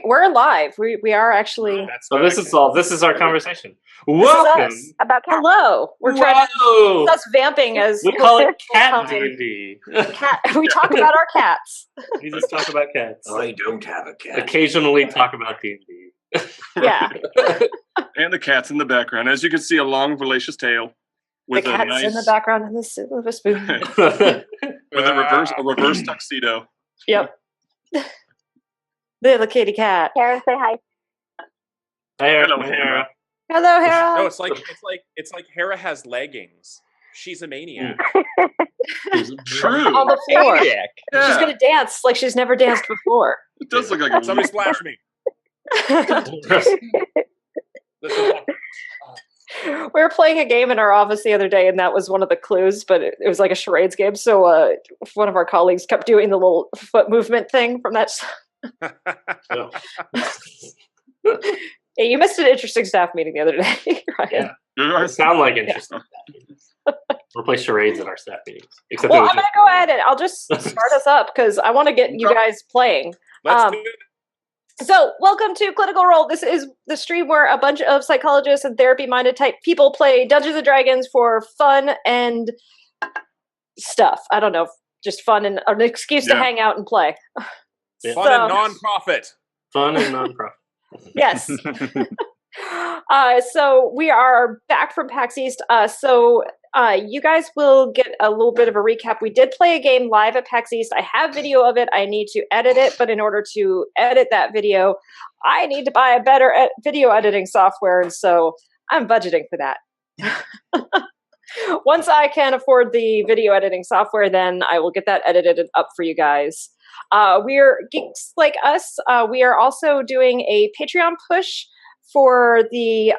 We're live. We are actually. So this is our conversation. Welcome. About cats. Hello. We're trying to us vamping as we call it cat D&D. We talk about our cats. We just talk about cats. I don't have a cat. Occasionally talk about D&D. Yeah. And the cat's in the background. As you can see, a long, vivacious tail. With the cat's nice, in the background in the silver spoon. with a reverse tuxedo. Yep. Little kitty cat. Karen, say hi. Hi, Hera. Hello, Hera. Hello, Hera. No, it's like Hera has leggings. She's a maniac. True. On the floor. Yeah. She's gonna dance like she's never danced before. It does look like a Somebody splash me. We were playing a game in our office the other day, and that was one of the clues, but it was like a charades game. So one of our colleagues kept doing the little foot movement thing from that. Hey, you missed an interesting staff meeting the other day, right? Yeah. It sound like interesting. We'll play charades at our staff meetings. Except I'm going to go ahead and I'll just start us up because I want to get you guys playing. Let's do it. So, welcome to Clinical Role. This is the stream where a bunch of psychologists and therapy-minded type people play Dungeons & Dragons for fun and stuff. I don't know, just fun and an excuse to hang out and play. Fun and non-profit. Fun and non-profit. Yes. So we are back from PAX East. You guys will get a little bit of a recap. We did play a game live at PAX East. I have video of it. I need to edit it, but in order to edit that video, I need to buy a better video editing software, and so I'm budgeting for that. Once I can afford the video editing software, then I will get that edited up for you guys. We're Geeks Like Us. We are also doing a Patreon push for the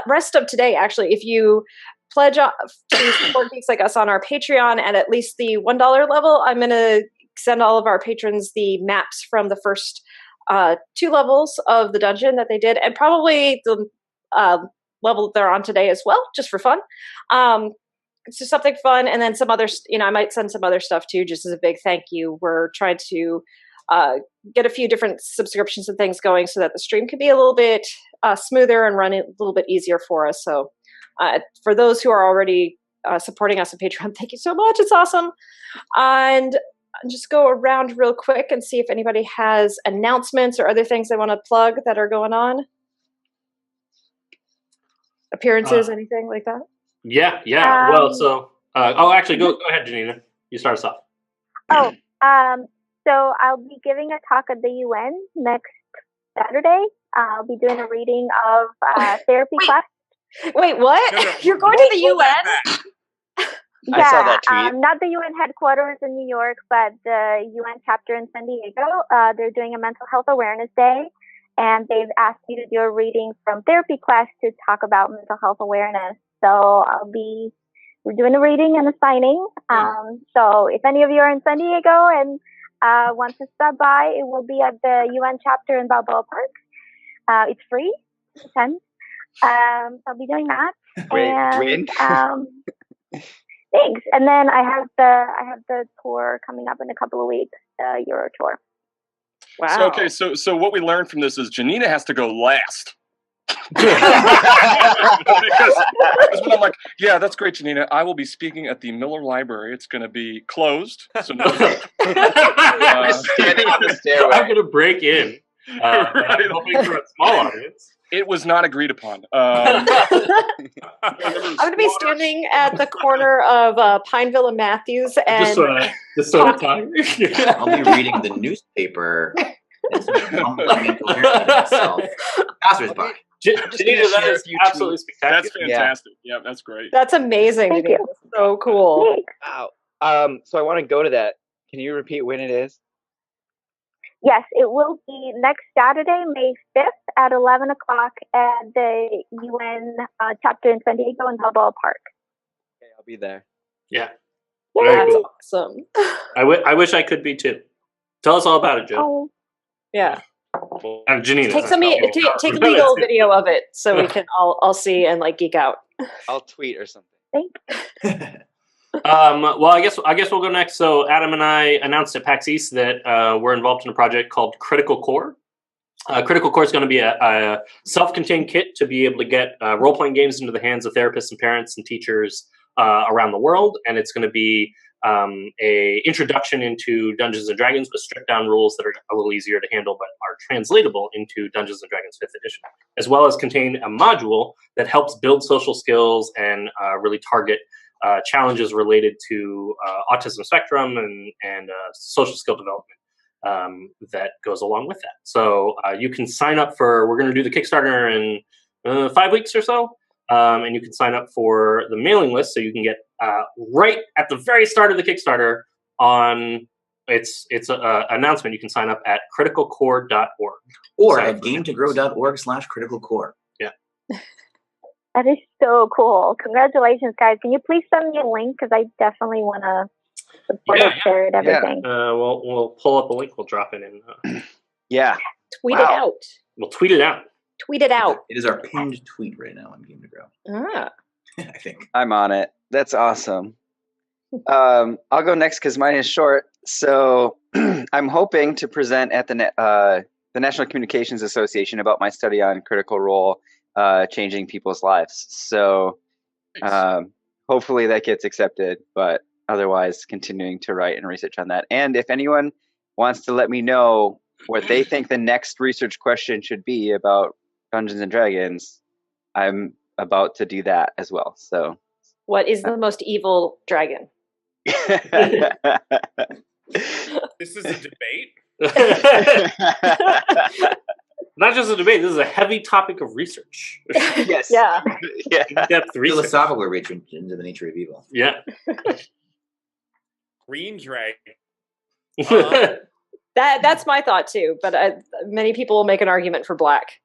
rest of today. Actually, if you pledge to support Geeks Like Us on our Patreon at least the $1 level, I'm going to send all of our patrons the maps from the first 2 levels of the dungeon that they did, and probably the level that they're on today as well, just for fun. It's just something fun, and then some other, I might send some other stuff too, just as a big thank you. We're trying to get a few different subscriptions and things going so that the stream can be a little bit smoother and run a little bit easier for us. So for those who are already supporting us on Patreon, thank you so much. It's awesome. And just go around real quick and see if anybody has announcements or other things they want to plug that are going on. Appearances, anything like that? Yeah. Well, so actually, go ahead, Janina. You start us off. So I'll be giving a talk at the UN next Saturday. I'll be doing a reading of therapy class. Wait, what? No. You're going to the UN? Yeah, I saw that tweet. Not the UN headquarters in New York, but the UN chapter in San Diego. They're doing a mental health awareness day, and they've asked me to do a reading from therapy class to talk about mental health awareness. So we're doing a reading and a signing. So if any of you are in San Diego and want to stop by, it will be at the UN chapter in Balboa Park. It's free to attend. I'll be doing that. Great. Thanks. And then I have the tour coming up in a couple of weeks, Euro tour. Wow. So what we learned from this is Janina has to go last. because when I'm like, yeah, that's great, Janina. I will be speaking at the Miller Library. It's going to be closed. So no. Standing on the stairway. I'm going to break in. I'm hoping for a small audience. It was not agreed upon. I'm I'm going to be standing at the corner of Pineville and Matthews, and just sort of talking. I'll be reading the newspaper and sort of mumbling incoherently to myself. Passers-by. Janina, that is absolutely spectacular. That's fantastic. Yeah, that's great. that's amazing. Thank Janina. you. That's so cool. Wow. So I want to go to that. Can you repeat when it is? Yes, it will be next Saturday, May 5th at 11 o'clock at the UN chapter in San Diego in Balboa Park. Okay, I'll be there. Yeah. That's Cool. awesome. I wish I could be too. Tell us all about it, Joe. Oh, Yeah. Janina. Take a legal video of it so we can all see and like geek out. I'll tweet or something. thank you. Well, I guess we'll go next. So Adam and I announced at PAX East that we're involved in a project called Critical Core. Critical Core is going to be a self-contained kit to be able to get role-playing games into the hands of therapists and parents and teachers around the world, and it's going to be a introduction into Dungeons and Dragons with stripped-down rules that are a little easier to handle but are translatable into Dungeons and Dragons 5th edition, as well as contain a module that helps build social skills and really target challenges related to autism spectrum and social skill development that goes along with that. So you can sign up for, we're going to do the Kickstarter in 5 weeks or so, and you can sign up for the mailing list so you can get right at the very start of the Kickstarter on its announcement. You can sign up at criticalcore.org. Or at gametogrow.org/criticalcore. Yeah. That is so cool. Congratulations, guys. Can you please send me a link? Because I definitely want to support and share it, everything. We'll pull up a link. We'll drop it in. Yeah. Tweet it out. We'll tweet it out. Tweet it out. It is our pinned tweet right now on Game to Grow. Ah. I think. I'm on it. That's awesome. I'll go next because mine is short. So I'm hoping to present at the National Communications Association about my study on Critical Role changing people's lives. So hopefully that gets accepted, but otherwise continuing to write and research on that. And if anyone wants to let me know what they think the next research question should be about Dungeons and Dragons, I'm about to do that as well. So what is the most evil dragon? This is a debate. Not just a debate. This is a heavy topic of research. Yes. Yeah. Yeah. In-depth research. Philosophical research into the nature of evil. Yeah. Green dragon. That's my thought too. But many people will make an argument for black.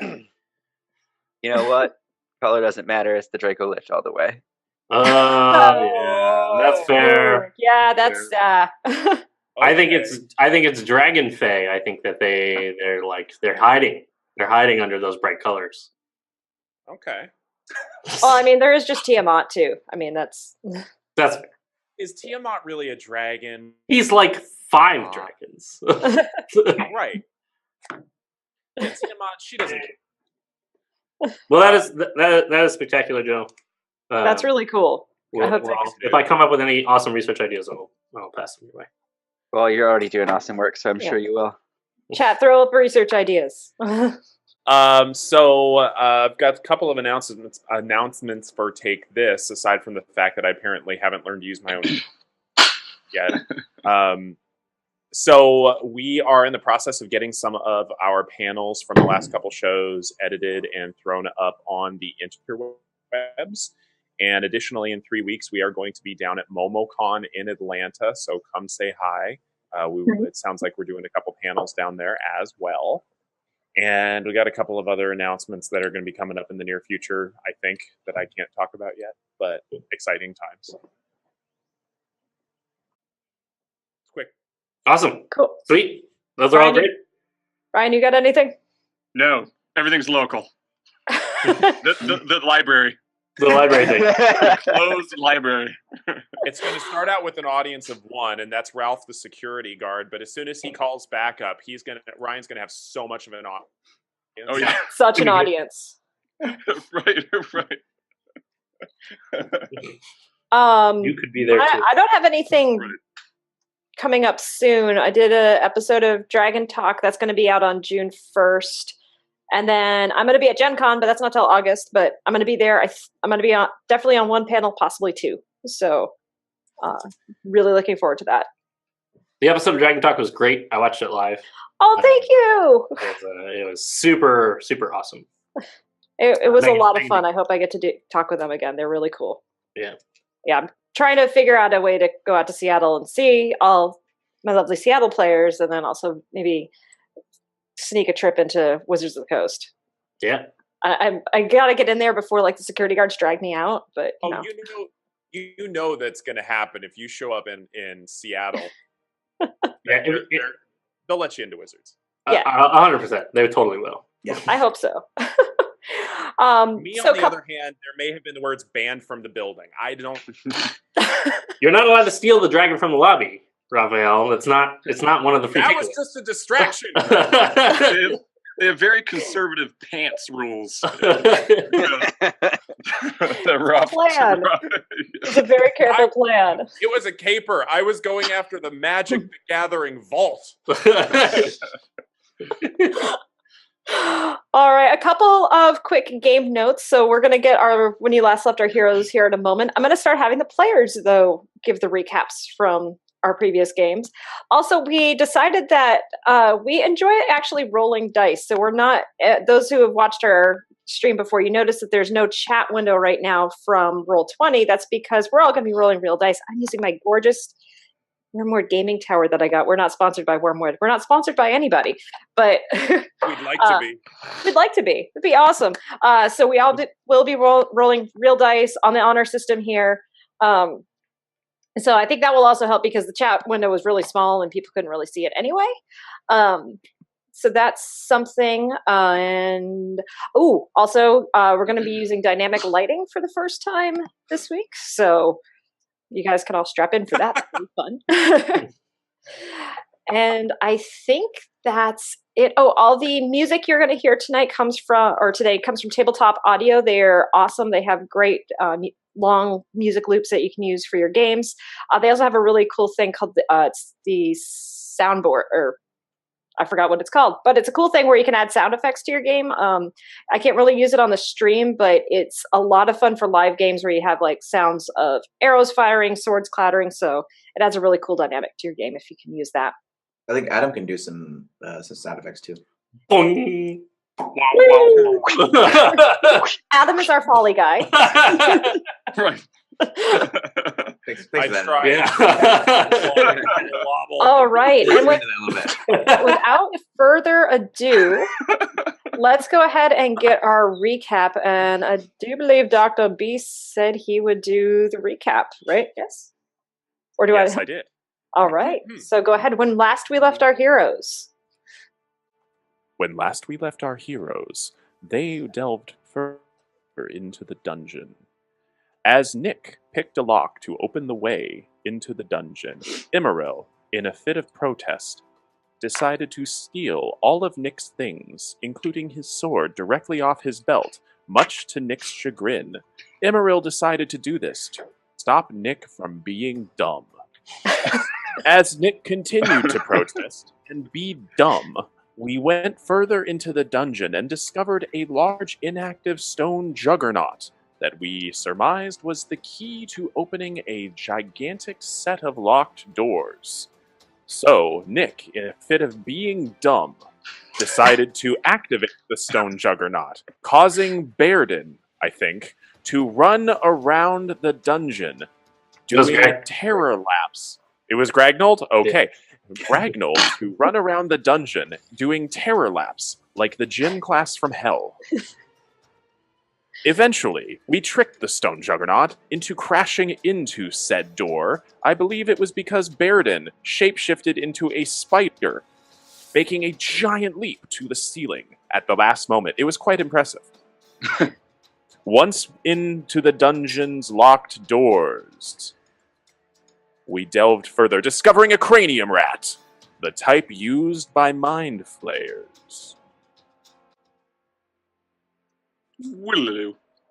You know what? Color doesn't matter. It's the Draco Lich all the way. Yeah, that's fair. Yeah, that's. I think it's Dragon Fae. I think that they're hiding. They're hiding under those bright colors. Okay. Well, I mean, there is just Tiamat too. I mean, that's fair. Is Tiamat really a dragon? He's like 5 dragons. Right. And Tiamat, she doesn't. Well, that is spectacular, Joe. that's really cool. If I come up with any awesome research ideas, I'll pass them your way. Well, you're already doing awesome work, so I'm sure you will. Chat, throw up research ideas. So I've got a couple of announcements for Take This, aside from the fact that I apparently haven't learned to use my own yet. So we are in the process of getting some of our panels from the last couple shows edited and thrown up on the interwebs. And additionally, in 3 weeks, we are going to be down at MomoCon in Atlanta. So come say hi. It sounds like we're doing a couple panels down there as well. And we got a couple of other announcements that are going to be coming up in the near future, I think, that I can't talk about yet, but exciting times. Quick. Awesome. Cool. Sweet. Those are all great. Ryan, you got anything? No, everything's local. The library. The library thing. Closed library. It's going to start out with an audience of 1, and that's Ralph, the security guard. But as soon as he calls back up, Ryan's going to have so much of an audience. Oh yeah, Such an audience. right. You could be there too. I don't have anything coming up soon. I did an episode of Dragon Talk that's going to be out on June 1st. And then I'm going to be at Gen Con, but that's not till August. But I'm going to be there. I'm going to be definitely on 1 panel, possibly 2. So really looking forward to that. The episode of Dragon Talk was great. I watched it live. Oh, thank you. It was super, super awesome. It was a lot of fun. I hope I get to talk with them again. They're really cool. Yeah. Yeah, I'm trying to figure out a way to go out to Seattle and see all my lovely Seattle players, and then also maybe sneak a trip into Wizards of the Coast. Yeah. I gotta get in there before the security guards drag me out. But you know that's going to happen if you show up in Seattle. Yeah, they'll let you into Wizards. Yeah, 100%. They totally will. Yeah, I hope so. Me, on the other hand, there may have been the words banned from the building. I don't. You're not allowed to steal the dragon from the lobby, Raphael. It's not one of the free That tickets. was just a distraction. They have very conservative pants rules. Plan. It's a very careful plan. It was a caper. I was going after the Magic the Gathering vault. All right, a couple of quick game notes. So we're going to get our When You Last Left Our Heroes here in a moment. I'm going to start having the players, though, give the recaps from our previous games. Also, we decided that we enjoy actually rolling dice. So we're not, those who have watched our stream before, you notice that there's no chat window right now from Roll20. That's because we're all going to be rolling real dice. I'm using my gorgeous Wormwood gaming tower that I got. We're not sponsored by Wormwood. We're not sponsored by anybody, but we'd like to be. We'd like to be. It'd be awesome. So we all will be rolling real dice on the honor system here. So I think that will also help because the chat window was really small and people couldn't really see it anyway. So that's something. Also, we're going to be using dynamic lighting for the first time this week. So you guys can all strap in for that. It'll be fun. And I think that's it. Oh, all the music you're going to hear today comes from Tabletop Audio. They're awesome. They have great long music loops that you can use for your games. They also have a really cool thing called it's the soundboard, or I forgot what it's called, but it's a cool thing where you can add sound effects to your game. I can't really use it on the stream, but it's a lot of fun for live games where you have like sounds of arrows firing, swords clattering. So it adds a really cool dynamic to your game if you can use that. I think Adam can do some sound effects too. Boing. Adam is our folly guy. Right. Thanks I for that. tried. Yeah. All right. And Into that a little bit. without further ado, let's go ahead and get our recap. And I do believe Dr. B said he would do the recap, right? Yes? Or do Yes, I did. All right. So go ahead. When last we left our heroes. When last we left our heroes, they delved further into the dungeon. As Nick picked a lock to open the way into the dungeon, Immeral, in a fit of protest, decided to steal all of Nick's things, including his sword, directly off his belt, much to Nick's chagrin. Immeral decided to do this to stop Nick from being dumb. As Nick continued to protest and be dumb, we went further into the dungeon and discovered a large inactive stone juggernaut that we surmised was the key to opening a gigantic set of locked doors. So, Nick, in a fit of being dumb, decided to activate the stone juggernaut, causing Baeridin, I think, to run around the dungeon, doing a terror lapse. It was Gragnold? Okay. Gragnold to run around the dungeon doing terror laps like the gym class from hell. Eventually, we tricked the stone juggernaut into crashing into said door. I believe it was because Baeridin shapeshifted into a spider, making a giant leap to the ceiling at the last moment. It was quite impressive. Once into the dungeon's locked doors, we delved further, discovering a cranium rat, the type used by mind flayers.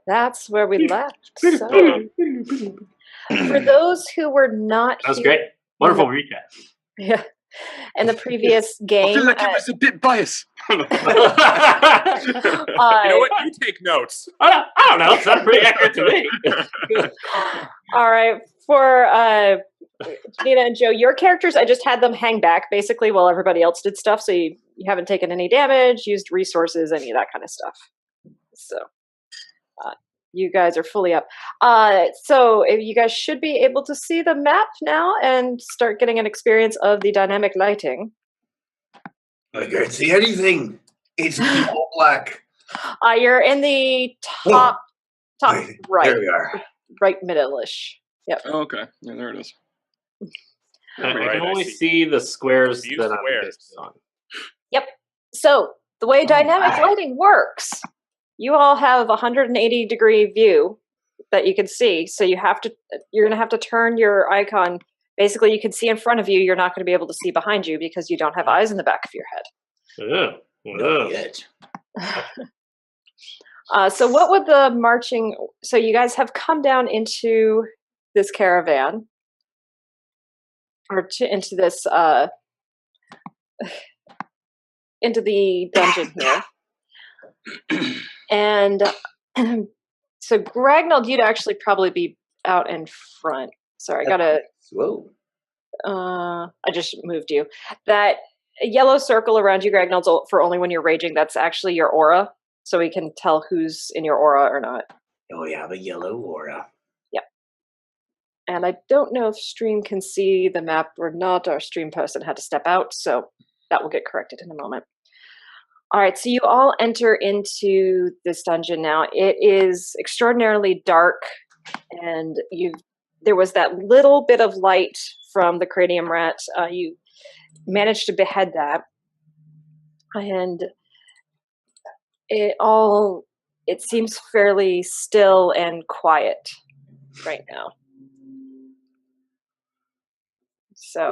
That's where we left. So, for those who were not That was great. Wonderful recap. Yeah. In the previous game. I feel like it was a bit biased. You know what? You take notes. I don't know. It sounded pretty accurate to me. All right. For Janina and Joe, your characters, I just had them hang back basically while everybody else did stuff. So you haven't taken any damage, used resources, any of that kind of stuff. So you guys are fully up. So you guys should be able to see the map now and start getting an experience of the dynamic lighting. I can't see anything. It's all black. You're in the top right. There we are. Right middle-ish. Yep. Oh, okay. Yeah, there it is. I Right, can I only see. see the squares View that I'm squares. based on. Yep. So the way dynamic lighting works you all have a 180-degree view that you can see. So you're going to have to turn your icon. Basically, you can see in front of you. You're not going to be able to see behind you because you don't have eyes in the back of your head. Not yet. So what would the marching... So you guys have come down into this caravan. Into this... into the dungeon here. And so Gragnold, you'd actually probably be out in front. Sorry, I gotta... Whoa. I just moved you. That yellow circle around you, Gragnold, for only when you're raging, that's actually your aura. So we can tell who's in your aura or not. Oh, yeah, the yellow aura. Yep. And I don't know if stream can see the map or not. Our stream person had to step out, so that will get corrected in a moment. All right, so you all enter into this dungeon now. It is extraordinarily dark, and there was that little bit of light from the cranium rat. You managed to behead that, and it seems fairly still and quiet right now. So,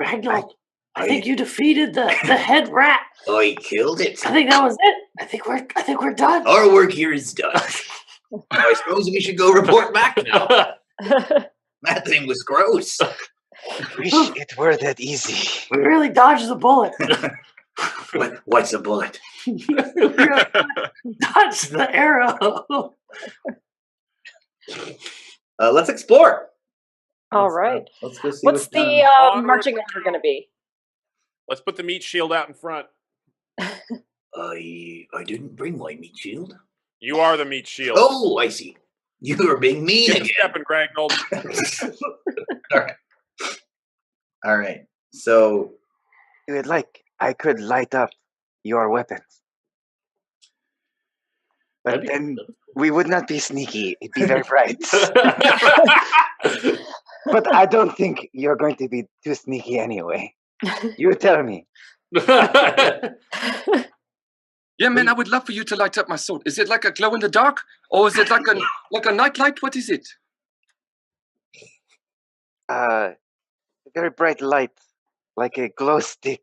Gragnold, I think you defeated the head rat. Oh, he killed it. I think that was it. I think we're done. Our work here is done. I suppose we should go report back now. That thing was gross. Wish it were that easy. We really dodged the bullet. What's a bullet? We really dodged the arrow. Let's explore. all right. Let's go see What's the Onward. marching order going to be? Let's put the meat shield out in front. I didn't bring my meat shield. You are the meat shield. Oh, I see. You are being mean Get again. stepping, Gragnold. All right. So, If you'd like, I could light up your weapons. But then we would not be sneaky. It'd be very bright. But I don't think you're going to be too sneaky anyway. You tell me. Yeah, man, I would love for you to light up my sword. Is it like a glow in the dark, or is it like a night light? What is it? A very bright light, like a glow stick.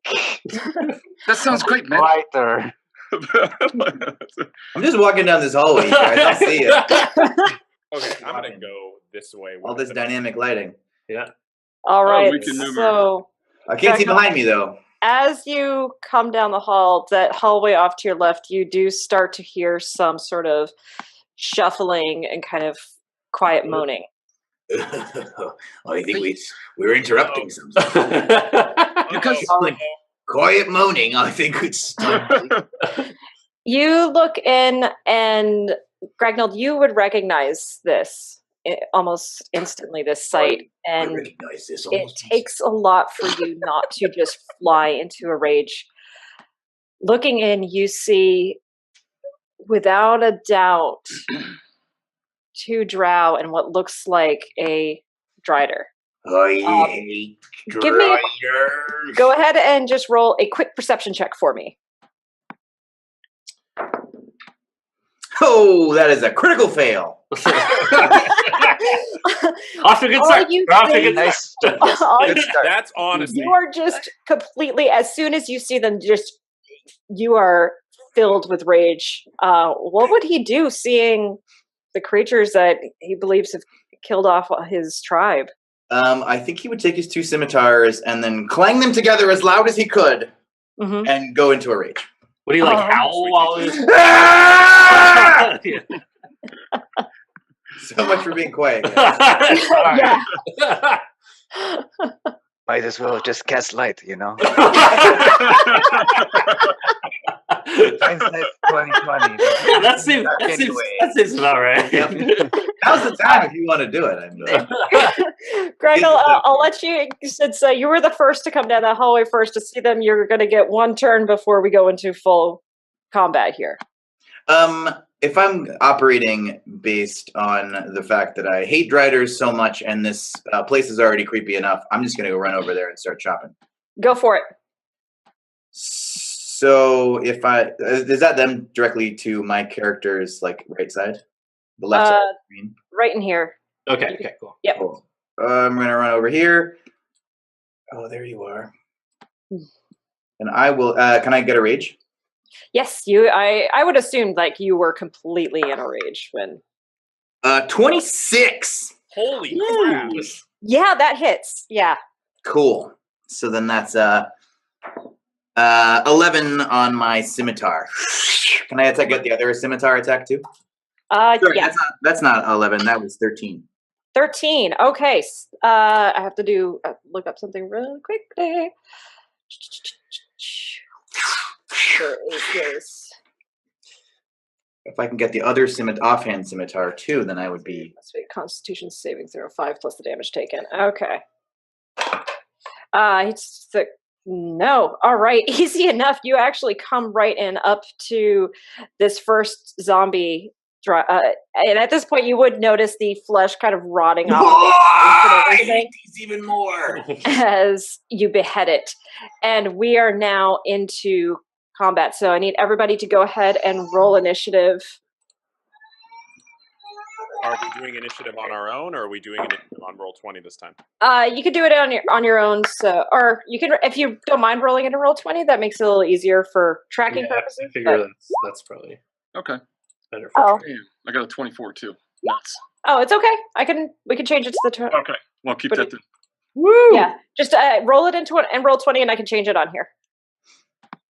That sounds great, man. Brighter. I'm just walking down this hallway, you guys. I'll see you. Okay, I'm gonna go this way. All this dynamic lighting. Yeah. All right. we can move So I can't see behind me, though. as you come down the hall, that hallway off to your left, you do start to hear some sort of shuffling and kind of quiet moaning. I think we're interrupting something. Because Quiet moaning, I think it's time. You look in, and Gragnold, you would recognize this almost instantly, this sight. I And recognize this it almost. takes a lot for you not to just fly into a rage. Looking in, you see, without a doubt, two drow and what looks like a drider. I hate give me a- driders. Go ahead and just roll a quick perception check for me. Oh, that is a critical fail. Off to a good All start. you Off to a think- good start. All Good start. That's honesty. You are just completely, as soon as you see them, you are filled with rage. What would he do seeing the creatures that he believes have killed off his tribe? I think he would take his two scimitars and then clang them together as loud as he could Mm-hmm. and go into a rage. Would he like Oh. howl while he was? Ah! Yeah. So much for being quiet. guys. Yeah. Might as well just cast light, you know? Hindsight 2020. that seems about right. Yep. Now's the time if you want to do it. Greg, I'll let you, since you were the first to come down that hallway first to see them, you're going to get one turn before we go into full combat here. If I'm operating based on the fact that I hate driders so much and this place is already creepy enough, I'm just going to go run over there and start chopping. Go for it. So if is that them directly to my character's like right side, the left side of the screen? Right in here. Okay, cool. Yep. Cool. I'm gonna run over here. Oh, there you are. And I will. Can I get a rage? Yes, you. I would assume like you were completely in a rage when. 26. Holy crap! Yeah, that hits. Yeah. Cool. So then that's 11 on my scimitar. Can I get the other scimitar attack too? Sorry, yeah. That's not 11. That was 13. 13. Okay. I have to look up something really quickly. Where is this? If I can get the other offhand scimitar too, then I would be. Let's see. Constitution saving throw 5 plus the damage taken. Okay. No. All right. Easy enough. You actually come right in up to this first zombie. And at this point, you would notice the flesh kind of rotting off. I hate these even more. As you behead it. And we are now into combat. So I need everybody to go ahead and roll initiative. Are we doing initiative on our own, or are we doing initiative on Roll20 this time? You could do it on your own. So, or you can, if you don't mind rolling into Roll20, that makes it a little easier for tracking purposes. I figure that's probably Okay. better. Oh. I got a 24 too. Nuts. Oh, it's okay. We can change it to the turn. Okay. Well, keep that then. Woo! Yeah, just roll it into it and roll 20, and I can change it on here.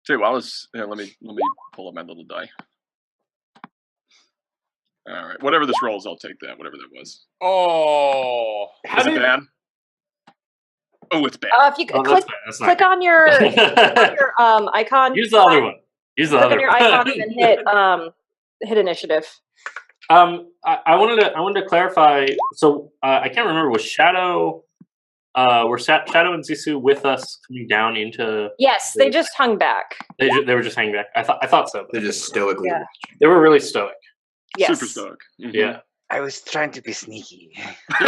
Tell you what, let me pull up my little die. All right. Whatever this rolls, I'll take that. Whatever that was. Oh, Is it bad? Oh, it's bad. If you click on your icon. Use the other one. Click on your icon and then hit initiative. I wanted to clarify. So I can't remember. Was Shadow? Were Shadow and Xissou with us coming down into? Yes, they just hung back. They were just hanging back. I thought so. They're just stoically. Yeah. They were really stoic. Yes. Super stoic. Mm-hmm. Yeah. I was trying to be sneaky. You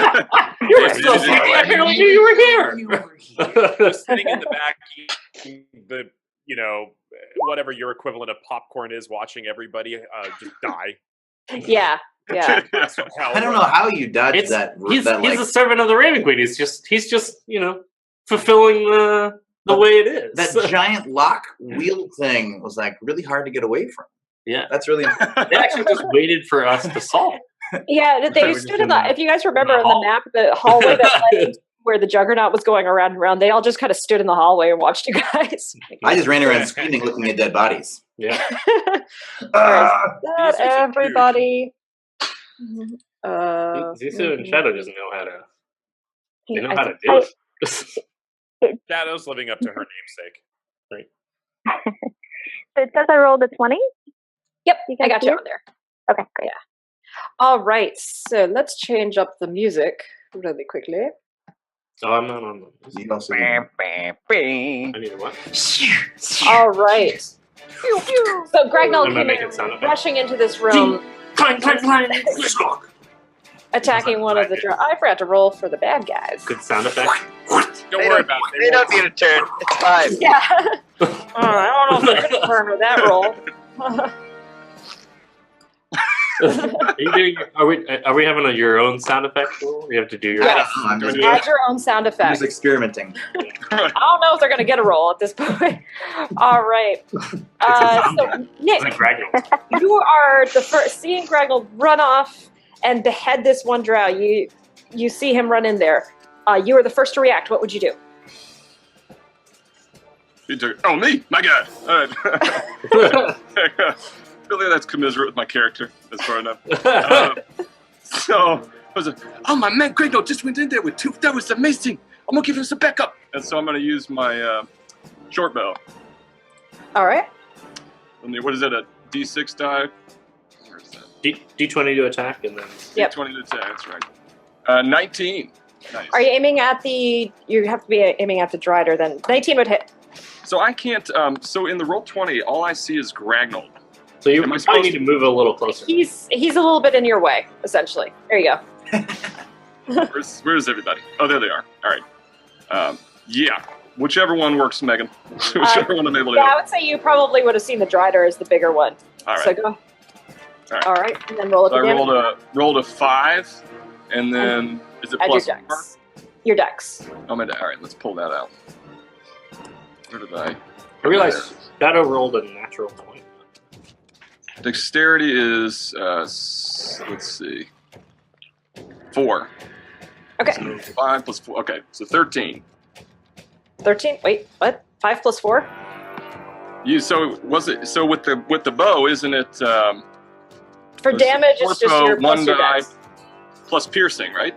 were so sneaky. I barely knew you were here. Sitting in the back, eating the whatever your equivalent of popcorn is, watching everybody just die. Yeah. I don't know how you dodged that. He's a servant of the Raven Queen. He's just fulfilling the way it is. That giant lock wheel thing was like really hard to get away from. Yeah, that's really. They actually just waited for us to solve. Yeah, they stood in the. If you guys remember on the map, the hallway that led where the Juggernaut was going around and around, they all just kind of stood in the hallway and watched you guys. I just ran around screaming, looking at dead bodies. Yeah. Not everybody. Xissou and Shadow doesn't know how to. They know how to do it. Shadow's living up to her namesake. Right. So it says I rolled a 20? Yep, I got you on there. Okay, great. Yeah. All right, so let's change up the music really quickly. Oh, I'm not on the. You also I need a what? All right. So Gragnold came in, rushing into this room, clang, clang, clang. attacking one of the. I forgot to roll for the bad guys. Good sound effect. Don't worry about it. They don't need a turn. It's fine. Yeah. I don't know if I could turn with that roll. Are we having your own sound effect roll? You have to do your. Yes. I'm just Add your own sound effects. experimenting. I don't know if they're going to get a roll at this point. All right. So, Nick, you are the first. Seeing Gragnold run off and behead this one drow, you see him run in there. You are the first to react. What would you do? Oh, me? My God. All right. Really, that's commiserate with my character. That's far enough. So I was like, oh, my man Gragnold just went in there with 2. That was amazing. I'm going to give him some backup. And so I'm going to use my short bow. All right. What is it, a D6 die? Where is that? D20 to attack, and then. Yep. D20 to attack, that's right. 19. Nice. Are you aiming at the... You have to be aiming at the Drider then. 19 would hit. So I can't... so in the Roll20, all I see is Gragnold. So you probably need to move a little closer. He's a little bit in your way, essentially. There you go. Where's everybody? Oh, there they are. All right. Yeah. Whichever one works, Megan. Whichever one I'm able to Yeah, do. I would say you probably would have seen the Drider as the bigger one. All right. So go. All All right, and then roll up So the I damage. rolled a 5, and then is it Add plus your 4? dex. Your dex. Oh, my all right, let's pull that out. Where did I? I realized Shadow rolled a natural 20. Dexterity is let's see, 4. Okay. So 5 plus 4. Okay, so 13. 13. Wait, what? 5 plus 4? So with the bow, isn't it? For damage, it's just your plus 1 your die dex. plus piercing, right?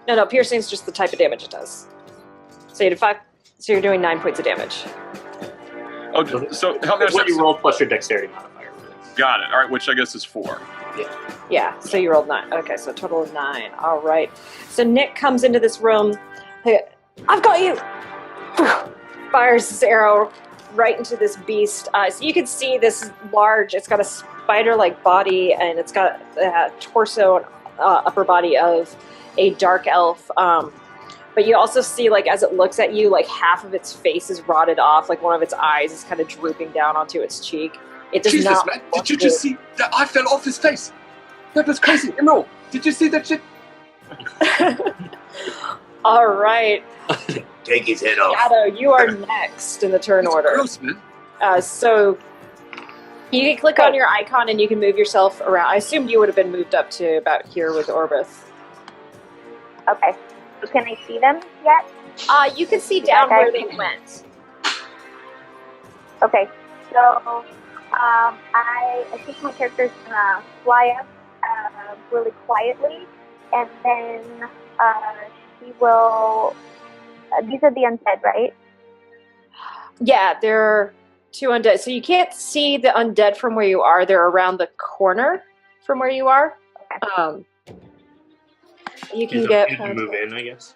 No, piercing is just the type of damage it does. So you did 5. So you're doing 9 points of damage. Oh, so help me What you understand. roll plus your dexterity modifier. Got it. All right, which I guess is 4. Yeah, so you rolled 9. Okay, so a total of 9. All right. So Nick comes into this room. Hey, I've got you! Fires his arrow right into this beast. So you can see this large, it's got a spider-like body, and it's got a torso and upper body of a dark elf. But you also see, like, as it looks at you, like, half of its face is rotted off. Like, one of its eyes is kind of drooping down onto its cheek. It does Jesus, not man! look Did you just good. see that eye fell off his face? That was crazy. Immeral, did you see that shit? All right. Take his head off. Shadow, you are next in the turn That's order. gross, man. So you can click on your icon and you can move yourself around. I assumed you would have been moved up to about here with Orbith. Okay. So can I see them yet? You can see down Okay. where they went. Okay. So I think my character's gonna fly up really quietly, and then she will. These are the undead, right? Yeah, there are 2 undead. So you can't see the undead from where you are. They're around the corner from where you are. You can get. You can move in, I guess.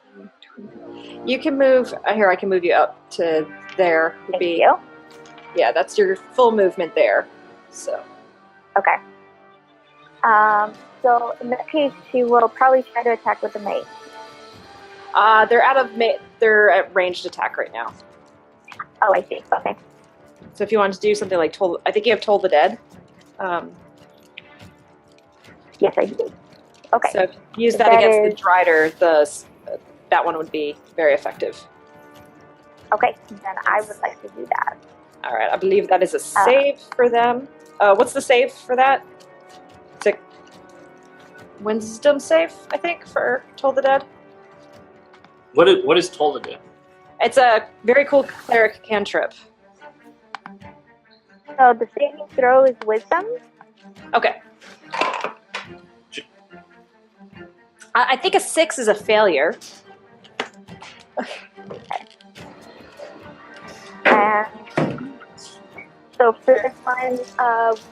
You can move. Here, I can move you up to there. Thank you. Yeah, that's your full movement there. So. Okay. So in that case, she will probably try to attack with the mace. They're at ranged attack right now. Oh, I see. Okay. So if you want to do something like I think you have Toll the Dead. Yes, I do. Okay. So if you use that That against is- the Drider, that one would be very effective. Okay. Then I would like to do that. All right, I believe that is a save for them. What's the save for that? It's a Wisdom save, I think, for Toll the Dead. What is Toll the Dead? It's a very cool cleric cantrip. So the saving throw is wisdom. Okay. I think a 6 is a failure. And so for this one,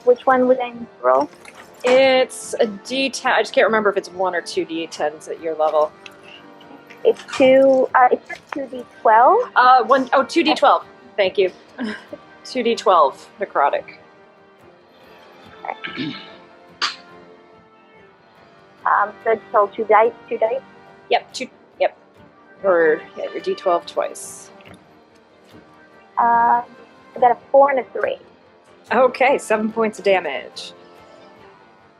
which one would I roll? It's a D10. I just can't remember if it's 1 or 2 D10s at your level. It's 2. It's just 2d12. 2D12. Thank you. 2D12 necrotic. So it's total 2 dice. 2 dice. Yep. 2. Yep. Or your D12 twice. I got a 4 and a 3. Okay, 7 points of damage.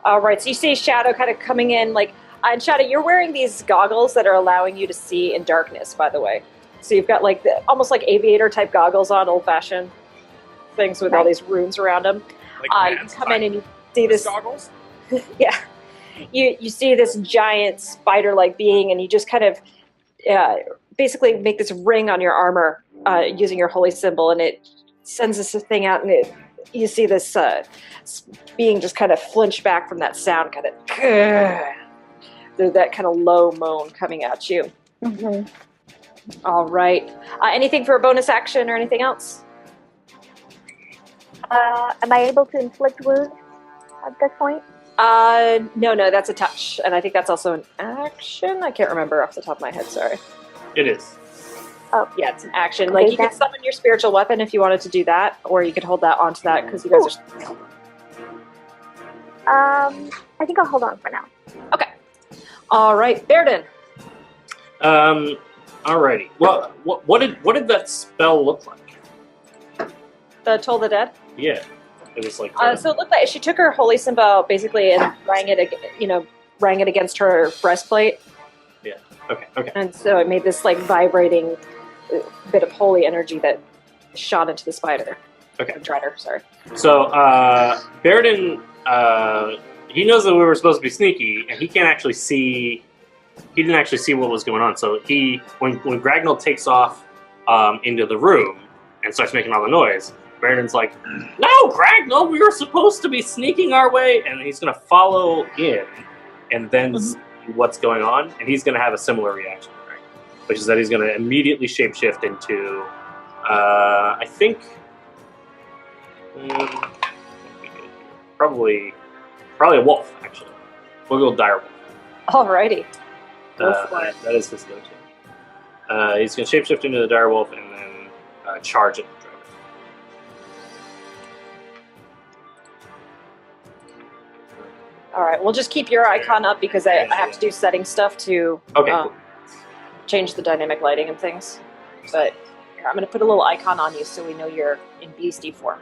All right, so you see Shadow kind of coming in, and Shadow, you're wearing these goggles that are allowing you to see in darkness, by the way. So you've got almost like aviator type goggles on, old fashioned things with all these runes around them. You come in and you see this goggles. Yeah, you see this giant spider-like being, and you just kind of basically make this ring on your armor using your holy symbol, and it sends this thing out, and you see this being just kind of flinch back from that sound, kind of there's that kind of low moan coming at you. Mm-hmm. All right. Anything for a bonus action or anything else? Am I able to inflict wounds at this point? No, that's a touch, and I think that's also an action. I can't remember off the top of my head. Sorry. It is. Oh, Yeah, it's an action. Okay, You could summon your spiritual weapon if you wanted to do that, or you could hold that onto that because you guys are. I think I'll hold on for now. Okay. All right, Baeridin. Alrighty. Well, what did that spell look like? The Toll the Dead? Yeah. It was like... So it looked like she took her holy symbol basically and rang it against her breastplate. Yeah. Okay. And so it made this like vibrating bit of holy energy that shot into the spider. Okay. Drider, sorry. So, Baeridin, he knows that we were supposed to be sneaky, and he can't actually see... He didn't actually see what was going on, so when Gragnold takes off into the room and starts making all the noise, Baeridin's like, "No, Gragnold, we were supposed to be sneaking our way," and he's going to follow in and then see what's going on, and he's going to have a similar reaction, right? Which is that he's going to immediately shapeshift into, I think, probably a wolf, actually. We'll go dire wolf. Alrighty. Go for it. That is his go-to. He's going to shapeshift into the dire wolf and then charge at the dragon. Alright, we'll just keep your icon up because I have to do setting stuff to Okay. change the dynamic lighting and things. But here, I'm going to put a little icon on you so we know you're in beastie form.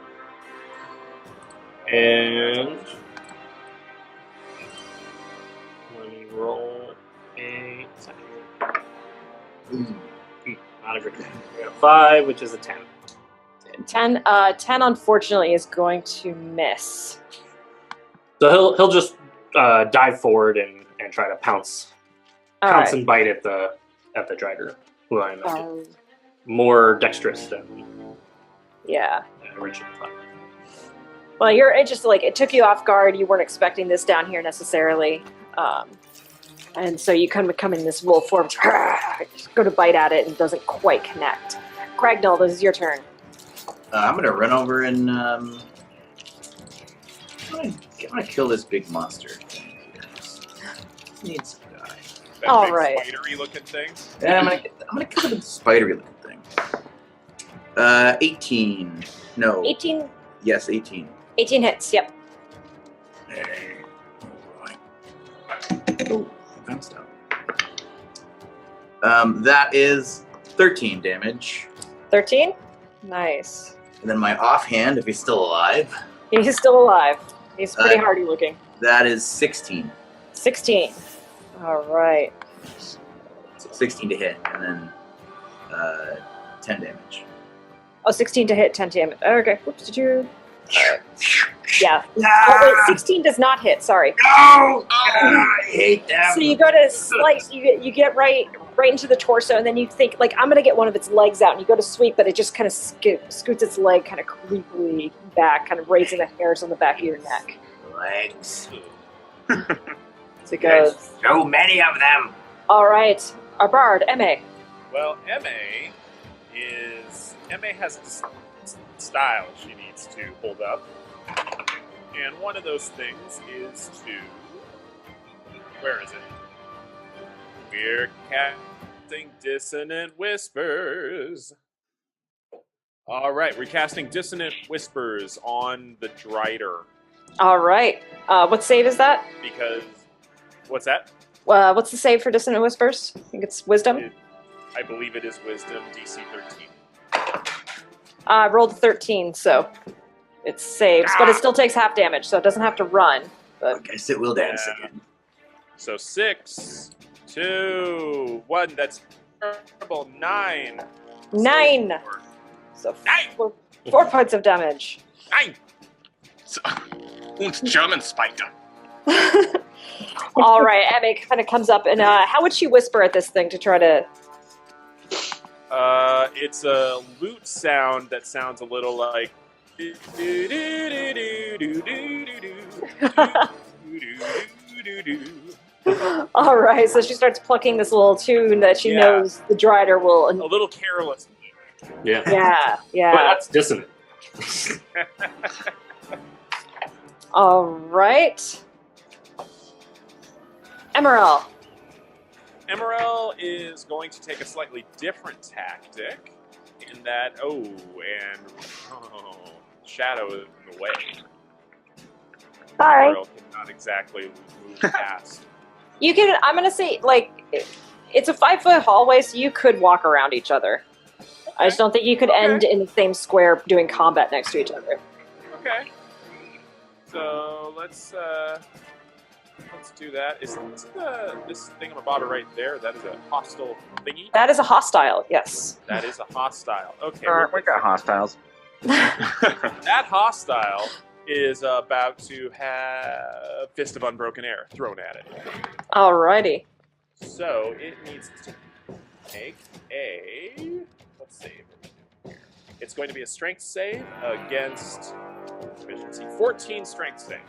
And let me roll a second. Not a good thing. We got a 5, which is a 10. 10 unfortunately is going to miss. So he'll just dive forward and try to pounce Alright. and bite at the Drider, who I imagine more dexterous than originally thought. Well, it just like it took you off guard. You weren't expecting this down here necessarily, and so you kind of come in this wolf form, just go to bite at it, and it doesn't quite connect. Gragnold, this is your turn. I'm gonna run over and I'm gonna kill this big monster. Needs to die. That All big right. spidery looking thing. Yeah, I'm gonna kill the spidery looking thing. 18. No. 18. Yes, 18. 18 hits. Yep. Oh, I bounced out. That is 13 damage. 13. Nice. And then my offhand, if he's still alive, He's still alive. He's pretty hardy looking. that is 16. 16. All right. So 16 to hit, and then 10 damage. Oh, 16 to hit, 10 damage. Okay. Whoops, did you? Yeah. Oh, wait, 16 does not hit. Sorry. No! I hate that. So you go to slice. You get right into the torso, and then you think like I'm gonna get one of its legs out, and you go to sweep, but it just kind of scoots its leg kind of creepily back, kind of raising the hairs on the back of your neck. Legs. So it goes. There's so many of them. All right, our bard, Ma. Well, MA has this style she needs to hold up. And one of those things is to... Where is it? We're casting Dissonant Whispers. All right, we're casting Dissonant Whispers on the Drider. All right. What save is that? Because... What's that? What's the save for Dissonant Whispers? I think it's Wisdom. I believe it is Wisdom, DC 13. I rolled a 13, so it saves, but it still takes half damage, so it doesn't have to run. But I guess it will dance again. So 6, 2, 1. That's terrible. 9. 9. So 4 points of damage. 9. So, uns German Spider. All right, Emma kind of comes up, and how would she whisper at this thing to try to... It's a lute sound that sounds a little like... All right, so she starts plucking this little tune that she knows the Drider will... A little careless. Yeah. Yeah. But that's dissonant. All right. Immeral. Immeral is going to take a slightly different tactic in that, Shadow is in the way. Sorry. Immeral cannot exactly move past. You can, I'm going to say, like, it's a 5-foot hallway, so you could walk around each other. I just don't think you could end in the same square doing combat next to each other. Okay. So let's do that. Is this thingamabobber right there? That is a hostile thingy. That is a hostile, yes. That is a hostile. Okay. We got hostiles. That hostile is about to have Fist of Unbroken Air thrown at it. Alrighty. So it needs to make a... Let's save. It's going to be a strength save against efficiency. 14 strength save.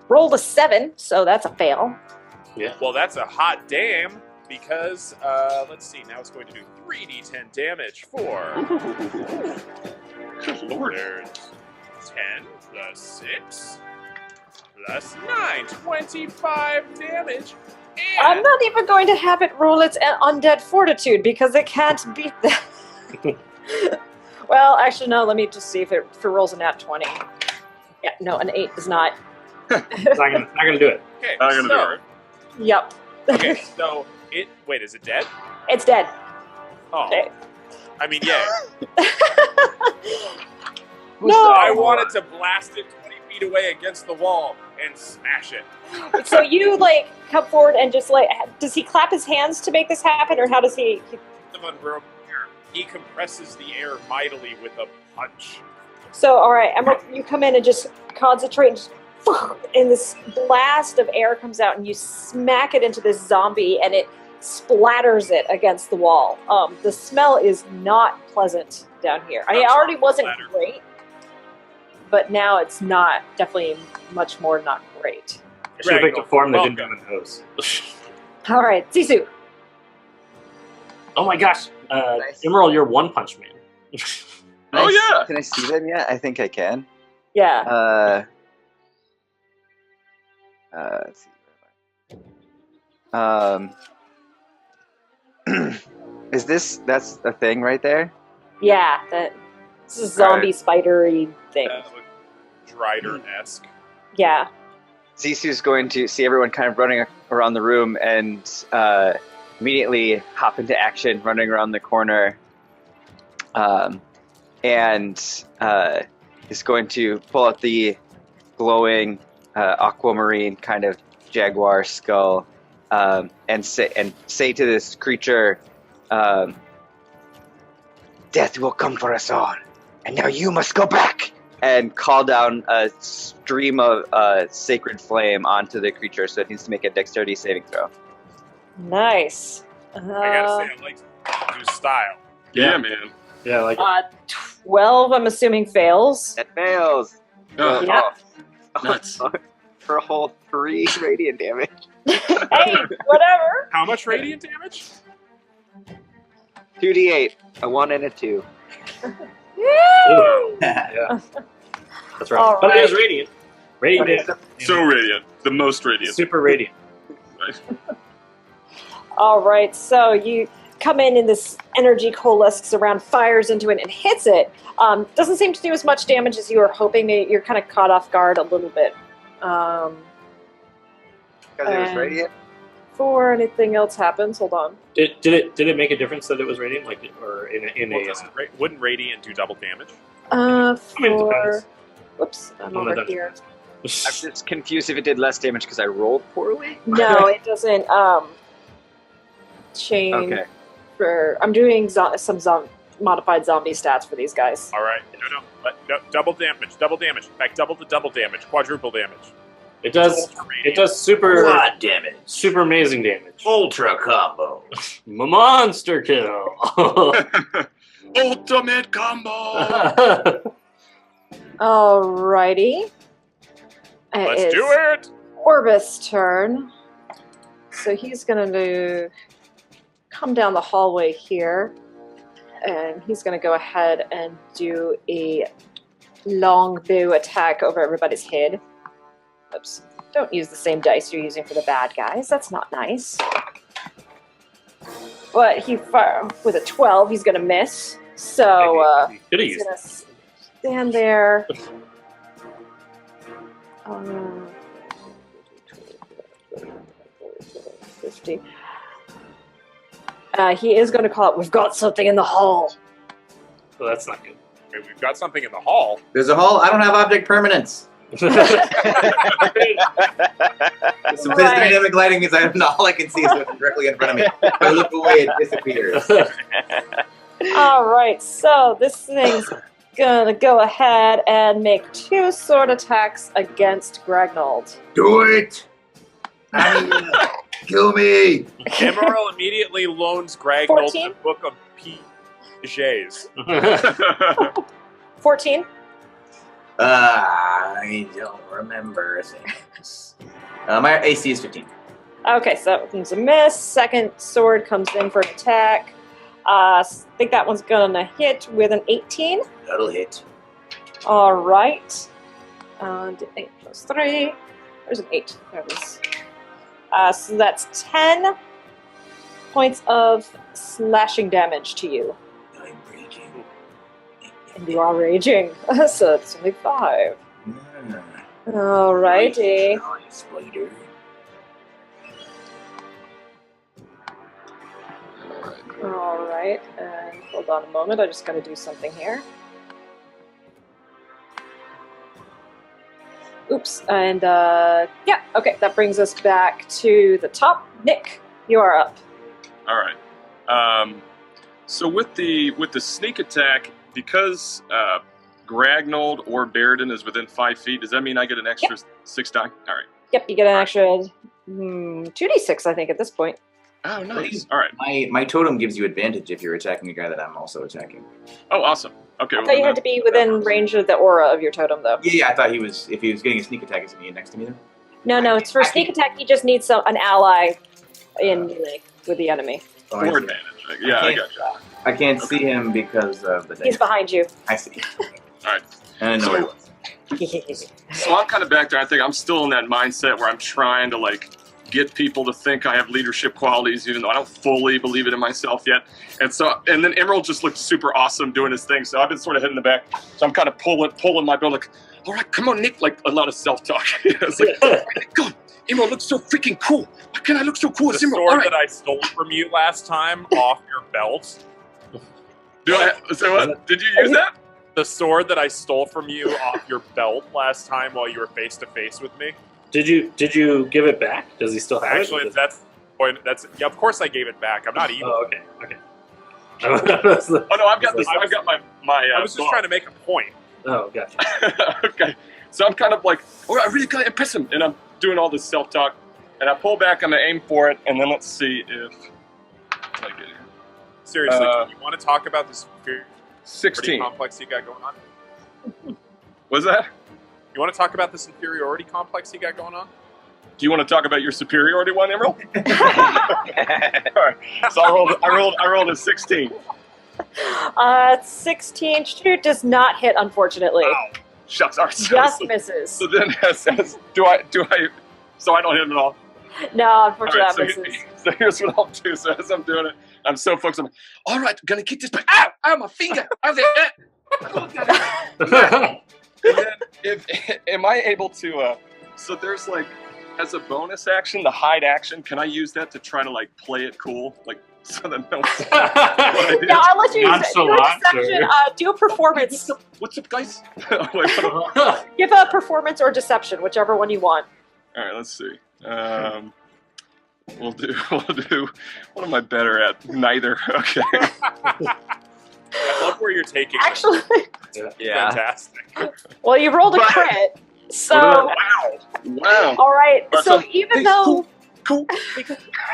Rolled a 7, so that's a fail. Yeah. Well, that's a hot damn, because, let's see, now it's going to do 3d10 damage for... Good lord. There's 10 plus 6 plus 9. 25 damage. And I'm not even going to have it roll its undead fortitude because it can't beat that. Well, actually, no. Let me just see if it rolls a nat 20. Yeah, no, an 8 is not. It's not gonna do it. Okay, Not gonna so, Yep. okay, so it... Wait, is it dead? It's dead. Oh. Okay. I mean, yeah. No. I wanted to blast it 20 feet away against the wall and smash it. So you like come forward and just like, does he clap his hands to make this happen, or how does he? The unbroken air. He compresses the air mightily with a punch. So all right, Emerald, you come in and just concentrate, and, just, and this blast of air comes out, and you smack it into this zombie, and it splatters it against the wall. The smell is not pleasant down here. I mean, it already wasn't great, but now it's not. Definitely much more not great. I should have picked a form that didn't Welcome. have a nose. All right, Xissou. Oh my gosh. Nice. Immeral, you're One Punch Man. Oh, yeah. Can I see them yet? I think I can. Yeah. Let's see. That's a thing right there? Yeah. This is a zombie spidery thing. Drider-esque. Yeah. Xissou's going to see everyone kind of running around the room and immediately hop into action, running around the corner, and is going to pull out the glowing aquamarine kind of jaguar skull and say to this creature, "Death will come for us all, and now you must go back." And call down a stream of sacred flame onto the creature, so it needs to make a dexterity saving throw. Nice. I gotta say, I like Xissou's style. Yeah, man. Yeah, like 12, I'm assuming, fails. It fails. Oh, Yeah. nuts. For a whole 3 radiant damage. Hey, whatever. How much radiant damage? 2d8, a 1 and a 2. Woo! yeah. That's right. All But it right. is radiant. Radiant. So radiant. The most radiant. Super radiant. All right, so you come in and this energy coalesces around, fires into it, and hits it. Doesn't seem to do as much damage as you were hoping. You're kind of caught off guard a little bit. Because it was And- radiant? Before anything else happens, hold on. Did it make a difference that it was radiant, like, or in Well, a? wouldn't radiant do double damage? mean, it For depends. whoops, I'm On over the here. I'm just confused if it did less damage because I rolled poorly. No, it doesn't. Change Okay. for. I'm doing some modified zombie stats for these guys. All right. No, double damage. In fact, double the double damage. Quadruple damage. It does. Ultra It radiant. does super Quad damage. super amazing damage. Ultra combo. Monster kill. Ultimate combo. Alrighty. Let's It is do it. Orbis' turn. So he's gonna come down the hallway here, and he's gonna go ahead and do a long bow attack over everybody's head. Oops. Don't use the same dice you're using for the bad guys. That's not nice. But he with a 12, he's gonna miss. So Could have he's used gonna stand there. 50. He is going to call out, "We've got something in the hall." Well, that's not good. Wait, we've got something in the hall. There's a hall. I don't have object permanence. Some dynamic lighting means all I can see is what's directly in front of me. If I look away, it disappears. All right, so this thing's gonna go ahead and make 2 sword attacks against Gragnold. Do it! Kill me! Immeral immediately loans Gragnold 14? the book of Piaget's. 14. I don't remember things. My AC is 15. Okay, so that one's a miss. Second sword comes in for an attack. I think that one's gonna hit with an 18. That'll hit. All right. And 8 plus 3. There's an 8. There it is. So that's 10 points of slashing damage to you. I'm raging. And you are raging. So it's only 5. Alrighty. Spider. Alright, and hold on a moment. I just gotta do something here. Oops, and yeah, okay, that brings us back to the top. Nick, you are up. All right. So with the sneak attack, because Gragnold or Baeridin is within 5 feet, does that mean I get an extra 6 die? All right. Yep, you get an extra 2d6, I think, at this point. Oh, nice. All right. My totem gives you advantage if you're attacking a guy that I'm also attacking. Oh, awesome. Okay. I thought you had to be within range of the aura of your totem, though. Yeah, I thought he was. If he was getting a sneak attack, is he next to me then? No, it's for sneak attack. He just needs an ally in melee with the enemy. Oh, I More see. advantage. Yeah, I got you. I can't see him because of the. He's behind you. I see. All right. I know where he was. So I'm kind of back there. I think I'm still in that mindset where I'm trying to get people to think I have leadership qualities, even though I don't fully believe it in myself yet. And then Immeral just looked super awesome doing his thing. So I've been sort of hitting the back. So I'm kind of pulling my build like, all right, come on, Nick. Like a lot of self-talk. It's like, oh my God, Immeral looks so freaking cool. Why can't I look so cool as The Immeral? sword that I stole from you last time off your belt. Did you use that? The sword that I stole from you off your belt last time while you were face to face with me. Did you give it back? Does he still have Actually, it? that's yeah. Of course, I gave it back. I'm not evil. Oh, okay. Oh no, I've got this. I've got my. I was just trying to make a point. Oh, gotcha. Okay, so I'm kind of like, oh, I really gotta impress him, and I'm doing all this self-talk, and I pull back, I'm gonna aim for it, and then let's see if I get it. Seriously, do you want to talk about this 16 complex you got going on? Was that? You want to talk about this inferiority complex you got going on? Do you want to talk about your superiority one, Immeral? All right. So I rolled a 16. 16 does not hit, unfortunately. Wow. Shucks. All right, Just misses. So then, do I? So I don't hit him at all. No, unfortunately, All right, that misses. So here's what I'll do. So as I'm doing it, I'm so focused. I'm like, all right, gonna kick this back. Ow! Ow, my finger! Ow, there. And then, am I able to? So there's as a bonus action, the hide action. Can I use that to try to play it cool, so that no one's what I did? Yeah, I'll let you use it. Do a Nonchalant, deception. sir. Do a performance. What's up, guys? Give a performance or deception, whichever one you want. All right, let's see. We'll do. What am I better at? Neither. Okay. I love where you're taking this. Actually, Yeah. Fantastic. well, you rolled a crit, so Wow. all right. Alright, So so- even hey, though Cool. Go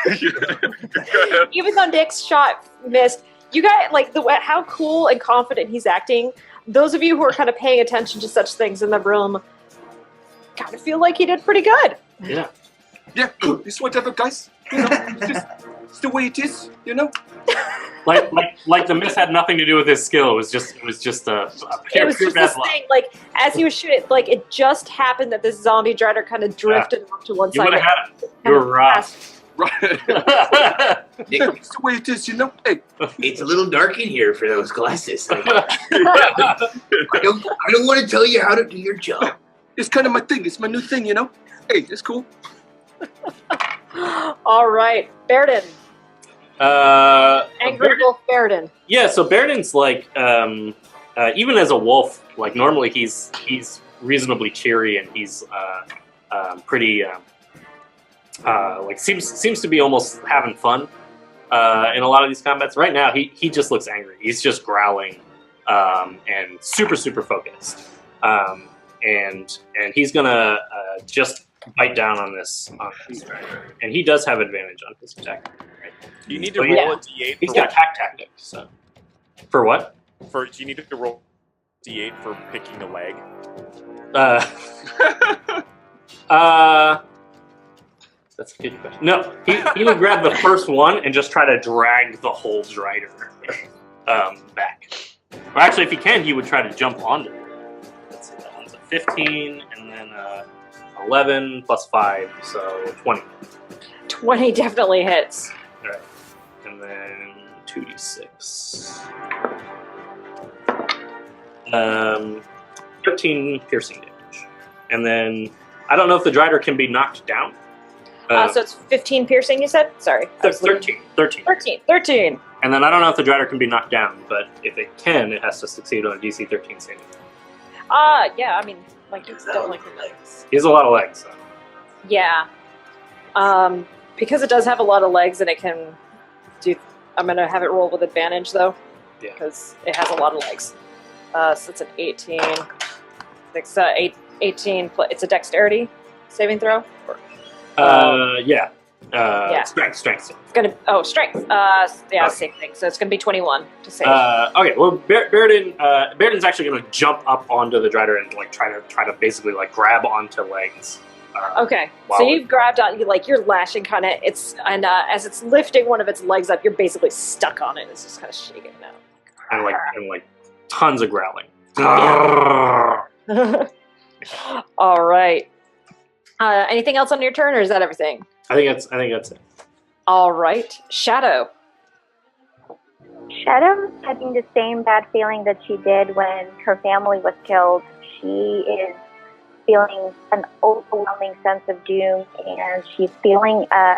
ahead. even though Nick's shot missed, you guys how cool and confident he's acting. Those of you who are kind of paying attention to such things in the room kind of feel like he did pretty good. Yeah. Yeah, cool. It's whatever, guys. It's the way it is, Like the miss had nothing to do with his skill. It was just It was pure just bad this luck. thing, as he was shooting, it just happened that this zombie drider kind of drifted off to one You side. would have had it. You were right. Right. Nick, It's the way it is, Hey. it's a little dark in here for those glasses. I don't want to tell you how to do your job. It's kind of my thing. It's my new thing, Hey, it's cool. All right, Baeridin. Angry Wolf Baeridin. Yeah, so Baeridin's like, even as a wolf, like normally he's reasonably cheery and he's pretty like seems to be almost having fun in a lot of these combats. Right now, he just looks angry. He's just growling and super focused. And he's gonna just bite down on this driver, and he does have advantage on his attack. Right? You need to roll a d8. He's got pack tactics. So. For what? Do you need to roll d8 for picking a leg? That's a good question. No, he would grab the first one and just try to drag the whole drider back. Or actually, if he can, he would try to jump onto it. Let's see, that one's a 15, and then 11 plus 5, so 20. 20 definitely hits. All right. And then 2d6. 13 piercing damage. And then, I don't know if the drider can be knocked down. So it's 15 piercing, you said? Sorry. 13. 13. And then I don't know if the drider can be knocked down, but if it can, it has to succeed on a DC 13 saving. Yeah, I mean, like, you don't like the legs. He has a lot of legs, so. Yeah. Because it does have a lot of legs and it can do... I'm going to have it roll with advantage, though. Yeah. Because it has a lot of legs. So it's an 18. It's 18. It's a dexterity saving throw? Yeah. Yeah. Strength. It's gonna. Oh, strength. Yeah, same thing. So it's gonna be 21 to save. Okay. Well, Baeridin's actually gonna jump up onto the drider and like try to basically like grab onto legs. Okay. So you've grabbed on. You're lashing kind of. As it's lifting one of its legs up, you're basically stuck on it. It's just kind of shaking now. And like tons of growling. All right. Anything else on your turn, or is that everything? I think that's it. All right, Shadow. Shadow's having the same bad feeling that she did when her family was killed. She is feeling an overwhelming sense of doom, and she's feeling a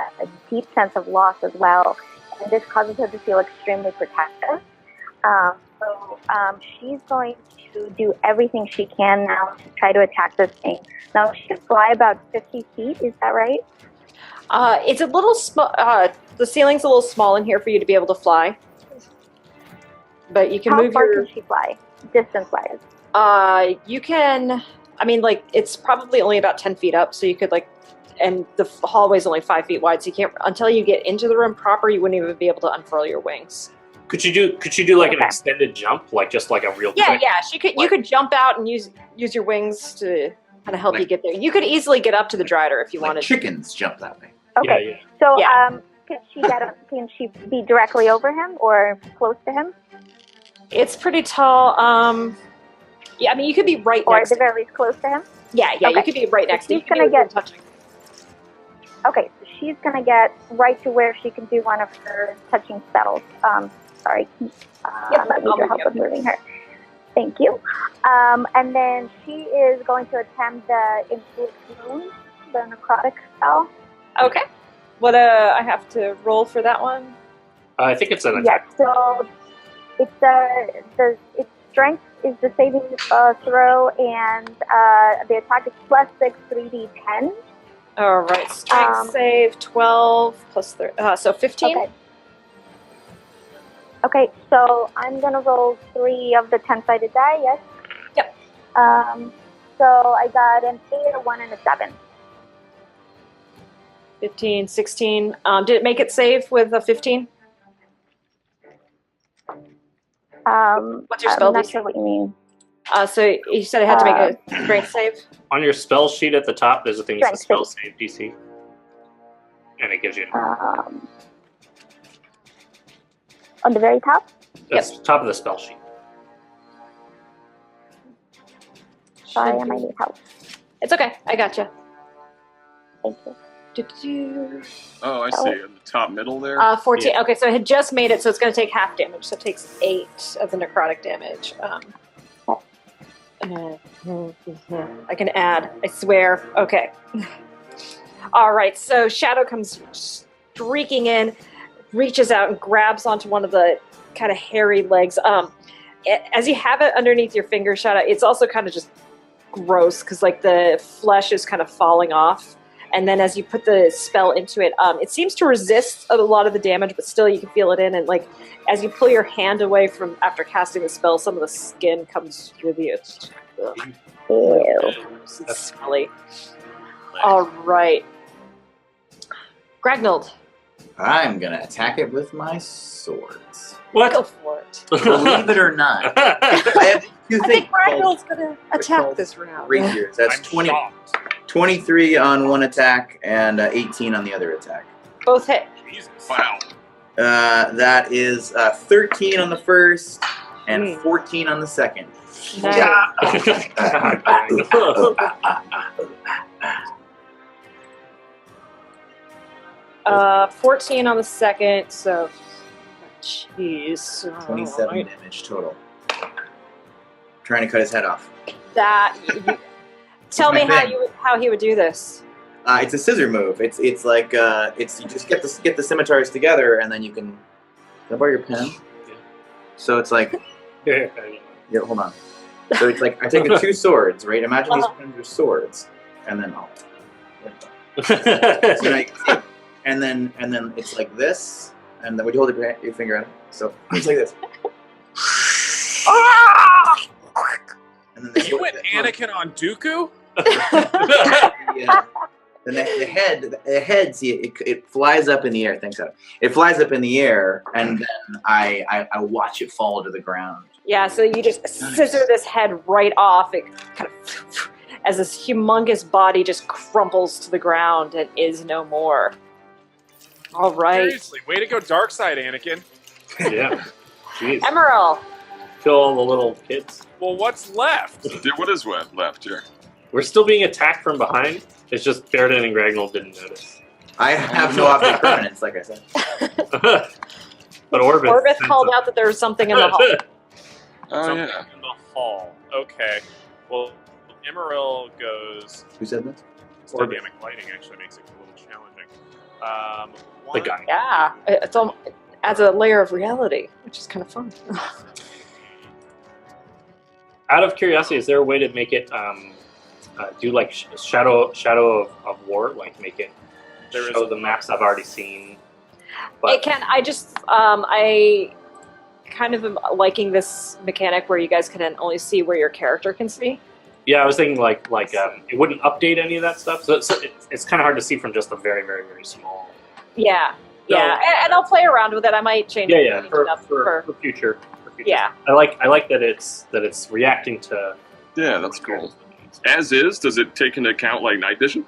deep sense of loss as well. And this causes her to feel extremely protective. So she's going to do everything she can now to try to attack this thing. Now, she can fly about 50 feet, is that right? It's a little small. The ceiling's a little small in here for you to be able to fly. But you can move How far your... can she fly, distance-wise? You can... I mean, it's probably only about 10 feet up, so you could, and the hallway's only 5 feet wide, so you can't... Until you get into the room proper, you wouldn't even be able to unfurl your wings. Could you do an extended jump, just like a real? Yeah. She could. You could jump out and use your wings to kind of help you get there. You could easily get up to the drider if you wanted. Chickens jump that way. Okay. Yeah. So, can she get up? Can she be directly over him or close to him? It's pretty tall. Yeah, I mean, you could be right or next. Or at the very least close to him. Yeah. Okay. You could be right next to him. She's gonna get touching. Okay, so she's gonna get right to where she can do one of her touching spells. Sorry. I need your help with moving her. Thank you. And then she is going to attempt the Influence Wound, the necrotic spell. Okay. What I have to roll for that one? I think it's an attack. Yes. So it's its strength is the saving throw, and the attack is +6 3d10. All right. Strength save 12 plus 3, so 15. Okay. Okay, so I'm gonna roll 3 of the 10-sided die, yes? Yep. So I got an 8, a 1, and a 7. 15, 16. Did it make it save with a 15? What's your spell? I'm not sure what you mean. So you said it had to make a strength save? On your spell sheet at the top, there's a thing that says spell save DC. And it gives you... on the very top? That's top of the spell sheet. Sorry, I might need help. It's okay. I gotcha. Thank you. Oh, I see. In the top middle there? 14. Yeah. Okay, so it had just made it, so it's going to take half damage. So it takes 8 of the necrotic damage. I can add. I swear. Okay. All right, so Shadow comes streaking in, reaches out and grabs onto one of the kind of hairy legs. As you have it underneath your finger, Shadow, it's also kind of just gross because like the flesh is kind of falling off. And then as you put the spell into it, it seems to resist a lot of the damage, but still you can feel it in. And like as you pull your hand away from after casting the spell, some of the skin comes with you. Ugh. Ew. It's smelly. All right. Gragnold. I'm gonna attack it with my swords. What? Go for it. Believe it or not, I have two I things think called Gragnold's going to attack this round. rapiers. That's I'm 20, shocked. 23 on one attack and 18 on the other attack. Both hit. Jesus. Wow. That is 13 on the first and 14 on the second. Nice. 14 on the second, so jeez. 27 Alright. damage total. Trying to cut his head off. That tell me my thing. how he would do this. It's a scissor move. It's like it's you just get the scimitars together and then you can. Can I borrow your pen? Yeah. So it's like Yeah. hold on. So it's like I take the two swords, right? Imagine these pens are swords, and then so now you can see, and then it's like this, and then would you hold your finger out? So it's like this. And then You went Anakin on Dooku? the head. See, it flies up in the air. Thanks, Adam. It flies up in the air, and then I watch it fall to the ground. Yeah, so you just scissor this head right off. It kind of as this humongous body just crumples to the ground and is no more. All right, Seriously, way to go dark side, Anakin. Yeah. Jeez. Immeral. Kill all the little kids. Well, what's left? Dude, what is left here? We're still being attacked from behind. It's just Baeridin and Gragnold didn't notice. I have no object permanence, like I said. But Orbith called out that there was something in the hall. Oh, Something yeah. in the hall. Okay. Well, Immeral goes. Who said this? This dynamic lighting actually makes it a little challenging. The guy. Yeah, it's adds a layer of reality, which is kind of fun. Out of curiosity, is there a way to make it do like shadow of war, like make it show the maps I've already seen? But It can. I kind of am liking this mechanic where you guys can only see where your character can see. yeah, I was thinking like it wouldn't update any of that stuff, so it's kind of hard to see from just a very very very small. Yeah, So- yeah, and I'll play around with it. I might change it. Yeah, change for it up future. Yeah. I like that it's reacting to. Yeah, that's cool. As is, does it take into account like night vision?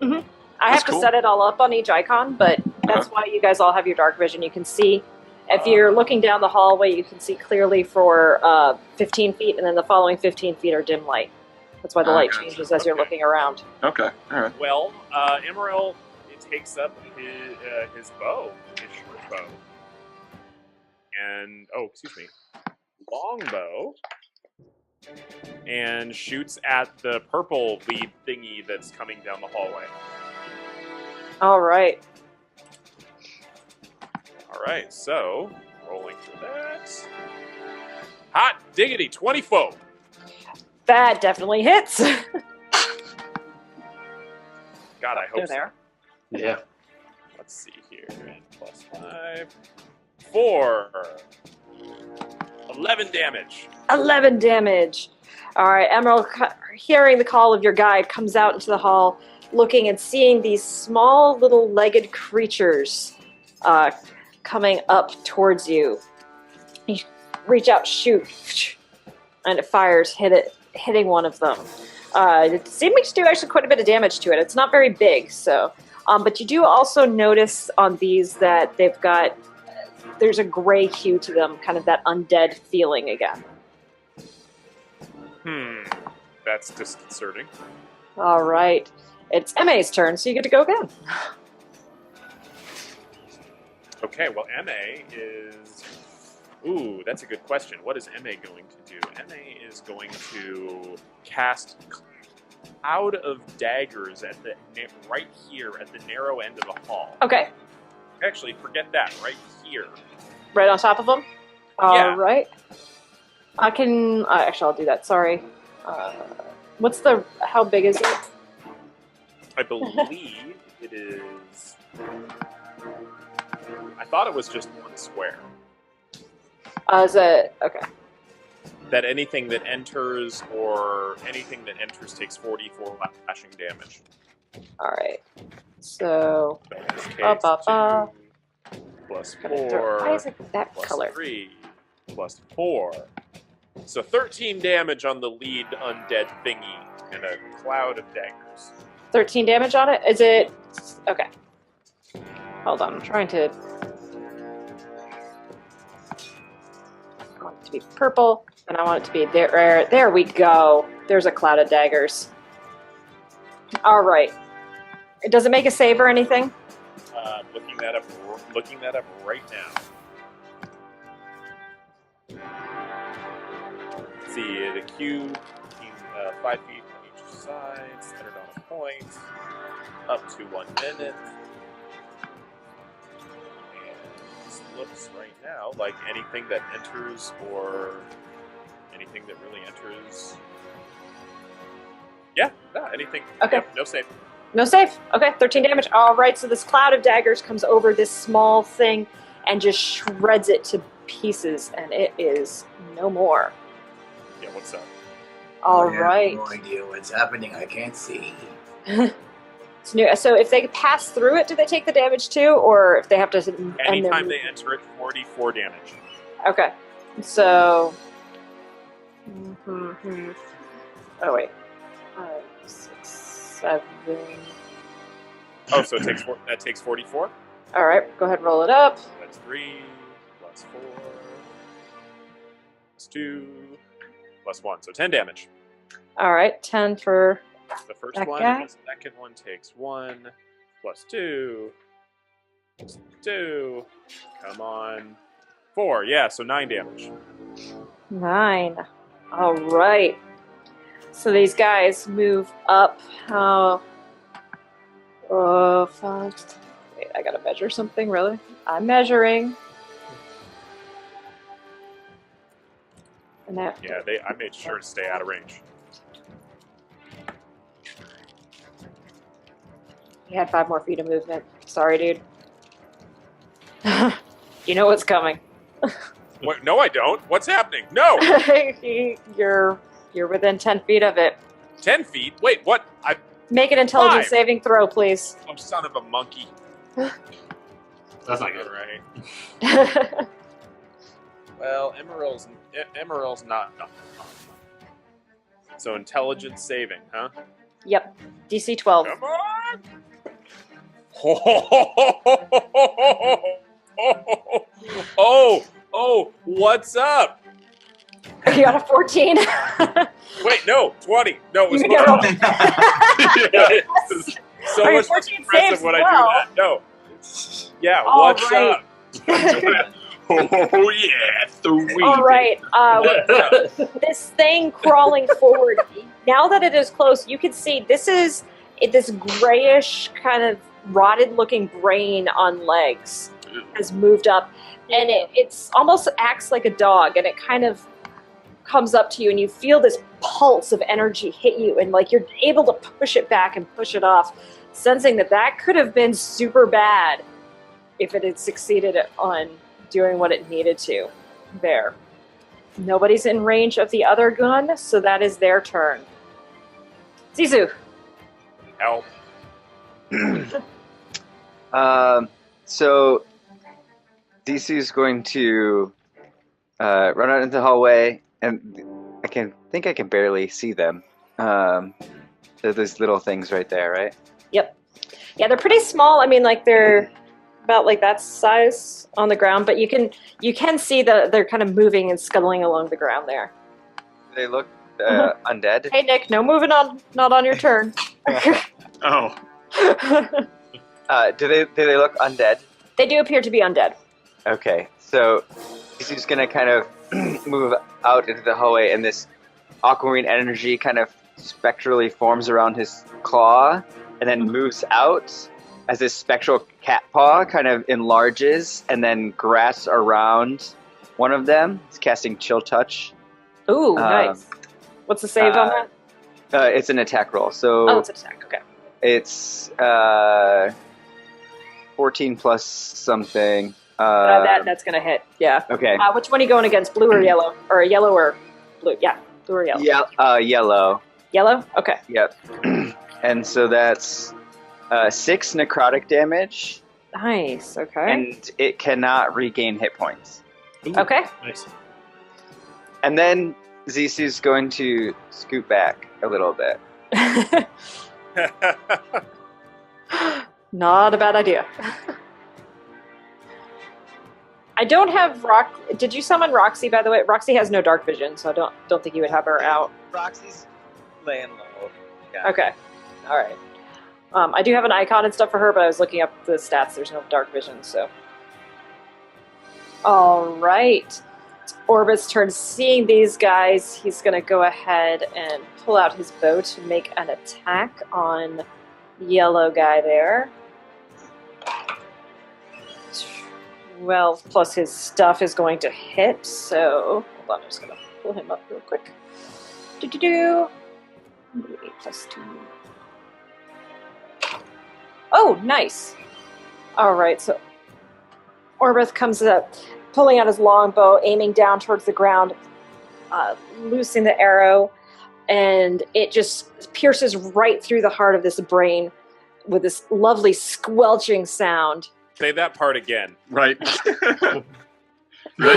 I have That's to cool. set it all up on each icon, but that's why you guys all have your dark vision. You can see if you're looking down the hallway, you can see clearly for 15 feet, and then the following 15 feet are dim light. That's why the light Gotcha. changes as you're Okay. looking around. Okay, all right. Well, Immeral takes up his bow, his short bow, and excuse me, longbow, and shoots at the purple lead thingy that's coming down the hallway. All right. All right, so rolling for that. Hot diggity, 24. That definitely hits. God, I hope so. there. Yeah. Let's see here. And plus 5. 4. 11 damage. 11 damage. All right, Emerald, hearing the call of your guide, comes out into the hall, looking and seeing these small little legged creatures coming up towards you. You reach out, shoot, and it fires, hitting one of them. It seems to do actually quite a bit of damage to it. It's not very big, so. But you do also notice on these that they've got, there's a gray hue to them, kind of that undead feeling again. That's disconcerting. All right. It's MA's turn, so you get to go again. Okay, well, MA is... Ooh, that's a good question. What is MA going to do? MA is going to cast Cloud of Daggers at right here at the narrow end of the hall. Okay. Actually, forget that. Right here. Right on top of them? Yeah. Alright. I can... actually, I'll do that. Sorry. What's the... How big is it? I believe it is... I thought it was just one square. Is it... Okay. That anything that enters takes 44 slashing damage. Alright. So... So in this case, 2 plus 4 Why is it that plus color? 3 plus 4. So 13 damage on the lead undead thingy and a cloud of daggers. 13 damage on it? Is it... Okay. Hold on, I'm trying to... I want it to be purple, and I want it to be there. There we go. There's a cloud of daggers. Alright. Does it make a save or anything? Looking that up right now. Let's see, the cube, 5 feet on each side, centered on a point, up to 1 minute. And this looks right now like anything that enters or anything that really enters. Yeah, anything. Okay. Yep, no save. No save. Okay, 13 damage. Alright, so this cloud of daggers comes over this small thing and just shreds it to pieces, and it is no more. Yeah, what's up? Alright. I have no idea what's happening. I can't see. It's new. So if they pass through it, do they take the damage too? Or if they have to end their Anytime they enter it, 44 damage. Okay. So... Oh, wait. 5, 6, 7... Oh, so that takes 44? Alright, go ahead and roll it up. That's 3, plus 4, plus 2, plus 1. So 10 damage. Alright, 10 for... The first that one, guy? and the second one takes 1, plus 2, plus 2. Come on. 4, yeah, so 9 damage. 9. Alright. So these guys move up. Fast. Wait, I gotta measure something, really? I'm measuring. And that. Yeah, I made sure to stay out of range. He had 5 more feet of movement. Sorry, dude. You know what's coming. What? No, I don't. What's happening? No! You're within 10 feet of it. 10 feet? Wait, what? Make an intelligence 5. saving throw, please. Oh, son of a monkey. That's not good. Right. Well, Immeral's not. So intelligence saving, huh? Yep. DC 12. Come on! Oh, what's up? You got a 14. Wait, no, 20. No, it was You got so Are you much 14 impressive saves when as I well? do that. No. Yeah, All what's right. up? Oh yeah, 3. All right. This thing crawling forward. Now that it is close, you can see this grayish kind of rotted-looking brain on legs has moved up, and it's almost acts like a dog, and it kind of comes up to you, and you feel this pulse of energy hit you, and like you're able to push it back and push it off, sensing that could have been super bad if it had succeeded on doing what it needed to. There. Nobody's in range of the other gun, so that is their turn. Xissou. Help. So Xissou's going to run out into the hallway, and I think I can barely see them. They're those little things right there, right? Yep. Yeah, they're pretty small. I mean, like they're about like that size on the ground, but you can see that they're kind of moving and scuttling along the ground there. They look undead. Hey Nick, no moving on, not on your turn. Oh. Do they look undead? They do appear to be undead. Okay, so he's gonna kind of move out into the hallway, and this aquamarine energy kind of spectrally forms around his claw, and then moves out, as this spectral cat paw kind of enlarges and then grasps around one of them. It's casting Chill Touch. Ooh, nice. What's the save on that? It's an attack roll. So it's an attack. Okay. it's 14 plus something. That's gonna hit. Yeah. Okay. Which one are you going against? Blue or yellow? Or yellow or blue? Yeah, blue or yellow. Yeah. Yellow. Yellow. Okay. Yep. And so that's 6 necrotic damage, Nice. Okay. and it cannot regain hit points. Okay. Nice. And then Xissou's going to scoot back a little bit. Not a bad idea. I don't have Did you summon Roxy, by the way? Roxy has no dark vision, so I don't think you would have her out. Roxy's laying low. Yeah. Okay. All right. I do have an icon and stuff for her, but I was looking up the stats. There's no dark vision, so. All right. Orbit's turn. Seeing these guys, he's going to go ahead and pull out his bow to make an attack on yellow guy there. 12 plus his stuff is going to hit, so hold on, I'm just going to pull him up real quick. 8 plus 2. Oh, nice. All right, so Orbith comes up, pulling out his longbow, aiming down towards the ground, loosing the arrow, and it just pierces right through the heart of this brain with this lovely squelching sound. Say that part again. Right. Right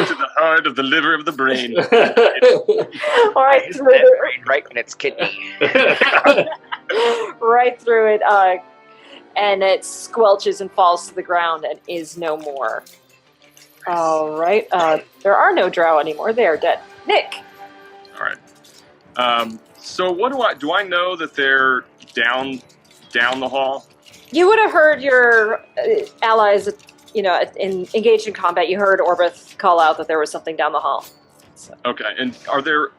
to the heart of the liver of the brain. All right, Use through that brain right in its kidney. right through it, and it squelches and falls to the ground and is no more. All right, there are no drow anymore. They are dead. Nick. All right. So what do I know that they're down the hall? You would have heard your allies, engaged in combat. You heard Orbith call out that there was something down the hall. So. Okay, and are there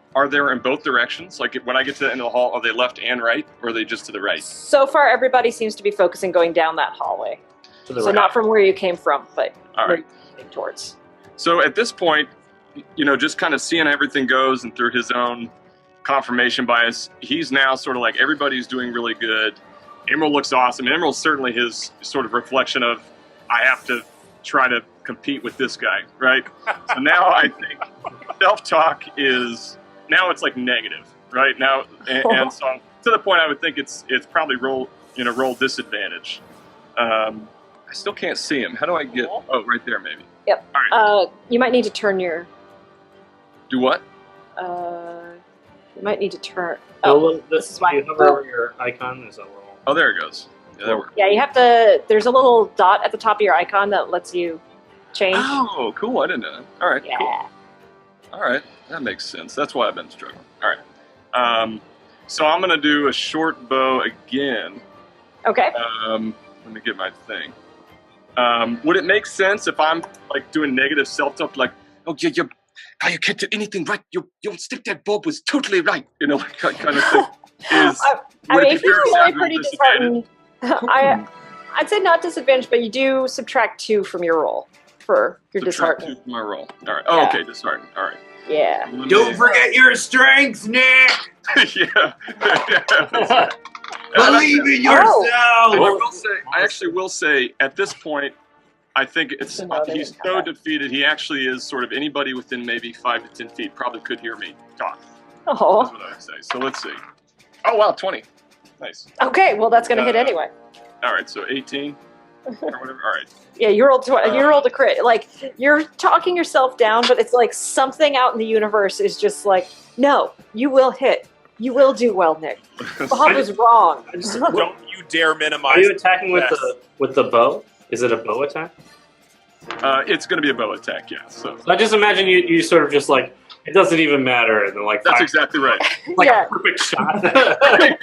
in both directions? Like when I get to the end of the hall, are they left and right, or are they just to the right? So far, everybody seems to be focusing going down that hallway. To the So right. not from where you came from, but All where right. you came towards. So at this point, just kind of seeing how everything goes and through his own confirmation bias, he's now sort of like everybody's doing really good. Immeral looks awesome. Immeral's certainly his sort of reflection of, I have to try to compete with this guy, right? So now I think self-talk is, now it's like negative, right? Now, and so to the point I would think it's probably roll disadvantage. I still can't see him. How do I get, right there maybe. Yep. All right. You might need to turn your... Do what? You might need to turn... This is why- you hover over your icon, there's a little... Oh, there it goes. Yeah, that works. Yeah, you have to... There's a little dot at the top of your icon that lets you change. Oh, cool. I didn't know that. All right, Yeah. cool. All right, that makes sense. That's why I've been struggling. All right. So I'm going to do a short bow again. Okay. Let me get my thing. Would it make sense if I'm like doing negative self-talk, like, oh, you can't do anything right. Your stick that bob was totally right. Like, kind of thing. If you're really pretty disheartened, I'd say not disadvantaged, but you do subtract 2 from your roll for your disheartened. 2 from my roll. All right. Oh, Yeah. okay, disheartened. All right. Yeah. Don't forget your strength, Nick. Yeah. Believe in yourself. I actually will say, at this point, I think he's so defeated. He actually is sort of anybody within maybe 5 to 10 feet probably could hear me talk. Oh. That's what I would say. So let's see. Oh wow, 20. Nice. Okay, well that's gonna hit anyway. All right, so 18 or whatever. All right. Yeah, you rolled a crit. Like, you're talking yourself down, but it's like something out in the universe is just like, no, you will hit. You will do well, Nick. Bob was wrong. Don't you dare minimize. Are you attacking with the bow? Is it a bow attack? It's going to be a bow attack, yeah. So I just imagine you sort of just like, it doesn't even matter, and then like that's fire, exactly right. like Yeah. a perfect shot. right.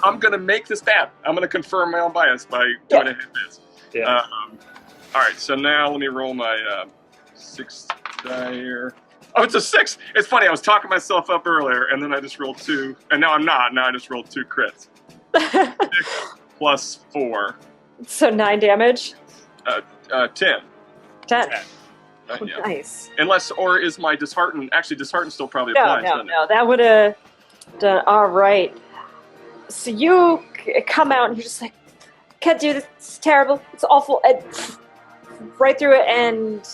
I'm going to make this bad. I'm going to confirm my own bias by doing a hit miss. Yeah. All right, so now let me roll my 6 die here. Oh, it's a 6. It's funny. I was talking myself up earlier, and then I just rolled 2, and now I'm not. Now I just rolled 2 crits. 6 plus 4. So 9 damage. 10. 10. Yeah. Oh, Yeah. nice. Unless, or is my dishearten? Actually, dishearten still probably No, applies. no, doesn't no. That would have done. All right. So you come out and you're just like, can't do this. It's terrible. It's awful. And right through it. And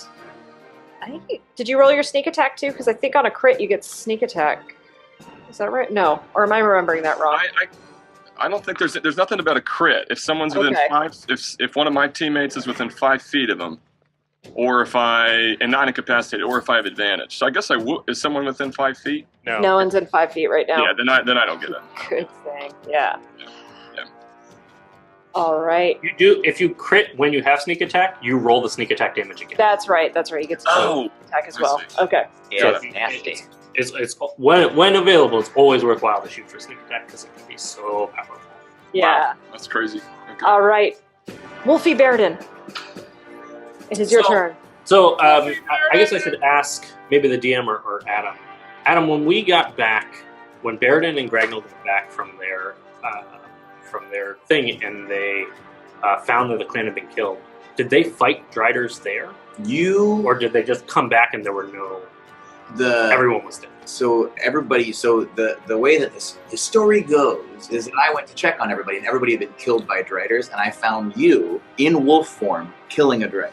I think did you roll your sneak attack too? Because I think on a crit you get sneak attack. Is that right? No. Or am I remembering that wrong? I don't think there's nothing about a crit. If someone's within Okay. 5, if one of my teammates is within 5 feet of them, or if and not incapacitated, or if I have advantage. So I guess is someone within 5 feet? No one's in 5 feet right now. Yeah, then I don't get it. Good thing. Yeah. Yeah. All right. You do if you crit when you have sneak attack, you roll the sneak attack damage again. That's right. That's right. You get to attack as I well. see. Okay. Yeah, So nasty. It's when available, it's always worthwhile to shoot for sneak attack because it can be so powerful. Yeah. Wow, that's crazy. Okay. All right. Wolfie Baeridin. It is your turn. So I guess I should ask maybe the DM or Adam. Adam, when we got back, when Baeridin and Gragnold got back from their thing, and they found that the clan had been killed, did they fight Driders there, or did they just come back and there were everyone was dead? So everybody, the way that the story goes is that I went to check on everybody, and everybody had been killed by Driders, and I found you in wolf form killing a Drider.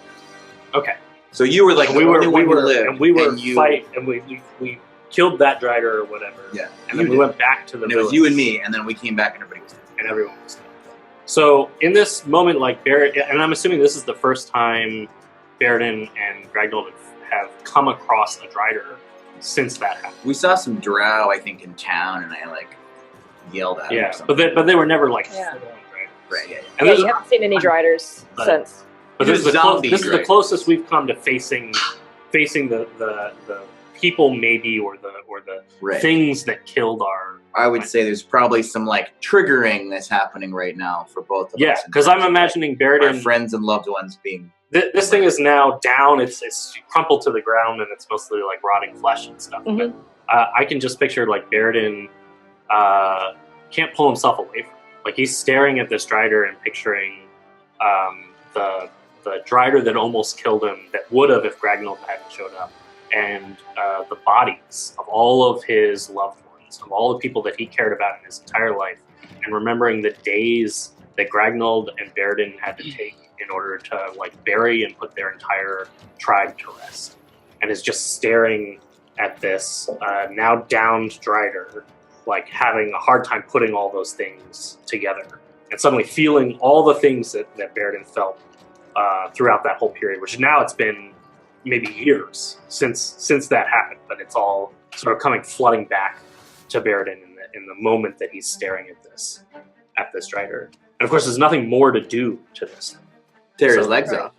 Okay. So you were like we were you, fight, and we killed that Drider or whatever. Yeah. And then we went back to the and it was you and me, and then we came back and everybody was dead. And everyone was dead. So in this moment, like Baeridin, and I'm assuming this is the first time Baeridin and Gragnold have come across a Drider since that happened. We saw some drow, I think, in town, and I yelled at them or something. but they were never like Yeah. full on Driders. Right, yeah. And Yeah, you haven't seen any Driders But- since. But this is the Zombie this is the Driders. closest we've come to facing the people maybe or the Right. things that killed our. I would say there's probably some triggering that's happening right now for both of Yeah, us. in because I'm terms of, imagining our Baeridin. friends and loved ones being. This thing is now down. It's crumpled to the ground, and it's mostly like rotting flesh and stuff. Mhm. But I can just picture Baeridin can't pull himself away from it. Like he's staring at this Drider and picturing the Drider that almost killed him, that would have if Gragnold hadn't showed up, and the bodies of all of his loved ones, of all the people that he cared about in his entire life, and remembering the days that Gragnold and Baeridin had to take in order to bury and put their entire tribe to rest, and is just staring at this now downed Drider, having a hard time putting all those things together, and suddenly feeling all the things that Baeridin felt throughout that whole period, which now it's been maybe years since that happened, but it's all sort of flooding back to Baeridin in the moment that he's staring at this Drider. And of course, there's nothing more to do to this. Tear his So- legs off.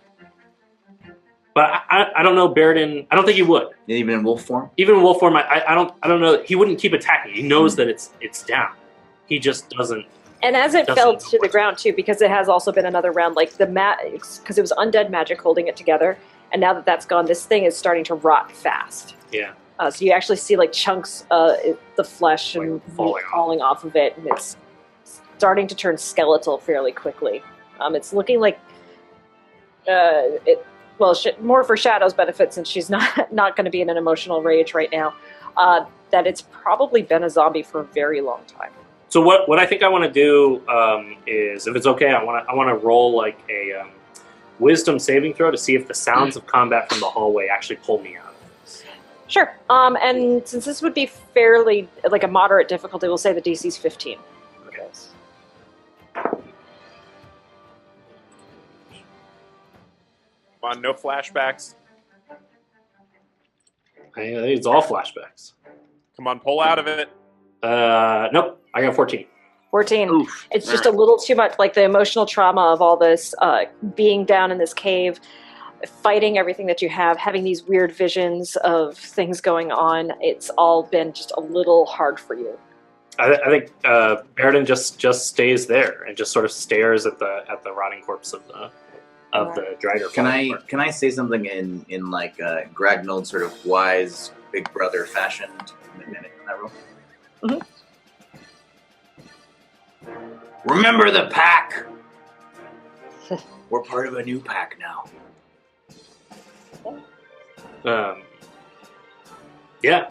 But I don't know Baeridin. I don't think he would. Even in wolf form? Even in wolf form, I don't know. He wouldn't keep attacking. He knows that it's down. He just doesn't. And as it Doesn't fell know to the what- ground too, because it has also been another round, because it was undead magic holding it together, and now that that's gone, this thing is starting to rot fast. Yeah. So you actually see chunks of the flesh and meat falling falling off of it, and it's starting to turn skeletal fairly quickly. It's looking like more for Shadow's benefit, since she's not going to be in an emotional rage right now. That it's probably been a zombie for a very long time. So what I think I want to do is, if it's okay, I want to roll a wisdom saving throw to see if the sounds of combat from the hallway actually pull me out of this. Sure. And since this would be fairly a moderate difficulty, we'll say the DC's 15. Okay. Come on, no flashbacks. I think it's all flashbacks. Come on, pull out of it. Nope. I got 14. 14. Oof. It's just a little too much, the emotional trauma of all this, being down in this cave, fighting everything that you have, having these weird visions of things going on. It's all been just a little hard for you. I think Baeridin just stays there and just sort of stares at the rotting corpse of the Drider. Can I say something in Gragnold sort of wise big brother fashion in that room? Mhm. Remember the pack. We're part of a new pack now. Yeah.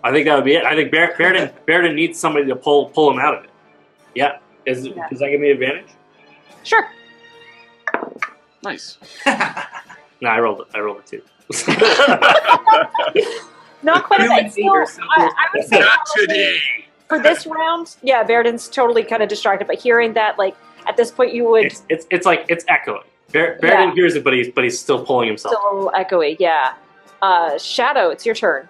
I think that would be it. I think Baeridin needs somebody to pull him out of it. Yeah. Does that give me advantage? Sure. Nice. No, I rolled a 2. Not quite. I would say Not today. for this round, yeah, Baeridin's totally kind of distracted, but hearing that, like, at this point you would... It's like, it's echoing. Baeridin hears it, but he's still pulling himself. Still echoey, yeah. Shadow, it's your turn.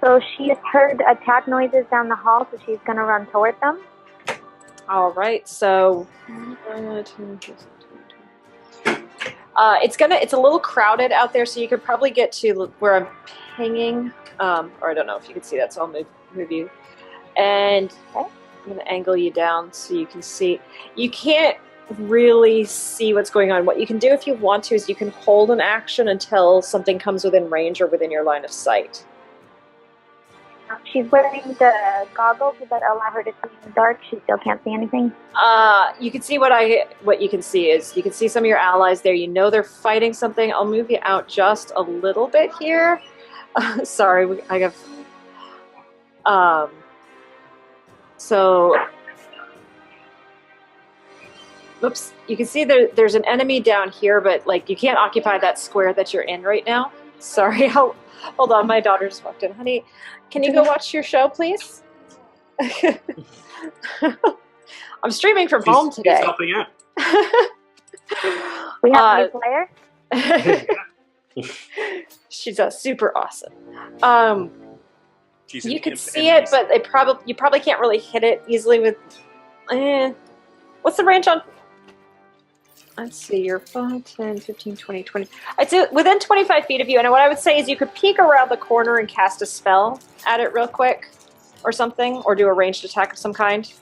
So she has heard attack noises down the hall, so she's going to run toward them. All right, so it's a little crowded out there, so you could probably get to where I'm pinging, or I don't know if you can see that, so I'll move you, and I'm going to angle you down so you can see. You can't really see what's going on. What you can do if you want to is you can hold an action until something comes within range or within your line of sight. She's wearing the goggles that allow her to see in the dark. She still can't see anything. You can see what you can see is you can see some of your allies there. You know they're fighting something. I'll move you out just a little bit here. Sorry, I have. So, oops. You can see there's an enemy down here, but like you can't occupy that square that you're in right now. Sorry. Hold on, my daughter just walked in. Honey, can you go watch your show, please? I'm streaming from home today. She's helping out. We have a new player. She's super awesome. You could see it, but you probably can't really hit it easily with. What's the range on? Let's see, you're 5, 10, 15, 20, 20. I'd say within 25 feet of you, and what I would say is you could peek around the corner and cast a spell at it real quick, or something, or do a ranged attack of some kind.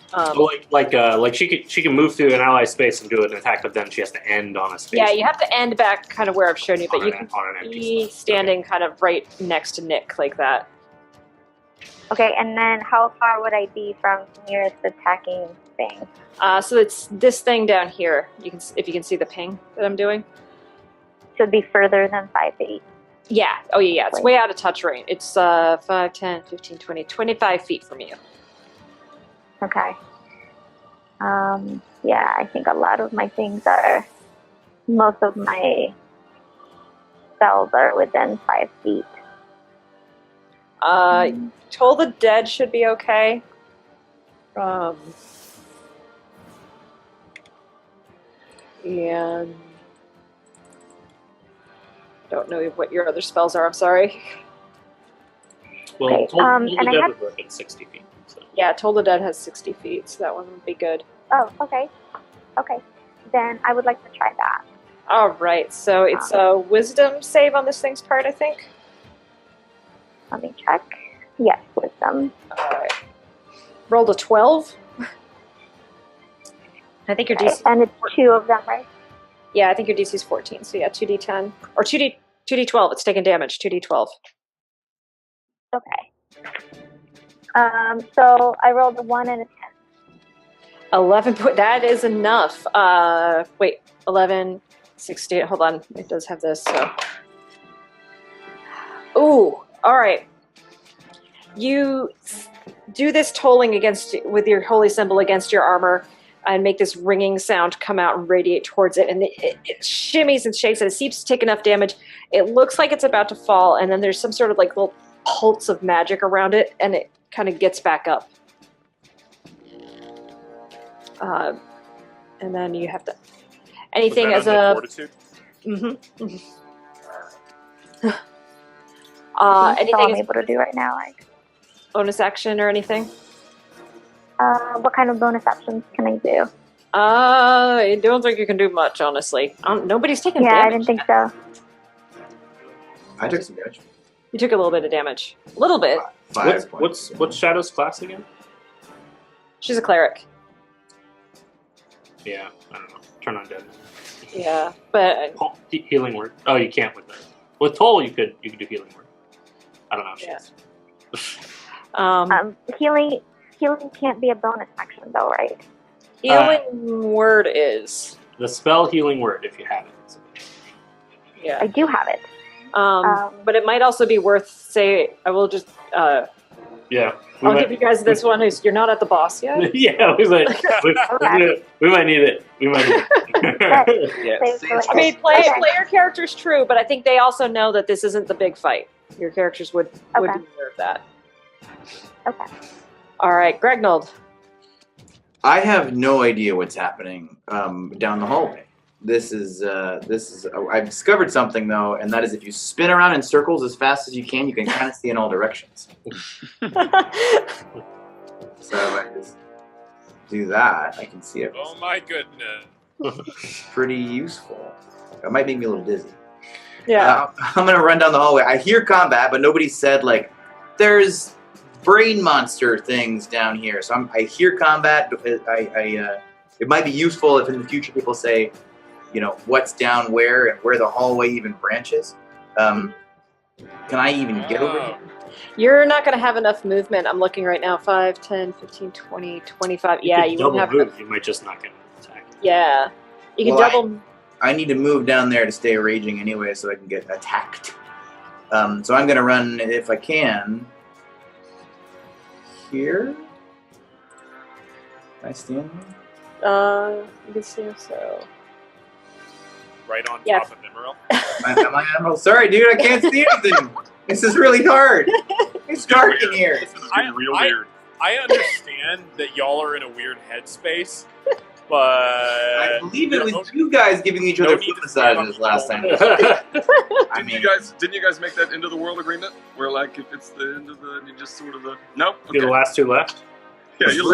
Like she can move through an ally space and do an attack, but then she has to end on a space. Yeah, you have to end back kind of where I've shown you, but you can on an empty be standing kind of right next to Nick like that. Okay, and then how far would I be from the nearest attacking thing? So it's this thing down here. If you can see the ping that I'm doing. Should be further than 5 feet. Yeah. Oh, yeah. It's way out of touch range. It's 5, 10, 15, 20, 25 feet from you. Okay. Yeah, I think a lot of my things are... Most of my spells are within 5 feet. Toll the Dead should be okay. And don't know what your other spells are. I'm sorry. Well, okay, Toll the and Dead would work at 60 feet. So. Yeah, Toll the Dead has 60 feet, so that one would be good. Oh, okay. Okay. Then I would like to try that. All right, so it's a wisdom save on this thing's part, I think. Let me check. Yes, wisdom. All right. Rolled a 12. I think your Okay, DC... and it's 2 of them, right? Yeah, I think your DC is 14, so yeah, 2d10. Or 2d12, it's taking damage, 2d12. Okay. So I rolled a 1 and a 10. 11, that is enough. Wait, 11, 16, hold on, it does have this, so. Ooh, all right. You do this tolling with your holy symbol against your armor and make this ringing sound come out and radiate towards it, and it shimmies and shakes, and it seems to take enough damage. It looks like it's about to fall, and then there's some sort of like little pulse of magic around it, and it kind of gets back up. And then you have to anything as a fortitude. That's all anything I'm as able to do right now. Like, bonus action or anything. what kind of bonus actions can I do? I don't think you can do much, honestly. Nobody's taken damage. Yeah, I didn't think so. I took some damage. You took a little bit of damage. A little bit. 5 points. What's Shadow's class again? She's a cleric. Yeah, I don't know. Turn on dead. Yeah, but Healing word. Oh, you can't with that. With Toll, you could do healing word. I don't know if she is. Healing can't be a bonus action though, right? Healing word is. The spell healing word, if you have it. Yeah. I do have it. But it might also be worth I will just Yeah. I'll give you guys this one who's you're not at the boss yet. Yeah, we might need it. We might need it. Yeah. I mean player character's true, but I think they also know that this isn't the big fight. Your characters would be aware of that. Okay. Alright, Gragnold. I have no idea what's happening down the hallway. This is I've discovered something though, and that is if you spin around in circles as fast as you can kind of see in all directions. So if I just do that, I can see everything. Oh my goodness. It's pretty useful. It might make me a little dizzy. Yeah. I'm gonna run down the hallway. I hear combat, but nobody said like there's brain monster things down here. So I hear combat. It might be useful if in the future people say, what's down where and where the hallway even branches. Can I even get over here? You're not going to have enough movement. I'm looking right now. 5, 10, 15, 20, 25. Yeah, you won't have move. You might just not get an attack. Yeah. You can double. I need to move down there to stay raging anyway so I can get attacked. So I'm going to run, if I can, here. Can I stand here? You can see so. Right on top of Immeral. Am I Emerald? Sorry, dude, I can't see anything. This is really hard. It's dark in here. This is getting real weird. I understand that y'all are in a weird headspace, but I believe it was you guys giving each other foot massages last time. Didn't you guys make that end of the world agreement where like if it's the end of the you just sort of the nope? Okay. You're the last two left. Yeah, you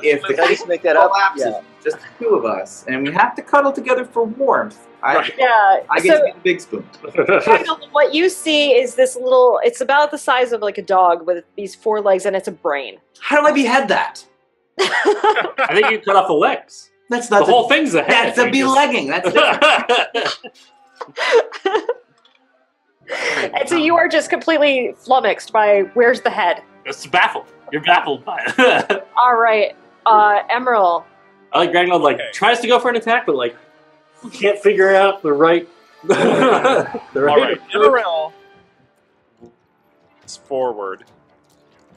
if the Can I just make that up? collapses, just the two of us, and we have to cuddle together for warmth. I get to be the big spoon. What you see is this little. It's about the size of like a dog with these 4 legs, and it's a brain. How do I behead that? I think you cut off the legs. That's not the whole thing's a head. That's a belegging. That's different. And so you are just completely flummoxed by where's the head. It's baffled. You're baffled by it. All right, Immeral. I like Gragnold tries to go for an attack, but can't figure out the right. All right, Immeral is forward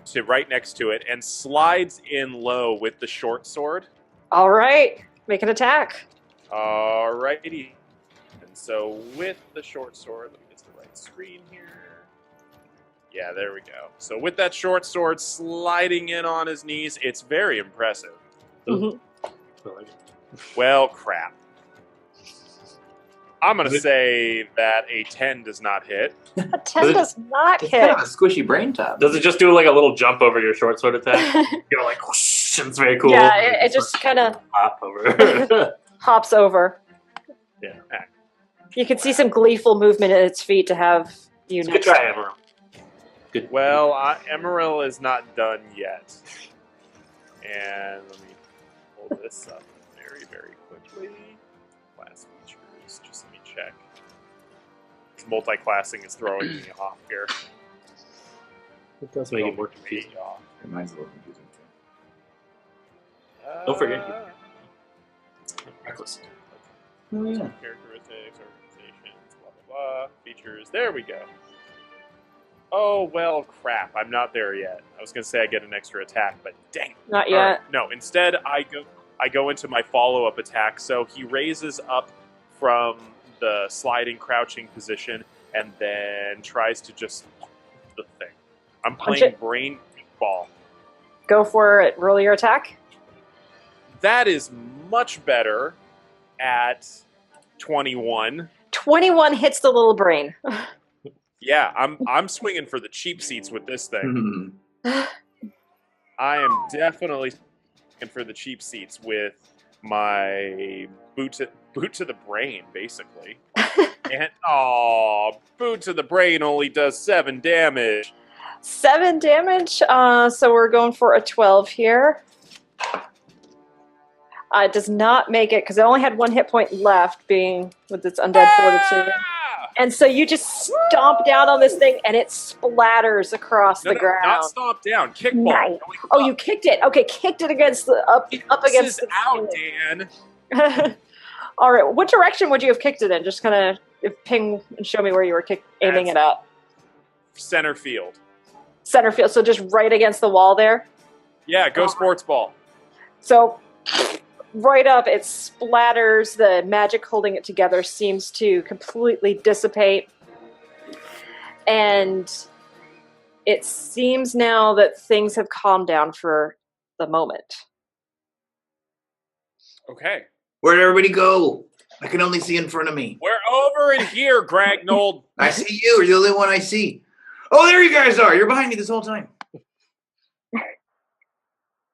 to right next to it and slides in low with the short sword. All right, make an attack. All righty. And so with the short sword, let me get to the right screen here. Yeah, there we go. So with that short sword sliding in on his knees, it's very impressive. Mm-hmm. Well, crap. I'm going to say that a 10 does not hit. A 10 does not It's hit. kind of a squishy brain top. Does it just do a little jump over your short sword attack? Whoosh, it's very cool. Yeah, it just kind of hop over. hops over. Yeah. You can see some gleeful movement at its feet to have you Good next. try, Emerald. Good. Well, Immeral is not done yet. And let me pull this up very, very quickly. Class features, just let me check. Multi-classing is throwing me off here. It does make it more confusing. Mine's a little confusing too. Don't forget. Reckless. Oh, yeah. Characteristics, organizations, blah, blah, blah. Features, there we go. Oh, well, crap. I'm not there yet. I was going to say I get an extra attack, but dang. Not yet. Right. No, instead I go into my follow-up attack. So he raises up from the sliding, crouching position and then tries to just the thing. I'm playing brain ball. Go for it. Roll your attack. That is much better at 21. 21 hits the little brain. Yeah, I'm swinging for the cheap seats with this thing. Mhm. I am definitely swinging for the cheap seats with my boot to the brain, basically. And boot to the brain only does 7 damage. 7 damage. So we're going for a 12 here. It does not make it because it only had 1 hit point left, being with its undead fortitude. And so you just stomp down on this thing, and it splatters across the ground. Not stomp down. Kickball. Nice. Oh, you kicked it. Okay, kicked it against the up against the out, Dan. All right, what direction would you have kicked it in? Just kind of ping and show me where you were aiming it at. Center field. Center field. So just right against the wall there. Yeah, go sports ball. So right up, it splatters. The magic holding it together seems to completely dissipate. And it seems now that things have calmed down for the moment. Okay. Where'd everybody go? I can only see in front of me. We're over in here, Gragnold. I see you. You're the only one I see. Oh, there you guys are. You're behind me this whole time.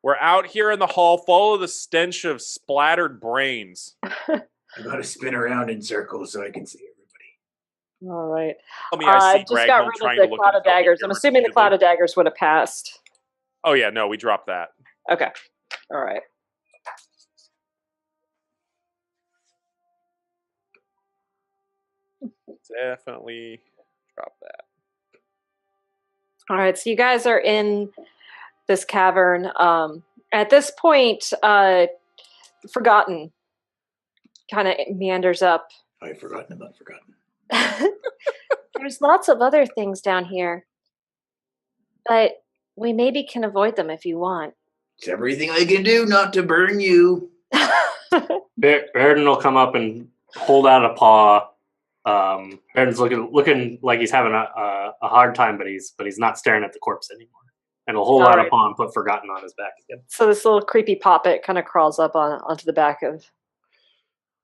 We're out here in the hall. Follow the stench of splattered brains. I gotta spin around in circles so I can see everybody. All right. Tell me I see just got Gragnold rid trying of to the look cloud of daggers. I'm assuming the cloud of daggers would have passed. Oh, yeah, no, we dropped that. Okay. All right. Definitely drop that. All right. So you guys are in this cavern. At this point, Forgotten kind of meanders up. I've forgotten about Forgotten. There's lots of other things down here, but we maybe can avoid them if you want. It's everything I can do not to burn you. Baeridin will come up and hold out a paw. Baeridin's looking like he's having a hard time, but he's not staring at the corpse anymore. And he'll hold out a paw and put Forgotten on his back again. So this little creepy poppet kind of crawls up onto the back of.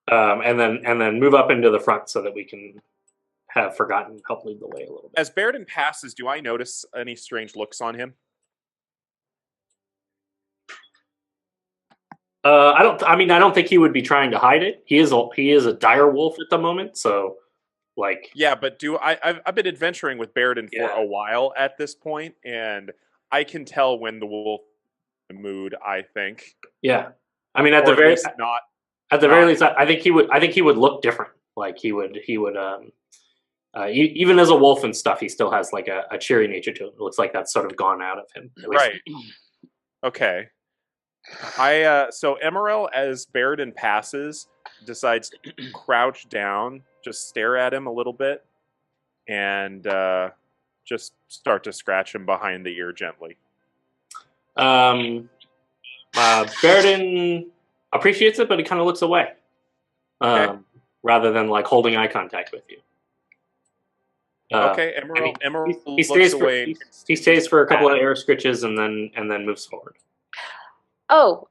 And then move up into the front so that we can have Forgotten help lead the way a little bit. As Baeridin passes, do I notice any strange looks on him? I don't think he would be trying to hide it. He is a dire wolf at the moment, so like. Yeah, but I've been adventuring with Baeridin for a while at this point, and I can tell when the wolf is in the mood, I think. Yeah. I mean, at the very least, I think he would look different. Like he would even as a wolf and stuff, he still has like a cheery nature to him. It looks like that's sort of gone out of him. Right. Okay. So Immeral, as Baeridin passes, decides to crouch down, just stare at him a little bit, and just start to scratch him behind the ear gently. Baeridin appreciates it, but he kind of looks away, rather than like holding eye contact with you. Okay, Immeral he stays away. He stays for a couple of air scritches and then moves forward. Oh,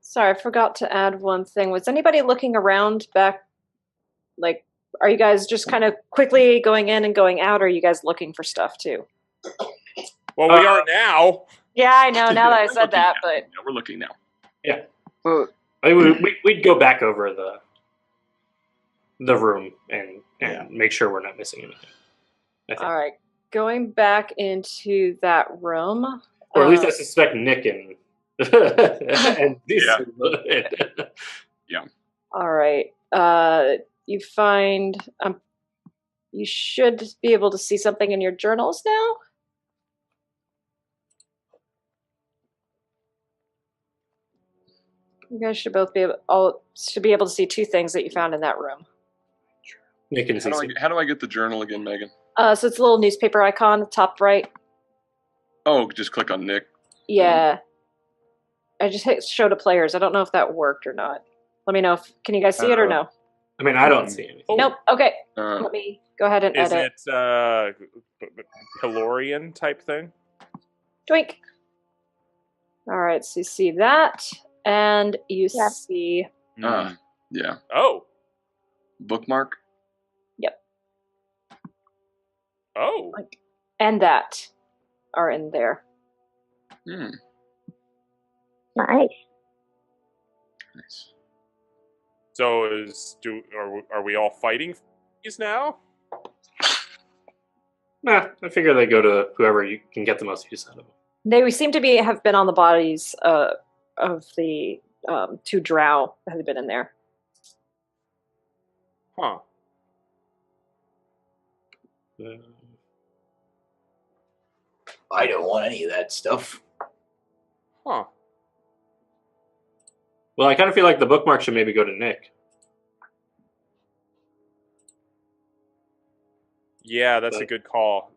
sorry, I forgot to add one thing. Was anybody looking around back? Like, are you guys just kind of quickly going in and going out, or are you guys looking for stuff too? Well, we are now. Yeah, I know. Now that I said that, but Yeah, we're looking now. Yeah. Well, We'd go back over the room and make sure we're not missing anything. all right, going back into that room, or at least I suspect Nick and Yeah. Yeah. All right, you find you should be able to see something in your journals now. You guys should both be able to see two things that you found in that room. Nick and How do I get the journal again, Megan? So it's a little newspaper icon, top right. Oh, just click on Nick. Yeah. I just hit show to players. I don't know if that worked or not. Let me know. Can you guys see it or no? I mean, I don't see anything. Nope. Okay. Let me go ahead and Is edit. it Pilorian type thing? Doink. All right. So you see that, and you see. Yeah. Oh. Bookmark. Yep. Oh. And that are in there. Hmm. Nice. Nice. So are we all fighting for these now? Nah, I figure they go to whoever you can get the most use out of them. They seem to have been on the bodies of the two drow that had been in there. Huh. I don't want any of that stuff. Huh. Well, I kind of feel like the bookmark should maybe go to Nick. Yeah, that's a good call.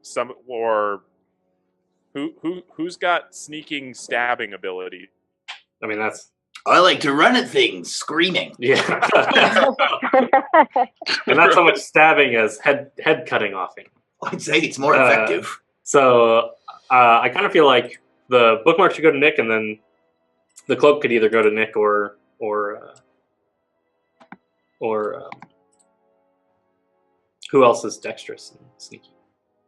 Who's got sneaking stabbing ability? I mean, that's I like to run at things, screaming. yeah, and not so much stabbing as head cutting offing. I'd say it's more effective. So I kind of feel like the bookmark should go to Nick, and then the cloak could either go to Nick or who else is dexterous and sneaky?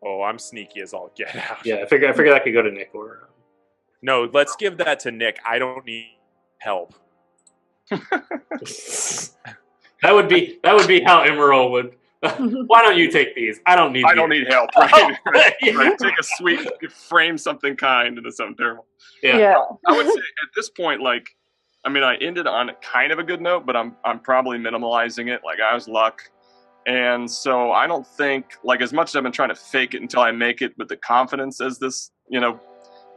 Oh, I'm sneaky as all get out. Yeah, I figure that could go to Nick or. No, let's give that to Nick. I don't need help. That would be how Immeral would. Why don't you take these? I don't need. I don't need help. Right? Right. Take a sweet, frame something kind into something terrible. Yeah. I would say at this point, like, I mean, I ended on kind of a good note, but I'm probably minimalizing it. Like, I was luck. And so I don't think, like, as much as I've been trying to fake it until I make it with the confidence as this,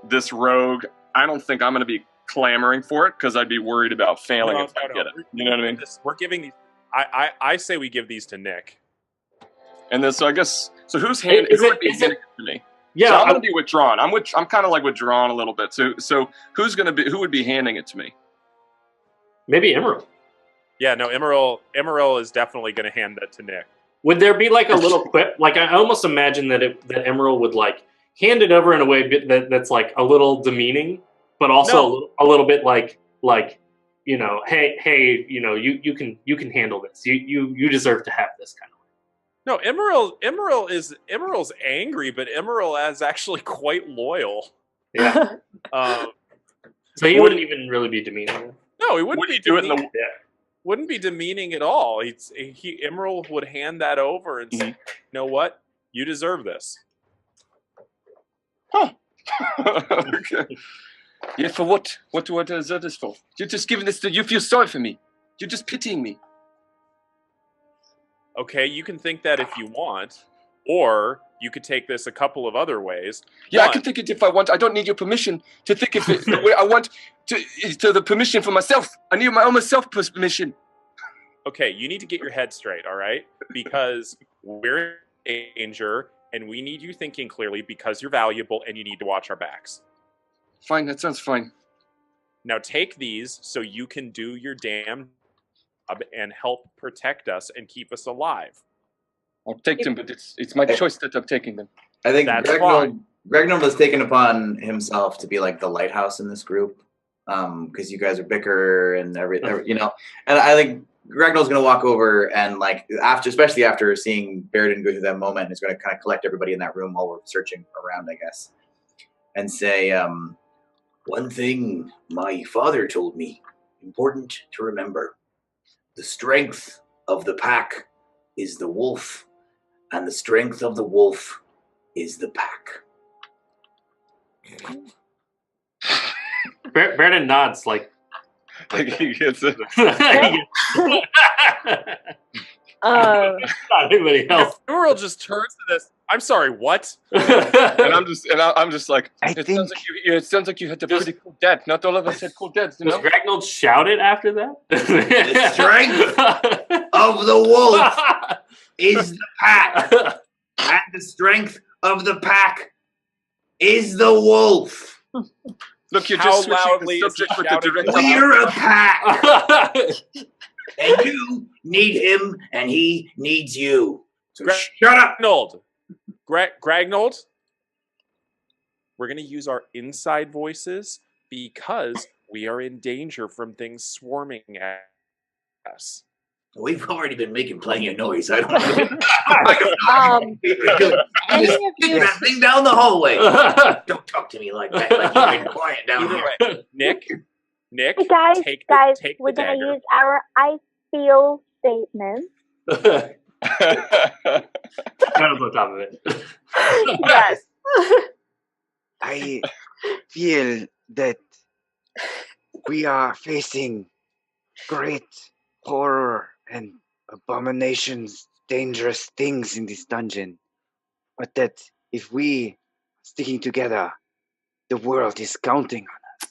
this rogue, I don't think I'm going to be clamoring for it because I'd be worried about failing if I get it. You know what I mean? We're giving these. I say we give these to Nick. And then, so I guess, so who's handing it to me? Yeah, so I'm going to be withdrawn. I'm kind of like withdrawn a little bit. So who would be handing it to me? Maybe Immeral. Yeah, no, Immeral is definitely going to hand that to Nick. Would there be like a little quip? Like I almost imagine that Immeral would like hand it over in a way that's like a little demeaning, but also a little bit like hey, you can handle this. You deserve to have this kind of. No, Immeral's angry, but Immeral is actually quite loyal. Yeah. So he wouldn't even really be demeaning. No, he wouldn't. Would he do it in the? Wouldn't be demeaning at all. Immeral would hand that over and say, "You know what? You deserve this." Huh. Okay. Yeah, for what? What do I deserve this for? You're just giving this to you. Feel sorry for me. You're just pitying me. Okay, you can think that if you want, or you could take this a couple of other ways. Yeah, I can think it if I want. I don't need your permission to think of it the way I want to the permission for myself. I need my own self permission. Okay, you need to get your head straight, all right? Because we're in danger, and we need you thinking clearly because you're valuable, and you need to watch our backs. Fine, that sounds fine. Now take these so you can do your damn job and help protect us and keep us alive. I'll take them, but it's my choice that I'm taking them. I think That's Gragnold has taken upon himself to be like the lighthouse in this group, because you guys are bicker and everything, And I think Gragnold's going to walk over and especially after seeing Baeridin go through that moment, is going to kind of collect everybody in that room while we're searching around, I guess, and say, one thing my father told me, important to remember: the strength of the pack is the wolf. And the strength of the wolf is the pack. Baeridin nods like He gets it. Not anybody else. Immeral just turns to this. I'm sorry, what? And I'm just like, it sounds like you had a pretty cool dad. Not all of us had cool dads, Does Gragnold shout it after that? The strength of the wolf is the pack. And the strength of the pack is the wolf. Look, you're How just switching loudly the is he subject with the shouting direct. this? We're a pack. And you need him, and he needs you. So shut up. Gragnold. Gragnold. We're going to use our inside voices because we are in danger from things swarming at us. We've already been making plenty of noise. I don't know. Any Just of kick you, that thing down the hallway. Don't talk to me like that. Like you've been quiet down Either here. way, Nick, hey guys, take we're the gonna dagger. use our I feel statement. That was on top of it. Yes. I feel that we are facing great horror and abominations, dangerous things in this dungeon. but that if we sticking together, the world is counting on us.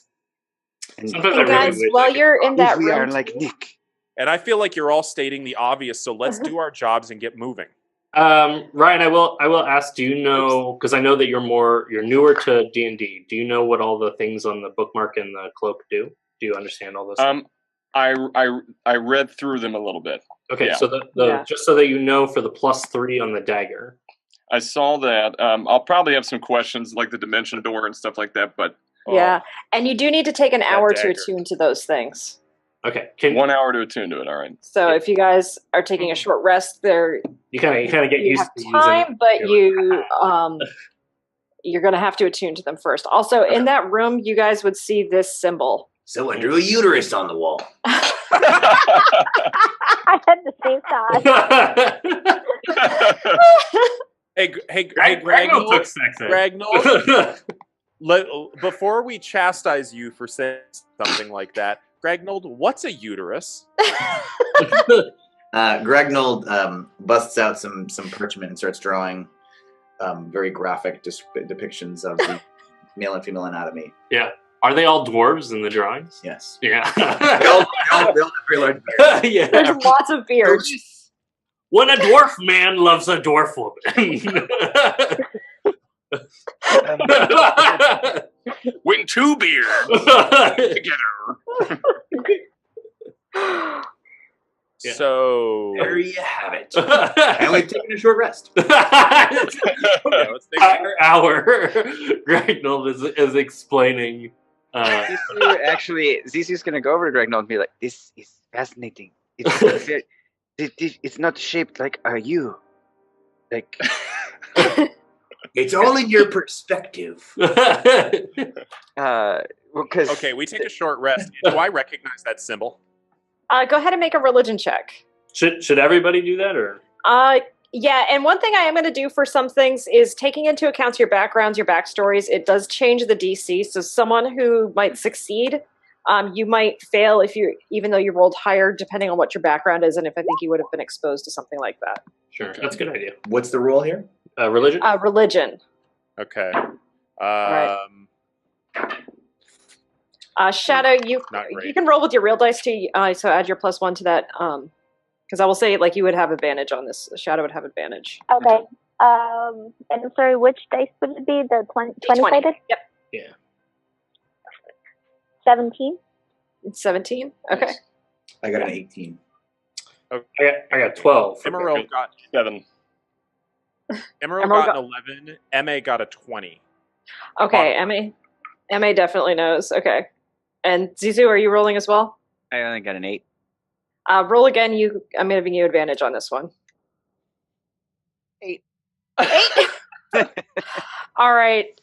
And Sometimes I And really guys, wish while I could you're in if that we are room, like Nick, And I feel like you're all stating the obvious, so let's do our jobs and get moving. Ryan, I will ask. Do you know? Because I know that you're newer to D&D. Do you know what all the things on the bookmark and the cloak do? Do you understand all those? Things? I read through them a little bit. Okay, yeah. so just so that you know, for the +3 on the dagger. I saw that. I'll probably have some questions like the dimension door and stuff like that, but yeah, and you do need to take an hour to dagger. attune to those things. Okay, 1 hour to attune to it. All right. So if you guys are taking a short rest, there you kind of get you used have to time, using but you're going to have to attune to them first. Also, in that room, you guys would see this symbol. Someone drew a uterus on the wall. I had the same thought. Hey, Gragnold took sex ed. Gragnold, before we chastise you for saying something like that, Gragnold, what's a uterus? Gragnold busts out some parchment and starts drawing very graphic depictions of the male and female anatomy. Yeah. Are they all dwarves in the drawings? Yes. Yeah. They all have very large beards. Yeah. There's lots of beards. When a dwarf man loves a dwarf woman. When two beards together. Yeah. So There you have it. And we've taken a short rest. let's take Hour. Gragnold is explaining. Xissou's going to go over to Gragnold and be like, "This is fascinating. It's not shaped like a U. Like It's all in your perspective. because Okay, we take a short rest. Do I recognize that symbol? Go ahead and make a religion check. Should everybody do that, or? Yeah, and one thing I am going to do for some things is taking into account your backgrounds, your backstories. It does change the DC, so someone who might succeed, you might fail even though you rolled higher, depending on what your background is, and if I think you would have been exposed to something like that. Sure, that's a good idea. What's the rule here? Religion. Religion. Okay. Right. Shadow, you Not great. you can roll with your real dice too. So add your +1 to that. Because I will say, like, you would have advantage on this. Shadow would have advantage. Okay. And I'm sorry, which dice would it be? The 20-sided? Yep. Yeah. 17? 17? Okay. I got an 18. I got 12. Immeral got 7. Immeral Immeral got an 11. MA got a 20. Okay, MA definitely knows. Okay. And Xissou, are you rolling as well? I only got an 8. Roll again. I'm giving you advantage on this one. 8. 8? All right.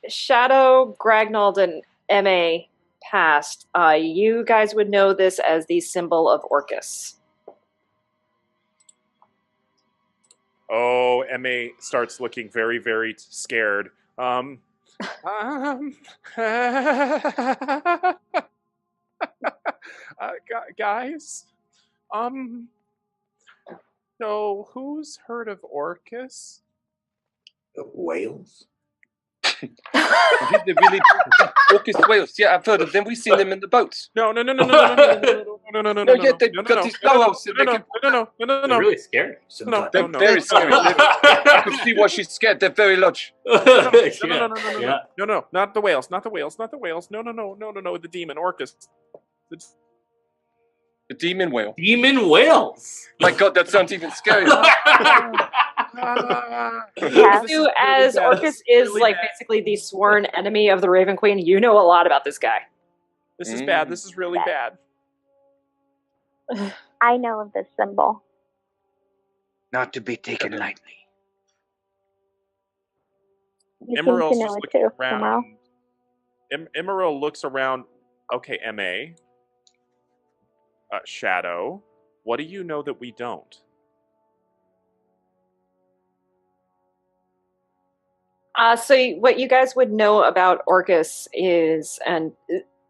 Shadow, Gragnold, and MA passed. You guys would know this as the symbol of Orcus. Oh, MA starts looking very, very scared. Guys, so who's heard of Orcus? Whales? The really Orcus whales. Yeah, I've heard of them. We've seen them in the boats. No. Yeah, they've got these blowouts. They're really scary. They're very scary. I can see why she's scared. They're very large. Yeah. No, not the whales, not the whales. No, the demon Orcus. The demon whale. Demon whales. My God, that sounds even scary. You, as Orcus is like basically the sworn enemy of the Raven Queen, you know a lot about this guy. This is bad. This is really bad. I know of this symbol. Not to be taken lightly. You seem Immeral's to know just it looking too, around. Immeral. Immeral looks around. Okay, MA. Shadow, what do you know that we don't? So what you guys would know about Orcus is, and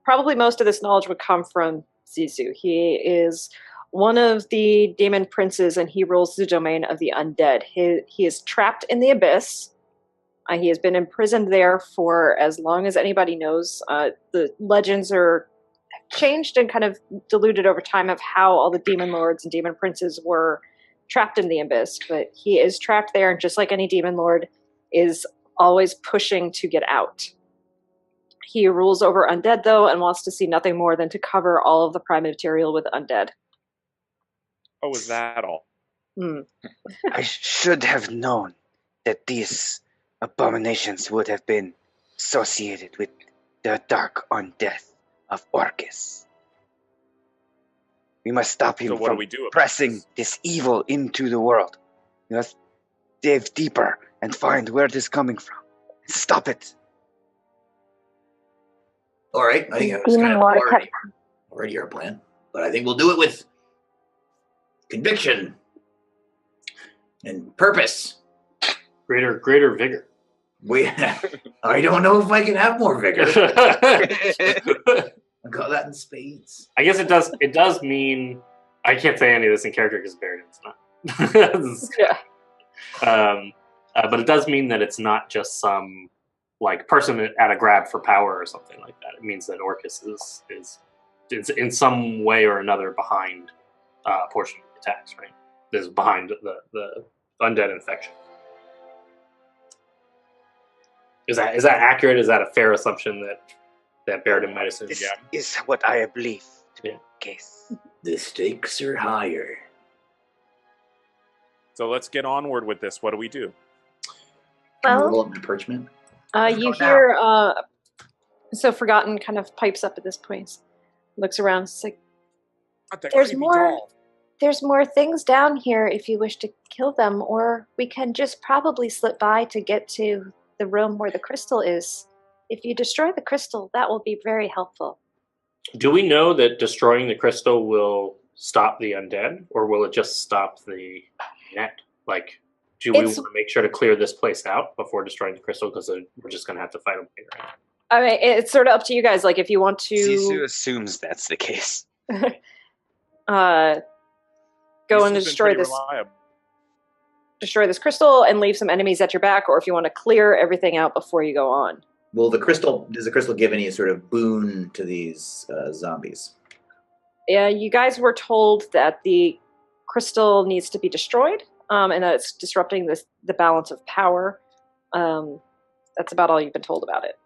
probably most of this knowledge would come from Xissou. He is one of the demon princes, and he rules the domain of the undead. He is trapped in the abyss. He has been imprisoned there for as long as anybody knows. The legends are changed and kind of diluted over time of how all the demon lords and demon princes were trapped in the abyss, but he is trapped there, and just like any demon lord, is always pushing to get out. He rules over undead, though, and wants to see nothing more than to cover all of the prime material with undead. Oh, is that all? I should have known that these abominations would have been associated with the dark undeath of Orcus. We must stop him So what from do we do about pressing this evil into the world. We must dive deeper and find where it is coming from. Stop it. All right, I think it's kind of already our plan, but I think we'll do it with conviction and purpose. Greater vigor. I don't know if I can have more vigor. I got that in spades. I guess it does mean I can't say any of this in character because Baeridin's not. Yeah. But it does mean that it's not just some like person at a grab for power or something like that. It means that Orcus is in some way or another behind a portion of the attacks, right? Is behind the undead infection. Is that accurate? Is that a fair assumption that Baeridin might assume? This is what I believe to be Yeah. the case. The stakes are higher. So let's get onward with this. What do we do? Can we Well, roll up my parchment? you hear, so Forgotten kind of pipes up at this point, looks around, it's like, there's more things down here if you wish to kill them, or we can just probably slip by to get to the room where the crystal is. If you destroy the crystal, that will be very helpful. Do we know that destroying the crystal will stop the undead, or will it just stop the net? Like, do we want to make sure to clear this place out before destroying the crystal? Because we're just going to have to fight them later. I mean, it's sort of up to you guys. Like, if you want Xissou to assumes that's the case. go and destroy this crystal and leave some enemies at your back, or if you want to clear everything out before you go on. Well, does the crystal give any sort of boon to these zombies? Yeah, you guys were told that the crystal needs to be destroyed, and that it's disrupting the balance of power. That's about all you've been told about it.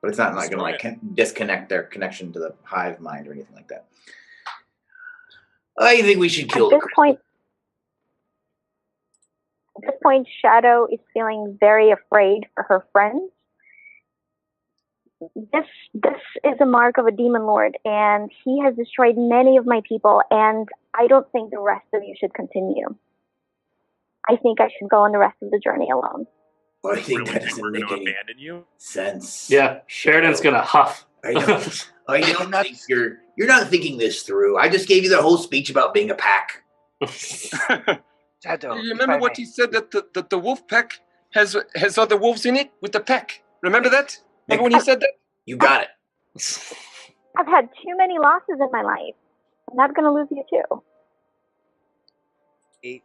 But it's not like going to disconnect their connection to the hive mind or anything like that. I think we should kill the crystal. At this point, Shadow is feeling very afraid for her friends. This is a mark of a demon lord, and he has destroyed many of my people, and I don't think the rest of you should continue. I think I should go on the rest of the journey alone. Well, I think that doesn't make any abandon you? sense. Yeah, Sheridan's going to huff. I don't think you're not thinking this through. I just gave you the whole speech about being a pack. Shadow, You remember what he said that the wolf pack has other wolves in it with the pack? Remember that? Remember when he said that? You got it. I've had too many losses in my life. I'm not going to lose you too.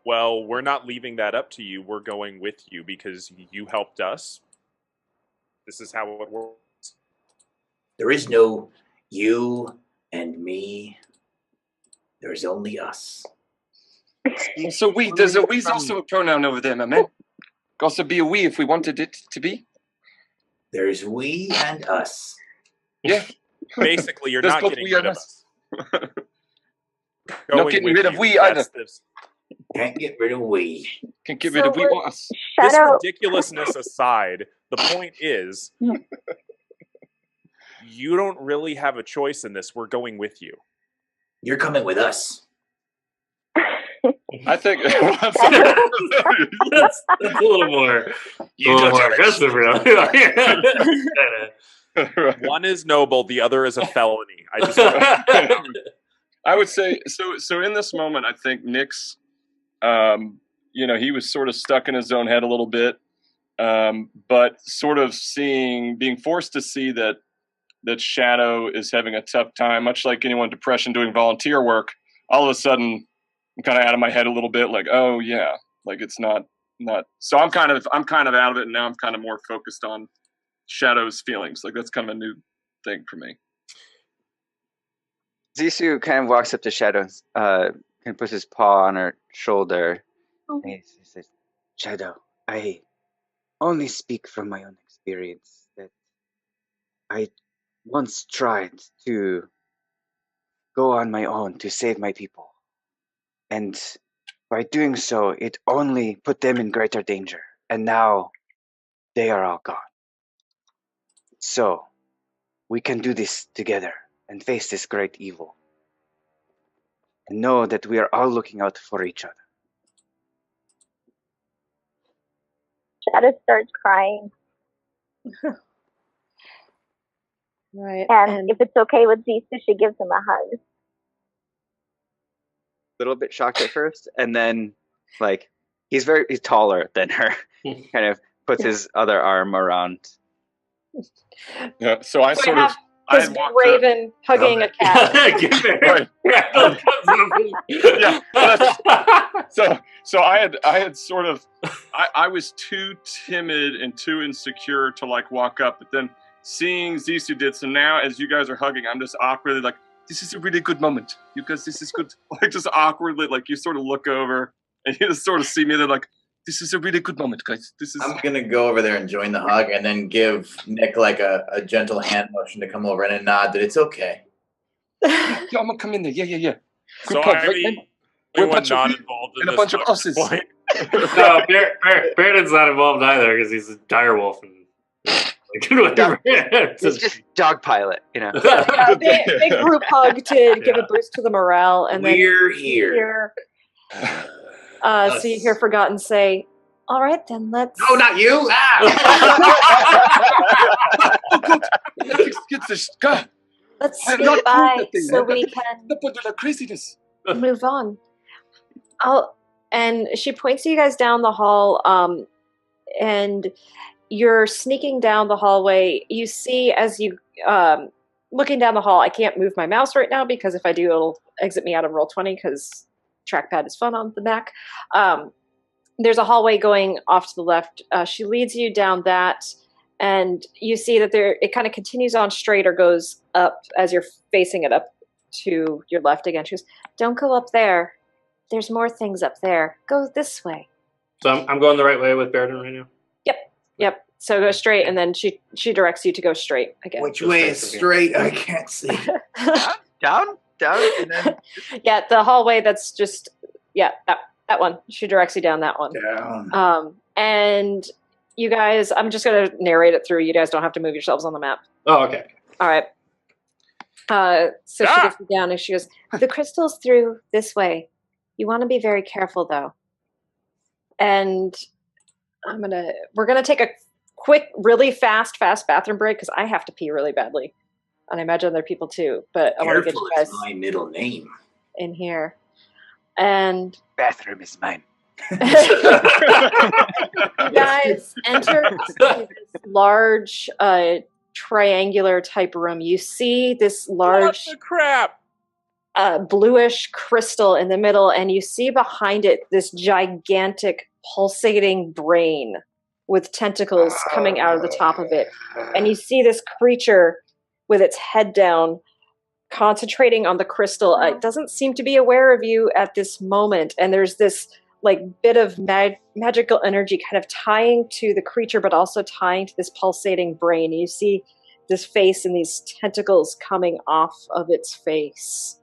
Well, we're not leaving that up to you. We're going with you because you helped us. This is how it works. There is no you and me. There's only us. So there's a we's also a pronoun over there, my man. Could also be a we if we wanted it to be. There's we and us. Yeah. Basically, you're There's not both getting we rid and of us. us. Not getting rid of we either. Can't get rid of we. Can't get rid of we or us. This Shadow. ridiculousness aside, the point is, you don't really have a choice in this. We're going with you. You're coming with us. I think That's a little more aggressive, really. One is noble, the other is a felony. I would say so in this moment I think Nick's he was sort of stuck in his own head a little bit, but sort of being forced to see that Shadow is having a tough time, much like anyone with depression doing volunteer work, all of a sudden I'm kind of out of my head a little bit, like, oh yeah, like it's not. So I'm kind of out of it, and now I'm kind of more focused on Shadow's feelings. Like that's kind of a new thing for me. Xissou kind of walks up to Shadow, kind of puts his paw on her shoulder. And he says, "Shadow, I only speak from my own experience that I once tried to go on my own to save my people. And by doing so, it only put them in greater danger. And now they are all gone. So we can do this together and face this great evil. And know that we are all looking out for each other." Shadow starts crying. Right. And if it's okay with Xissou, she gives him a hug. A little bit shocked at first, and then, like, he's taller than her. Kind of puts his other arm around. Yeah. So I sort of. This big raven hugging a cat. Right. Yeah. So I had sort of I was too timid and too insecure to like walk up, but then seeing Xissou did, so now as you guys are hugging, I'm just awkwardly like, this is a really good moment. You guys, this is good. Like just awkwardly, like you sort of look over and you just sort of see me. They're like, this is a really good moment, guys. This is. I'm gonna go over there and join the hug, and then give Nick like a gentle hand motion to come over and a nod that it's okay. Yeah, I'm gonna come in there. Yeah. Good So pub, I right, mean, man? anyone not involved in and a this bunch of at this us's. point? No, Baeridin's not involved either because he's a direwolf and whatever. It's just dog pilot, you know. Big group hug to give a boost to the morale, and then We're here. so you hear Forgotten say, "All right, then let's." No, not you. Oh, God. Get this guy. Let's I have say not goodbye proved that thing. so we can Not put the craziness. move on. And she points you guys down the hall, and you're sneaking down the hallway. You see as you looking down the hall. I can't move my mouse right now because if I do, it'll exit me out of Roll20 because trackpad is fun on the Mac. There's a hallway going off to the left. She leads you down that, and you see that it kind of continues on straight or goes up as you're facing it up to your left again. She goes, "Don't go up there. There's more things up there. Go this way." So I'm going the right way with Baeridin right now? Yep. So go straight, and then she directs you to go straight again. Which way is straight? I can't see. Down, and then Yeah, the hallway that's just, that one. She directs you down that one. Down. And you guys, I'm just going to narrate it through. You guys don't have to move yourselves on the map. Oh, okay. All right. So she gets you down, and she goes, "The crystal's through this way. You want to be very careful, though." And we're gonna take a quick, really fast bathroom break because I have to pee really badly, and I imagine other people too. But I want to get Careful you guys is my middle name. in here. And Bathroom is mine. you guys enter this large, triangular type room. You see this large, What the crap? bluish crystal in the middle, and you see behind it this gigantic pulsating brain with tentacles coming out of the top of it. And you see this creature with its head down, concentrating on the crystal. It doesn't seem to be aware of you at this moment, and there's this like bit of magical energy kind of tying to the creature, but also tying to this pulsating brain. You see this face and these tentacles coming off of its face.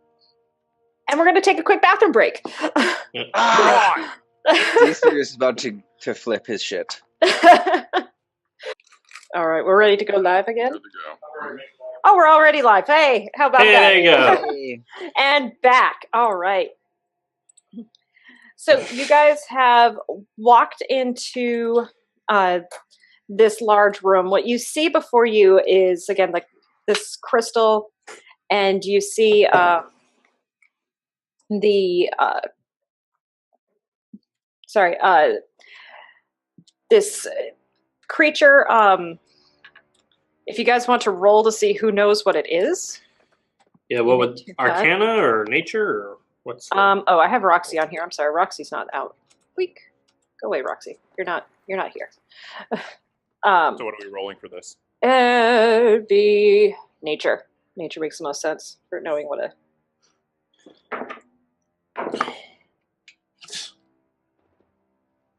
And we're going to take a quick bathroom break. Xissou is about to flip his shit. All right, we're ready to go live again? Good to go. Oh, we're already live. Hey, how about that? There you go. And back. All right. So you guys have walked into this large room. What you see before you is, again, like this crystal, and you see this creature. If you guys want to roll to see who knows what it is. Yeah, what would Arcana or Nature? Or? What's Oh, I have Roxy on here. I'm sorry, Roxy's not out. Weak. Go away, Roxy. You're not here. So what are we rolling for this? It'd be nature. Nature makes the most sense for knowing what a.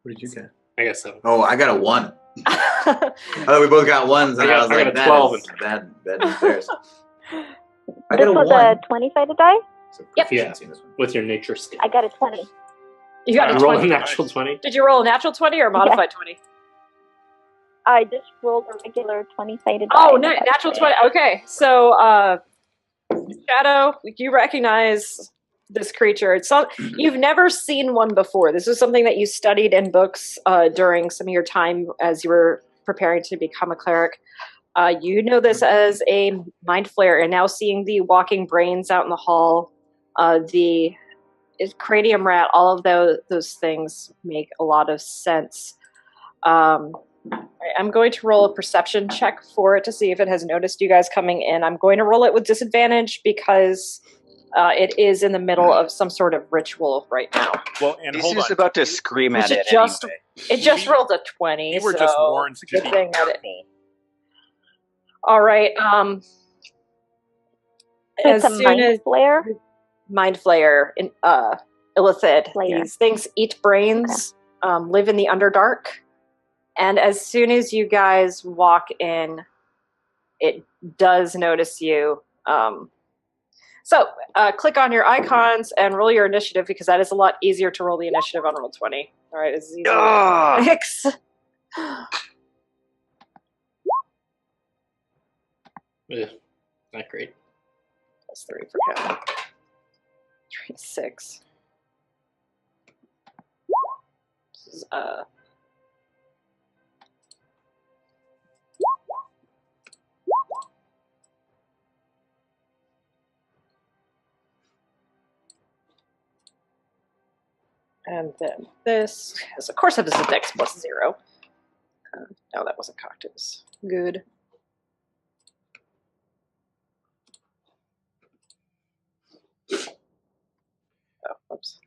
What did you get? I guess so. Oh, I got a 1. I thought we both got 1s, and I was like, a 12. bad news bears. I This got a was 1. a 20-sided die? So Yep. proficiency in this one. With your nature skill. I got a 20. You got You a roll a 20. natural 20? Did you roll a natural 20 or a modified 20? I just rolled a regular 20-sided die. Oh, natural 20. Okay, so Shadow, you recognize this creature. You've never seen one before. This is something that you studied in books during some of your time as you were preparing to become a cleric. You know this as a mind flare, and now seeing the walking brains out in the hall, the cranium rat, all of those things make a lot of sense. I'm going to roll a perception check for it to see if it has noticed you guys coming in. I'm going to roll it with disadvantage because it is in the middle of some sort of ritual right now. Well, and He's hold just on. about to scream at it Just- anyway. It just rolled a 20. We were so just warned to good be thing that it- careful. All right. It's As a soon mind as flare. Mind Flayer, Illithid, Flayer. these things eat brains, live in the Underdark, and as soon as you guys walk in, it does notice you. So click on your icons and roll your initiative because that is a lot easier to roll the initiative on roll 20. All right, it's easy. Ah! 6. Ugh, not great. Plus 3 for him. 3, 6. This is, and then this, of course, it is a dex plus 0. No, that wasn't cocked. It was good. Oh, oops.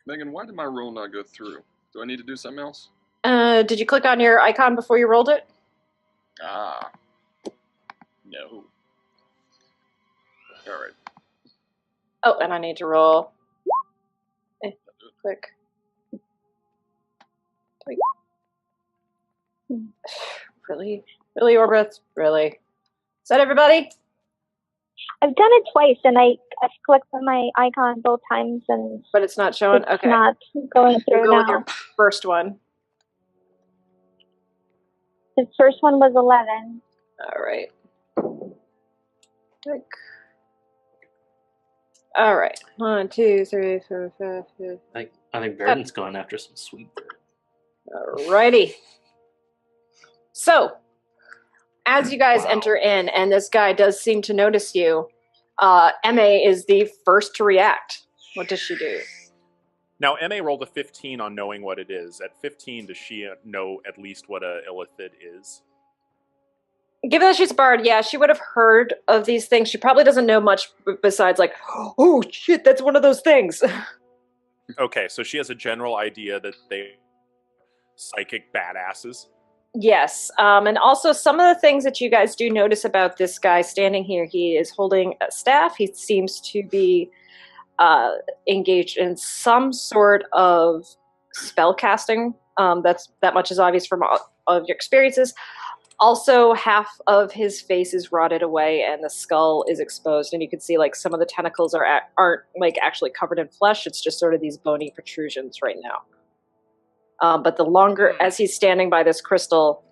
Megan, why did my roll not go through? Do I need to do something else? Did you click on your icon before you rolled it? Ah. No. All right. Oh, and I need to roll. Click. Wait. Really? Really, Orbith? Really? Is that everybody? I've done it twice, and I clicked on my icon both times, and But it's not showing? it's Okay. not going We'll through go with now. your first one. The first one was 11. All right. Click. All right. 1, 2, 3, 4, 5, 6. I think Baeridin's going after some sweet bird. Alrighty. So, as you guys enter in, and this guy does seem to notice you, MA is the first to react. What does she do? Now, MA rolled a 15 on knowing what it is. At 15, does she know at least what a illithid is? Given that she's a bard, yeah, she would have heard of these things. She probably doesn't know much besides like, oh shit, that's one of those things. Okay, so she has a general idea that they psychic badasses. Yes, and also some of the things that you guys do notice about this guy standing here, he is holding a staff. He seems to be engaged in some sort of spell casting. That much is obvious from all of your experiences. Also, half of his face is rotted away, and the skull is exposed, and you can see like some of the tentacles aren't like actually covered in flesh. It's just sort of these bony protrusions right now. But the longer as he's standing by this crystal,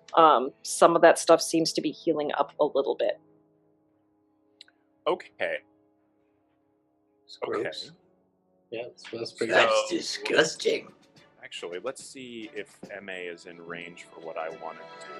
some of that stuff seems to be healing up a little bit. Okay. Okay. Gross. Yeah, that's pretty That's gross. disgusting. Actually, let's see if MA is in range for what I want to do.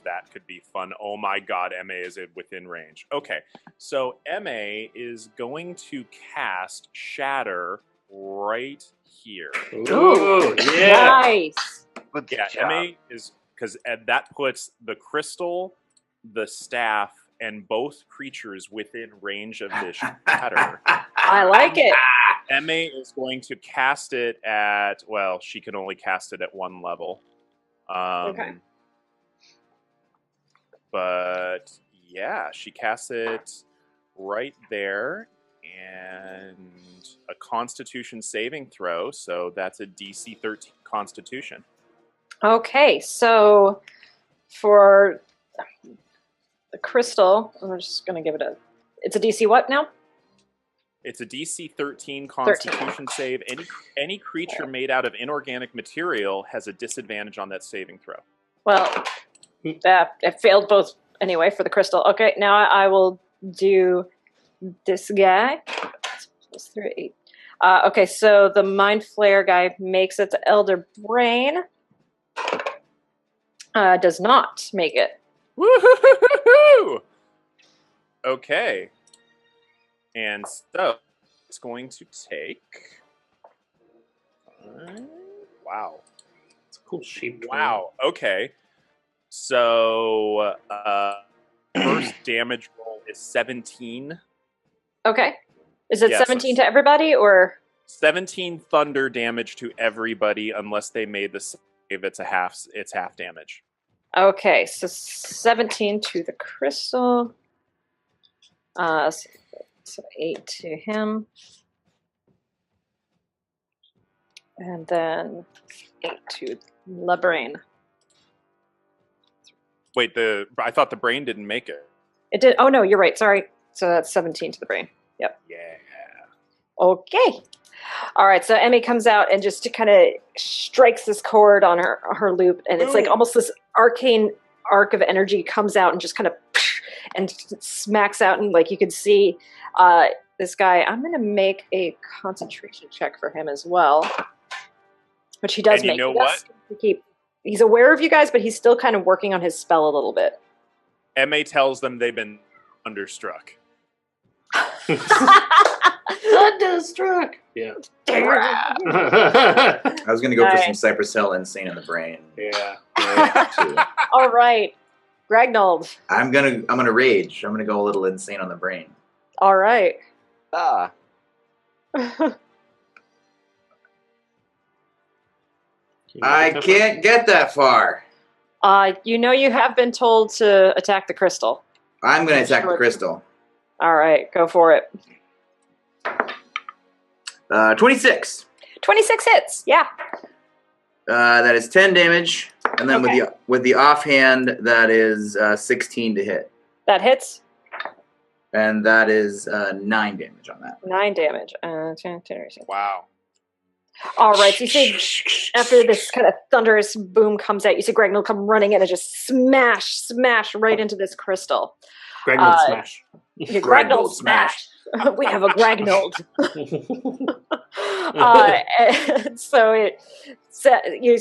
That could be fun. Oh my god, MA is within range. Okay, so MA is going to cast Shatter right here. Ooh, yeah. Nice. Good Yeah, job. MA is, because that puts the crystal, the staff, and both creatures within range of this shatter. I like it. Emme is going to cast it at, well, she can only cast it at one level. Okay. But yeah, she casts it right there, and a Constitution saving throw, so that's a DC 13 Constitution. Okay, so for the crystal, we're just going to give it it's a DC what now? It's a DC 13 Constitution save. Any creature made out of inorganic material has a disadvantage on that saving throw. Well, it failed both anyway for the crystal. Okay, now I will do this guy. Plus 3, 8. Okay, so the Mind Flare guy makes it to Elder Brain. Does not make it. Woo-hoo-hoo-hoo-hoo! Okay. And so, it's going to take... wow. It's a cool shape. Wow, okay. So, first damage roll is 17. Okay. Is it Yeah, so 17 to everybody, or? 17 thunder damage to everybody unless they made the save. It's half damage. Okay, so 17 to the crystal. So 8 to him. And then 8 to the brain. Wait, I thought the brain didn't make it. It did. Oh, no, you're right. Sorry. So that's 17 to the brain. Yep. Yeah. Okay. All right. So Emmy comes out and just kind of strikes this chord on her loop. And it's like almost this arcane arc of energy comes out and just kind of and smacks out. And like you could see this guy, I'm going to make a concentration check for him as well. Which he does and make. You know what? He's aware of you guys, but he's still kind of working on his spell a little bit. Emma tells them they've been thunderstruck. Thunderstruck. Yeah. I was going to go for some Cypress Hill Insane in the Brain. Yeah. All right. Gragnold. I'm gonna rage. I'm gonna go a little insane on the brain. All right. I can't get that far. You have been told to attack the crystal. I'm gonna attack the crystal. All right, go for it. 26. 26 hits. Yeah. That is 10 damage, and then with the offhand, that is 16 to hit. That hits. And that is 9 damage on that. 9 damage. Wow. All right, so you see, after this kind of thunderous boom comes out, you see Gragnold come running in and just smash right into this crystal. Gragnold smash. Gragnold smash. We have a Gragnold. So you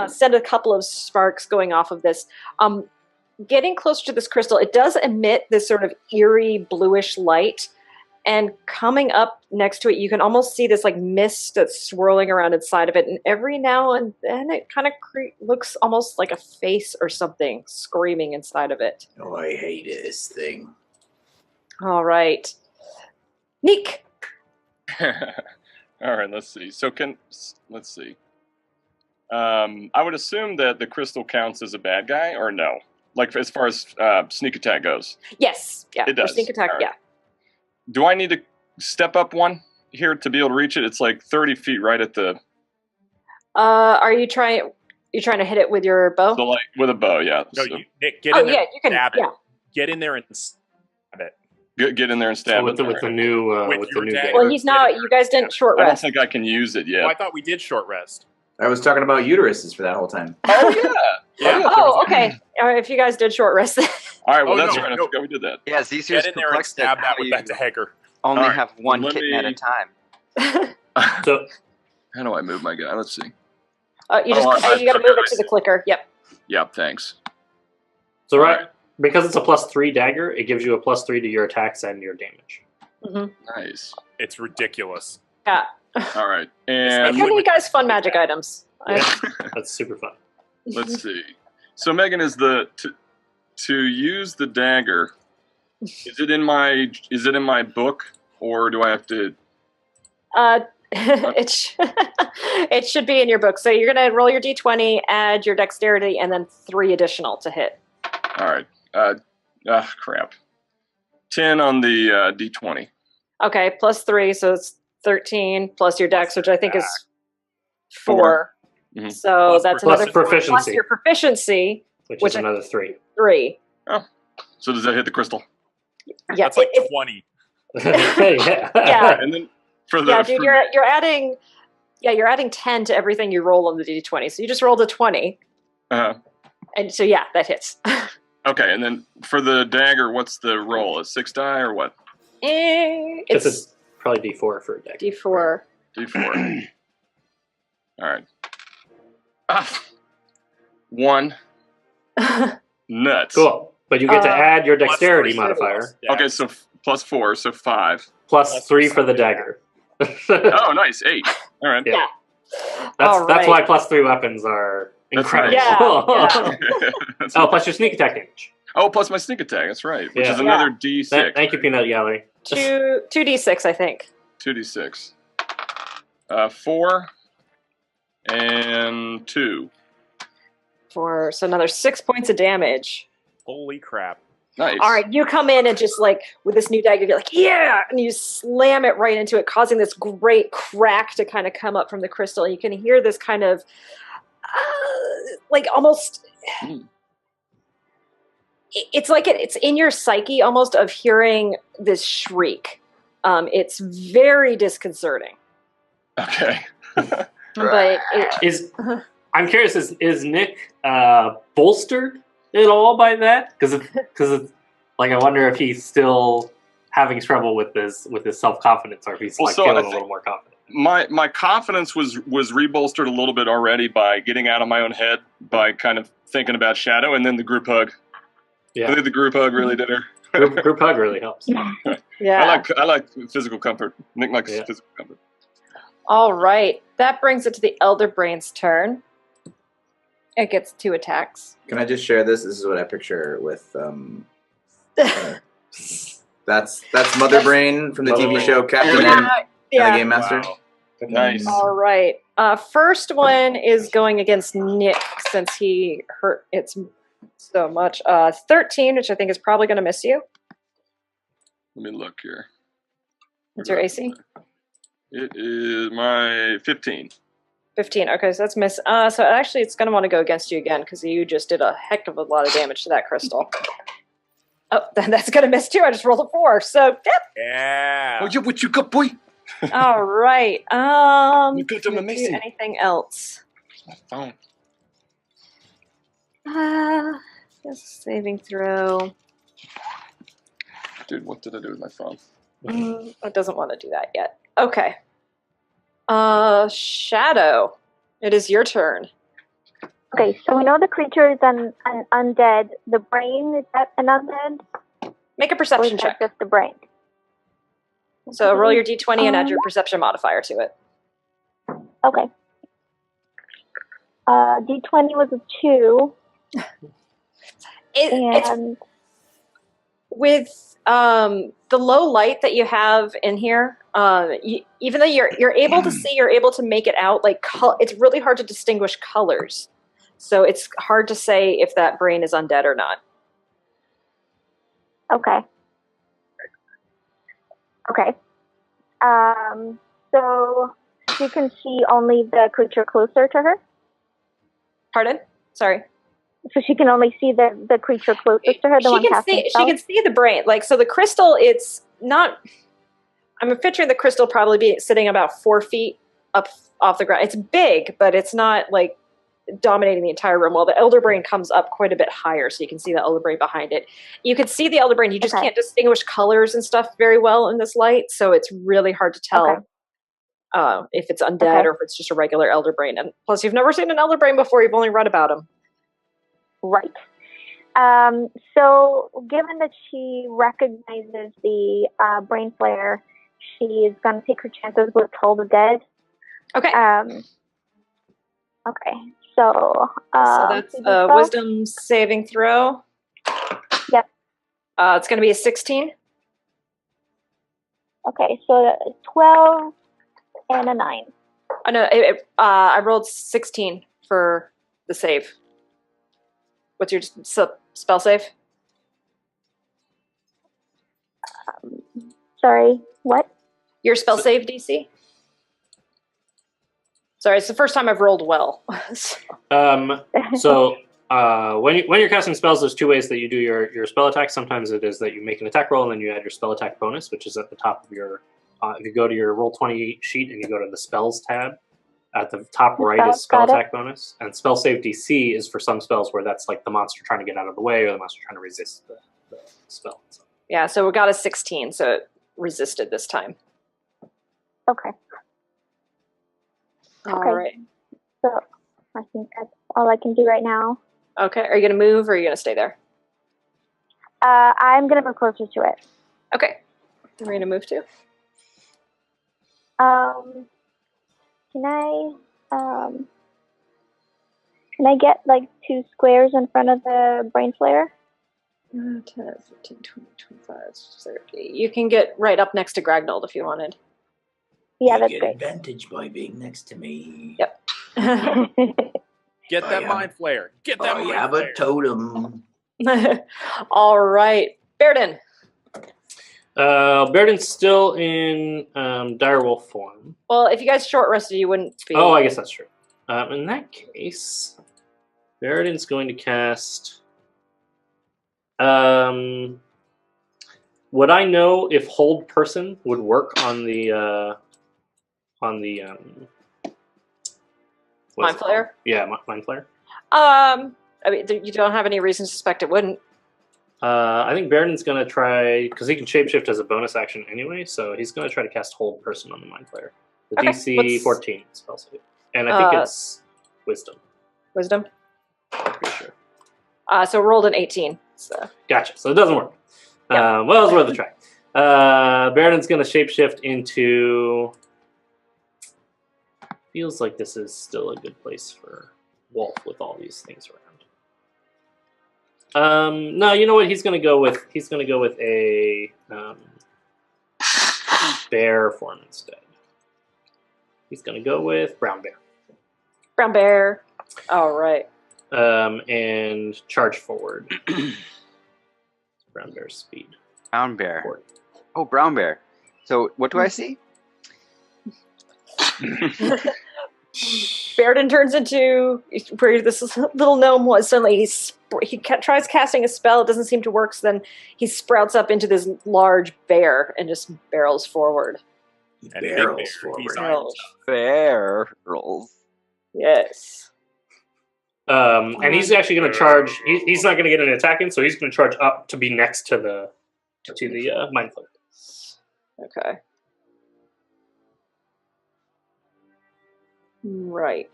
send a couple of sparks going off of this. Getting closer to this crystal, it does emit this sort of eerie bluish light. And coming up next to it, you can almost see this like mist that's swirling around inside of it. And every now and then it kind of looks almost like a face or something screaming inside of it. Oh, I hate this thing. All right. Neek. All right, let's see. Let's see. I would assume that the crystal counts as a bad guy, or no? Like as far as sneak attack goes. Yes. Yeah. It does. Sneak attack. Right. Yeah. Do I need to step up one here to be able to reach it? It's like 30 feet right at the... Are you trying to hit it with your bow? So like with a bow, yeah. No, So Nick, get in there and you can, stab yeah. it. Get in there and stab it. get in there and stab with it. the new With your dagger. Well, he's not. You guys didn't short I don't rest. think I can use it yet. Oh, I thought we did short rest. I was talking about uteruses for that whole time. Oh, yeah. Yeah. Oh, okay. If you guys did short rest. All right, well, Oh, that's no, right. I no. forgot we did that. Yeah, Xissou's Get in there and perplexed at stab that how with you that dagger. only All right, have one let kitten at me- a time. So How do I move my guy? Let's see. You got to move it to the clicker. Yep. Yeah, thanks. So because it's a +3 dagger, it gives you a +3 to your attacks and your damage. Mm-hmm. Nice. It's ridiculous. Yeah. All right. I'm And giving you guys fun magic items. Yeah, that's super fun. let's see. So Megan is to use the dagger. Is it in my book, or do I have to? It should be in your book. So you're gonna roll your d20, add your dexterity, and then 3 additional to hit. All right. Crap. 10 on the d20. Okay, plus 3, so it's 13 plus your dex, which I think is 4. Mm-hmm. So that's plus another proficiency. plus your proficiency, which is another 3. 3. Oh, so does that hit the crystal? Yeah, That's like 20. Yeah. Yeah. And then for the Dude, you're adding 10 to everything you roll on the d20. So you just rolled a 20. And so that hits. Okay, and then for the dagger, what's the roll? A 6 die or what? It's probably d4 for a dagger. d4. D4. All right. 1. Nuts. Cool. But you get to add your dexterity Plus 3 modifier. Okay, so plus 4, so 5. Plus 3 for the dagger. Oh, nice. 8. All right. Yeah. That's why plus 3 weapons are incredible. Yeah. Plus your sneak attack damage. Oh, plus my sneak attack. That's right. Which is another D6. Thank you, Peanut Gallery. 2d6, I think. 2d6. 4 and 2. So another 6 points of damage. Holy crap. Nice. All right, you come in and just like with this new dagger, you're like, yeah, and you slam it right into it, causing this great crack to kind of come up from the crystal. And you can hear this kind of like almost. It's like it's in your psyche almost of hearing this shriek. It's very disconcerting. Okay. But I'm curious, is Nick bolstered at all by that? Because it's like I wonder if he's still having trouble with his self-confidence, or if he's feeling a little more confident. My confidence was rebolstered a little bit already by getting out of my own head, by kind of thinking about Shadow, and then the group hug. Yeah. I think the group hug really did her. Group hug really helps. Yeah. I like physical comfort. Nick likes physical comfort. All right. That brings it to the Elder Brain's turn. It gets 2 attacks. Can I just share this? This is what I picture with that's Mother Brain from the TV show Captain and the Game Master. Wow. Nice. All right. First one is going against Nick since he hurt it so much. 13, which I think is probably going to miss you. Let me look here. What's your AC? It is my 15. 15. Okay, so that's miss. So actually, it's going to want to go against you again because you just did a heck of a lot of damage to that crystal. Oh, that's going to miss too. I just rolled a 4. So, yep. Yeah. Oh, what you got, boy? All right. You got them do amazing. anything else? My phone. Just saving throw. Dude, what did I do with my phone? It doesn't want to do that yet. Okay. Shadow, it is your turn. Okay, so we know the creature is an undead. The brain, is that an undead? Make a Or perception is check. that just the brain? So roll your d20 and add your perception modifier to it. Okay. D20 was a 2. It's with the low light that you have in here, even though you're able to see, you're able to make it out. Like it's really hard to distinguish colors, so it's hard to say if that brain is undead or not. Okay. Okay. So she can see only the creature closer to her? Pardon? Sorry. So she can only see the creature closest to her, the one casting she spells? can see the brain. Like, so the crystal, it's not... I'm picturing the crystal probably be sitting about 4 feet up off the ground. It's big, but it's not, like, dominating the entire room. While the Elder Brain comes up quite a bit higher, so you can see the Elder Brain behind it. You can see the Elder Brain. You just can't distinguish colors and stuff very well in this light, so it's really hard to tell if it's undead or if it's just a regular Elder Brain. And plus, you've never seen an Elder Brain before. You've only read about them. Right. So given that she recognizes the brain flare, she is going to take her chances with Toll the Dead. Okay. Okay. So that's a wisdom saving throw. Yep. It's going to be a 16. Okay, so 12 and a 9. Oh, no, I rolled 16 for the save. What's your spell save? Sorry, what? Your spell save DC? Sorry, it's the first time I've rolled well. So when you're casting spells, there's two ways that you do your spell attack. Sometimes it is that you make an attack roll and then you add your spell attack bonus, which is at the top of your. If you go to your Roll20 sheet and you go to the spells tab, at the top right is spell attack bonus, and spell save DC is for some spells where that's like the monster trying to get out of the way or the monster trying to resist the spell. So. Yeah, so we got a 16, so it resisted this time. Okay. All right. So I think that's all I can do right now. Okay, are you going to move or are you going to stay there? I'm going to move closer to it. Okay. We're going to move to? Can I get like 2 squares in front of the brain flare? 10, 15, 20, 25, 30. You can get right up next to Gragnold if you wanted. Yeah, that's get great. advantage by being next to me. Yep. Get that mind flare. Get that mind have flare. a totem. All right. Baeridin. Baeridin's still in direwolf form. Well, if you guys short rested, you wouldn't be. Oh, I guess that's true. In that case, Baeridin's going to cast. Would I know if hold person would work on the Mind flare? Yeah, mind flare. I mean, you don't have any reason to suspect it wouldn't. I think Baeridin's going to try, because he can shapeshift as a bonus action anyway, so he's going to try to cast hold person on the mind flare. The Okay, DC 14 spell save. And I think it's wisdom. Wisdom? Pretty sure. So rolled an 18. So. Gotcha. So it doesn't work. Yep. Well, it's worth a try. Baeridin's going to shapeshift into... Feels like this is still a good place for Wolf with all these things around. No, you know what? He's going to go with a bear form instead. He's going to go with brown bear. Brown bear. All right. And charge forward. Brown bear's speed. Brown bear. 40. Oh, brown bear. So what do I see? Baeridin turns into where this little gnome was. Suddenly he tries casting a spell. It doesn't seem to work. So then he sprouts up into this large bear and just barrels forward. And barrels forward. Barrels. Yes. And he's actually going to charge. He's not going to get an attack in, so he's going to charge up to be next to the mind flare. Okay. Right.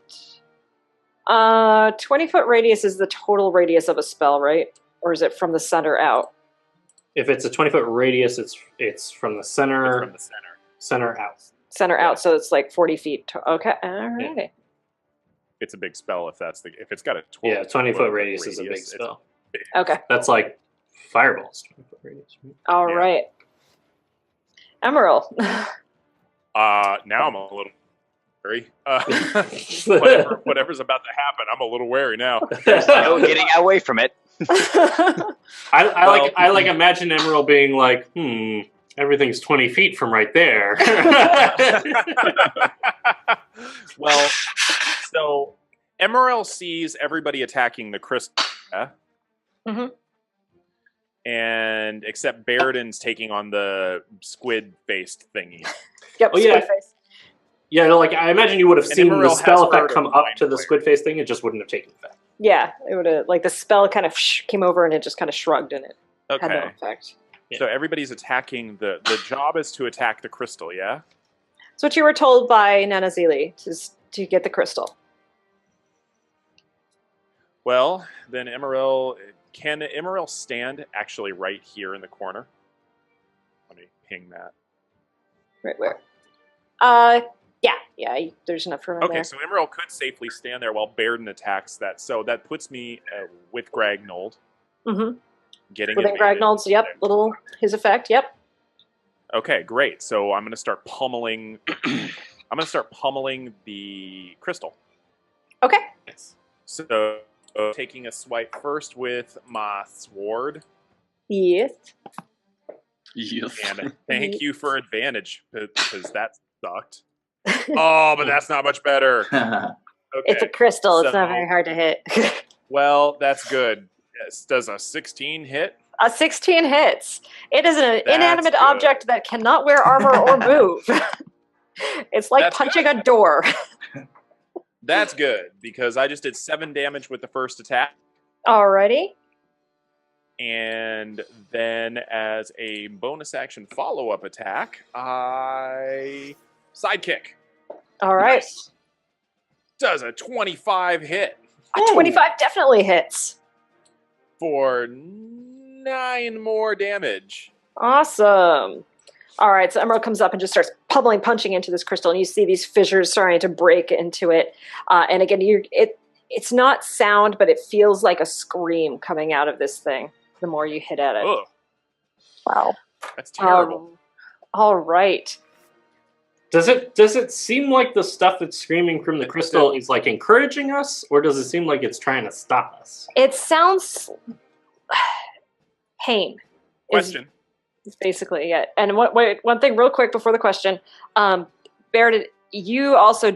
20-foot radius is the total radius of a spell, right? Or is it from the center out? If it's a 20-foot radius, it's from the center. Center out. Center out, so it's like 40 feet. Okay, all right. Yeah. It's a big spell if it's got a 12. Yeah, 20-foot radius is a big spell. Okay. That's like fireballs. 20-foot radius. Right? All right. Immeral. Now I'm a little wary. Whatever's about to happen, I'm a little wary now. No getting away from it. I imagine Immeral being like, everything's 20 feet from right there. Well, so Immeral sees everybody attacking the crystal. Mm-hmm. And except Baeridin's taking on the squid-faced thingy. Yep, oh, yeah. squid face. Yeah, no, like I imagine you would have seen Immeral the spell has heard effect come of up mind to the flare. squid face thing. It just wouldn't have taken effect. Yeah, it would have, like the spell kind of came over and it just kind of shrugged and it had no Okay. effect. So everybody's attacking the job is to attack the crystal, yeah? That's what you were told by Nana Zili, to get the crystal. Well, then can Immeral stand actually right here in the corner? Let me ping that. Right where? Yeah, there's enough room in Okay, there. so Immeral could safely stand there while Baeridin attacks that. So that puts me with Gragnold. Mm-hmm. getting Within advantage. Gragnold's, yep, little his effect, yep. Okay, great. So I'm going to start pummeling. I'm going to start pummeling the crystal. Okay. So taking a swipe first with my sword. Yes. Yes. And thank you for advantage because that sucked. Oh, but that's not much better. Okay. It's a crystal. It's So- not very hard to hit. Well, that's good. Yes, does a 16 hit? A 16 hits. It is an That's inanimate good. object that cannot wear armor or move. It's like That's punching a door. That's good because I just did 7 damage with the first attack. Alrighty. And then as a bonus action follow-up attack, I sidekick. All right. Nice. Does a 25 hit A 25 definitely hits. for 9 more damage. Awesome. All right, so Immeral comes up and just starts punching into this crystal, and you see these fissures starting to break into it. And again, it's not sound, but it feels like a scream coming out of this thing the more you hit at it. Ugh, Wow. that's terrible. All right. Does it seem like the stuff that's screaming from the crystal is like encouraging us, or does it seem like it's trying to stop us? It sounds pain. Question. Is basically it. And one thing real quick before the question, Baeridin, you also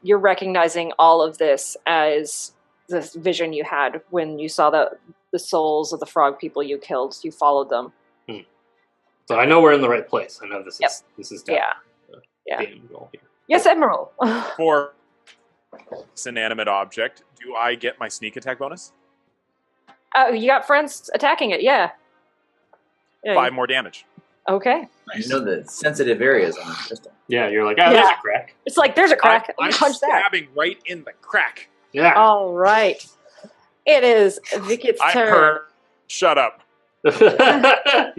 you're recognizing all of this as this vision you had when you saw the souls of the frog people you killed. You followed them. So I know we're in the right place. I know this Yep. is Yeah. game goal here. Yes, Immeral. For this inanimate object, do I get my sneak attack bonus? Oh, you got friends attacking it. Yeah. 5 more damage. Okay. You know the sensitive areas on the crystal. Yeah, you're like, there's a crack. It's like there's a crack. I'm Punch that. stabbing right in the crack. Yeah. All right. It is Vicky's I turn. heard. Shut up. I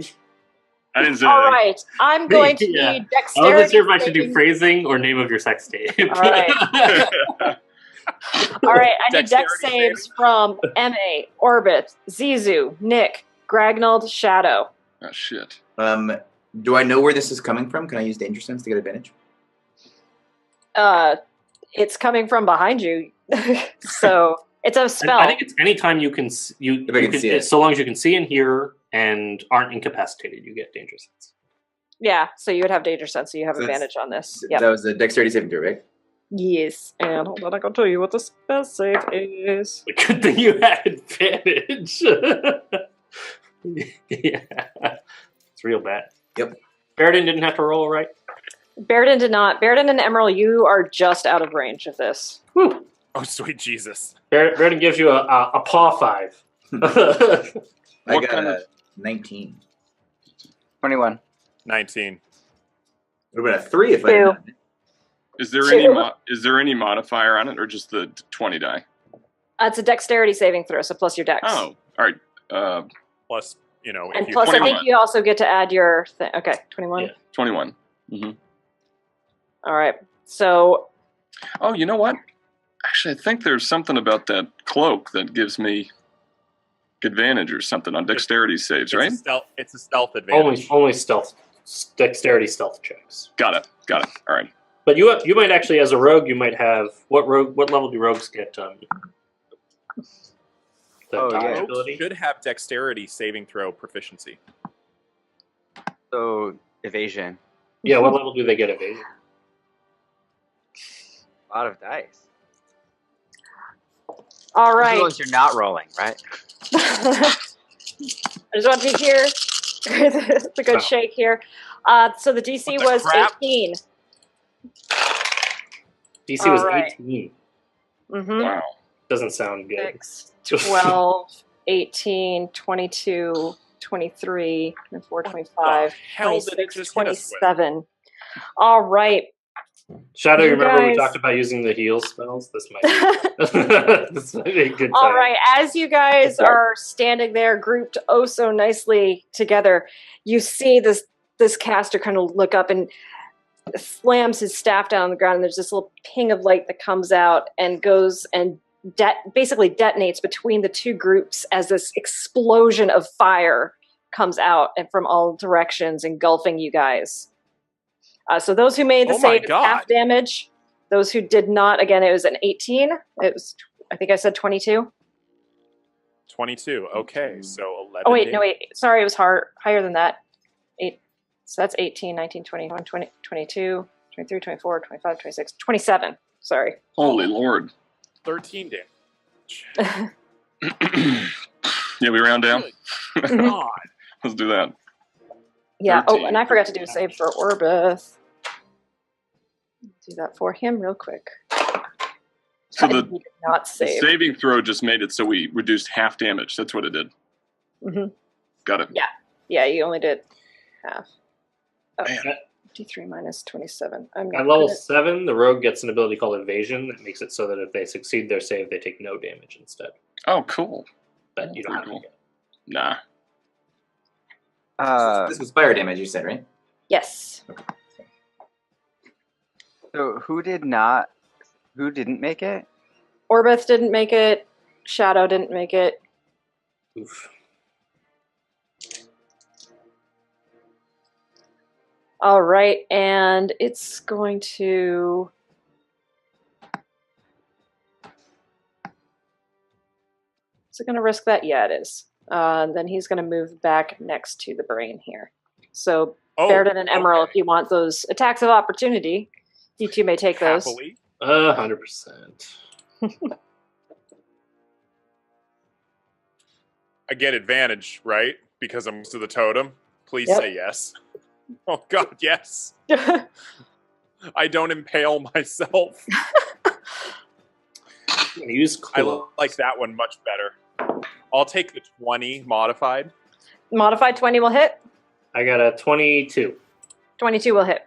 didn't say All anything. right. I'm going to Yeah. need I dexterity. wasn't sure if I should do saving- phrasing or name of your sex tape. All right. All right. I need dex Dexterity saves from Emma, Orbit, Xissou, Nick, Gragnold, Shadow. Oh, shit. Do I know where this is coming from? Can I use Danger Sense to get advantage? It's coming from behind you. So it's a spell. I think it's anytime you can you If I can can see it. so long as you can see and hear and aren't incapacitated, you get danger sense. Yeah, so you would have danger sense, so you have So that's- advantage on this. Yep. That was a dexterity saving throw, right? Yes. And hold on, I can tell you what the spell save is. But good thing you had advantage. Yeah, it's real bad. Yep. Baeridin didn't have to roll, right? Baeridin did not. Baeridin and Immeral, you are just out of range of this. Whew. Oh, sweet Jesus. Baeridin gives you a paw 5. I What got kind a of- 19. 21. 19. What about a 3 if I Two. had done it? Is there any modifier on it, or just the 20 die? It's a dexterity saving throw, so plus your dex. Oh, all right. Plus, you know, And if you plus, I 21. think you also get to add your thing. Okay, 21. Yeah. 21. All right. So, Oh, you know what? Actually, I think there's something about that cloak that gives me advantage or something on dexterity saves, right? It's a stealth advantage. only stealth, dexterity stealth checks. Got it. All right. But you might actually, as a rogue, you might have what level do rogues get? The dodge yeah. ability. Should have dexterity saving throw proficiency. So, evasion. Yeah, what level do they get evasion? A lot of dice. all As right. long as you're not rolling, right? I just want to hear. It's a good Oh. shake here. So the DC What the was crap? 18. DC was All right. 18. Mm-hmm. Wow. Doesn't sound good. 6, 12, 18, 22, 23, 24, 25, the hell did it 26, just hit us with? 27. All right. Shadow, you You remember we guys- talked about using the heal spells? This might this might be a good time. All right, as you guys are standing there grouped oh so nicely together, you see this caster kind of look up and slams his staff down on the ground, and there's this little ping of light that comes out and goes and basically detonates between the two groups as this explosion of fire comes out and from all directions, engulfing you guys. So those who made the save, half damage. Those who did not, again, it was an 18. It was, I think I said 22. 22. Okay, so 11. Oh, wait, no, wait. Sorry, it was higher than that. 8. So that's 18, 19, 21, 20, 22, 23, 24, 25, 26, 27. Sorry. Holy Lord. 13 damage. Yeah, we round down. God. Let's do that. Yeah. 13. Oh, and I forgot to do a save for Orbith. Do that for him real quick. So He did not the save. saving throw just made it so we reduced half damage. That's what it did. Mm-hmm. Got it. Yeah. Yeah, you only did half. Oh, Man. 53 minus 27. At level 7, the rogue gets an ability called Evasion that makes it so that if they succeed their save, they take no damage instead. Oh, cool. But you don't have to get. Nah. This was fire damage, you said, right? Yes. So who didn't make it? Orbith didn't make it. Shadow didn't make it. Oof. All right, and it's going to... Is it going to risk that? Yeah, it is. Then he's going to move back next to the brain here. So Baeridin and Immeral, if you want those attacks of opportunity, you two may take those. Happily. 100%. I get advantage, right? Because I'm to the totem. Please Yep. say yes. Oh God, yes. I don't impale myself. Use I like that one much better. I'll take the 20 modified. Modified 20 will hit. I got a 22. 22 will hit.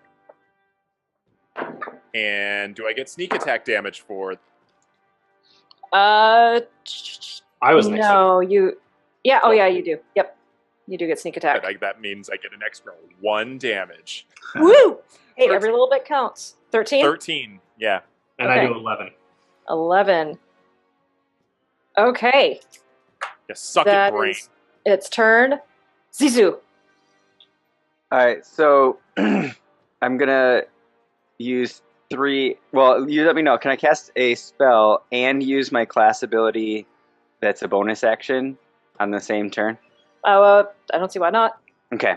And do I get sneak attack damage for? I was next. No, you. Yeah. Oh, yeah, you do. Yep, you do get sneak attack. That means I get an extra 1 damage. Woo! Hey, every little bit counts. 13. 13. Yeah. And Okay. I do 11. 11. Okay. Yeah, suck That it, brain. is its turn. Xissou. All right, so I'm gonna use 3. Well, you let me know. Can I cast a spell and use my class ability that's a bonus action on the same turn? I don't see why not. Okay.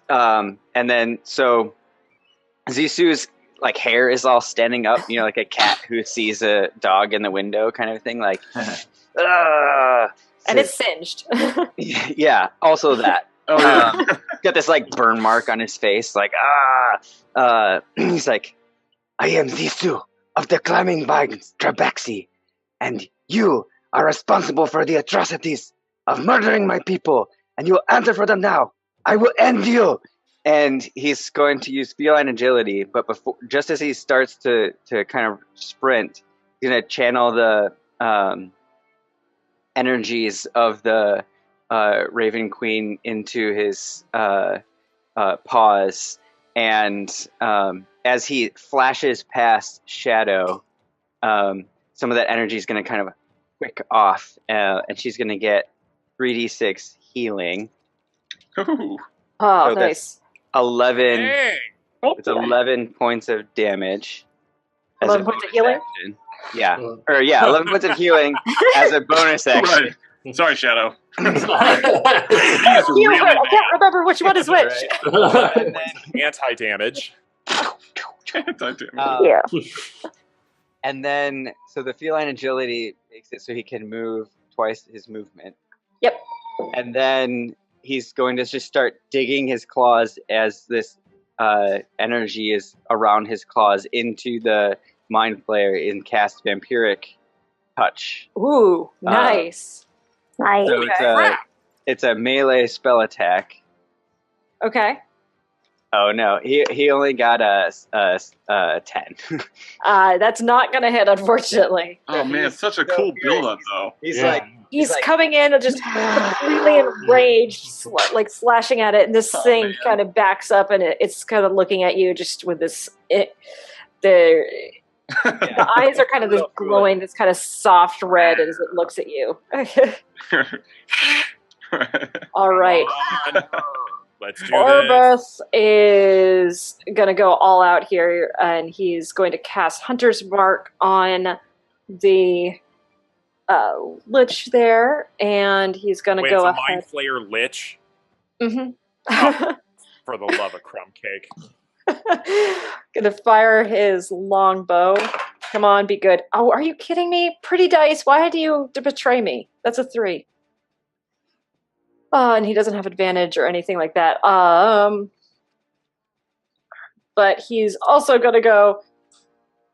And then so Xissou's like hair is all standing up, you know, like a cat who sees a dog in the window, kind of thing. Like, And it's singed. yeah. Also that. Oh, yeah. Got this like burn mark on his face, like he's like, I am Xissou of the Climbing Vines, Trabaxi, and you are responsible for the atrocities of murdering my people, and you will answer for them now. I will end you. And he's going to use feline agility, but just as he starts to kind of sprint, he's going to channel the energies of the Raven Queen into his paws, and as he flashes past Shadow, some of that energy is going to kind of quick off, and she's going to get 3d6 healing. Ooh. Oh, So nice. that's 11. Dang. It's 11 points of damage. as 11 a points of bonus healing? action. Yeah. Or yeah, 11 points of healing as a bonus action. Right. Sorry, Shadow. You heard, I can't remember which one is which. And then, Anti-damage. Yeah. and then, so the feline agility makes it so he can move twice his movement. Yep. And then he's going to just start digging his claws as this energy is around his claws into the Mind Flayer and cast Vampiric Touch. Ooh, nice. Nice. So it's a melee spell attack. Okay. Oh no, he only got a 10. That's not going to hit, unfortunately. Oh man, it's such a cool build-up, though. He's Yeah. like, He's like- coming in and just completely enraged, like slashing at it, and this thing man. kind of backs up, and it's kind of looking at you just with this. The eyes are kind of this glowing, this kind of soft red as it looks at you. All right. Let's do this. Orbus is going to go all out here, and he's going to cast Hunter's Mark on the Lich there, and he's going to Wait, go it's a ahead. Mind Flayer Lich? Mm-hmm. For the love of crumb cake. Gonna fire his long bow. Come on, be good. Oh, are you kidding me? Pretty dice, why do you betray me? That's a 3. And he doesn't have advantage or anything like that. But he's also gonna go,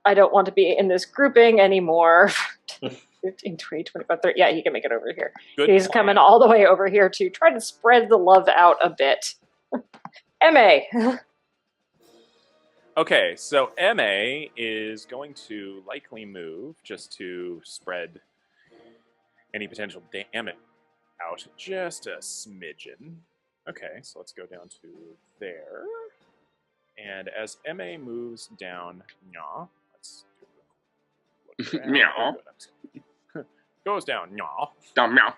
I don't want to be in this grouping anymore. 15, 20, 25, 30. Yeah, he can make it over here. Good He's plan. coming all the way over here to try to spread the love out a bit. M.A. Okay, so MA is going to likely move just to spread any potential damage out just a smidgen. Okay, so let's go down to there. And as MA moves down, let's do a Meow. Goes down, Down, meow.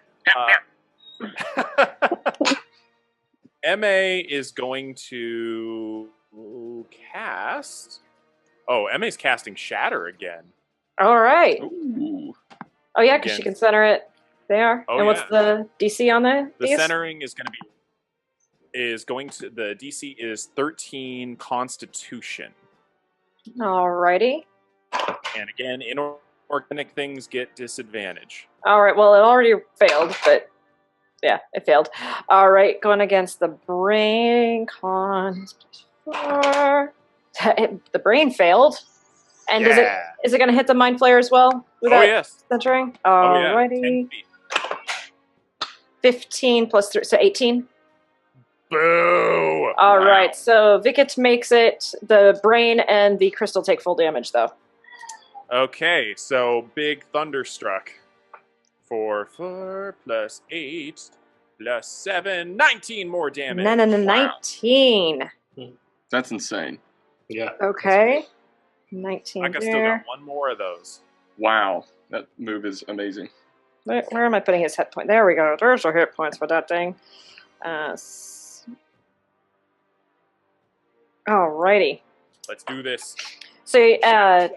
MA is going to cast. Oh, MA's casting Shatter again. All right. Ooh. Oh, yeah, because she Again. can center it there. Oh, and what's yeah. the DC on that? The centering is going to be. The DC is 13 Constitution. Alrighty. And again, inorganic things get disadvantage. All right. Well, it already failed, but yeah, it failed. All right, going against the brain. Con +4. The brain failed. And is it going to hit the Mind Flayer as well? With that Yes. centering? Oh, yeah. Alrighty. 10 feet. 15 plus 3, so 18. Boo! All right, so Vikit makes it. The brain and the crystal take full damage, though. Okay, so big Thunderstruck. 4 plus 8 plus 7, 19 more damage. 19. That's insane. Yeah. Okay. 19 I can still there. got one more of those. Wow. That move is amazing. Where am I putting his hit point? There we go. There's our hit points for that thing. Alrighty. Let's do this. So, and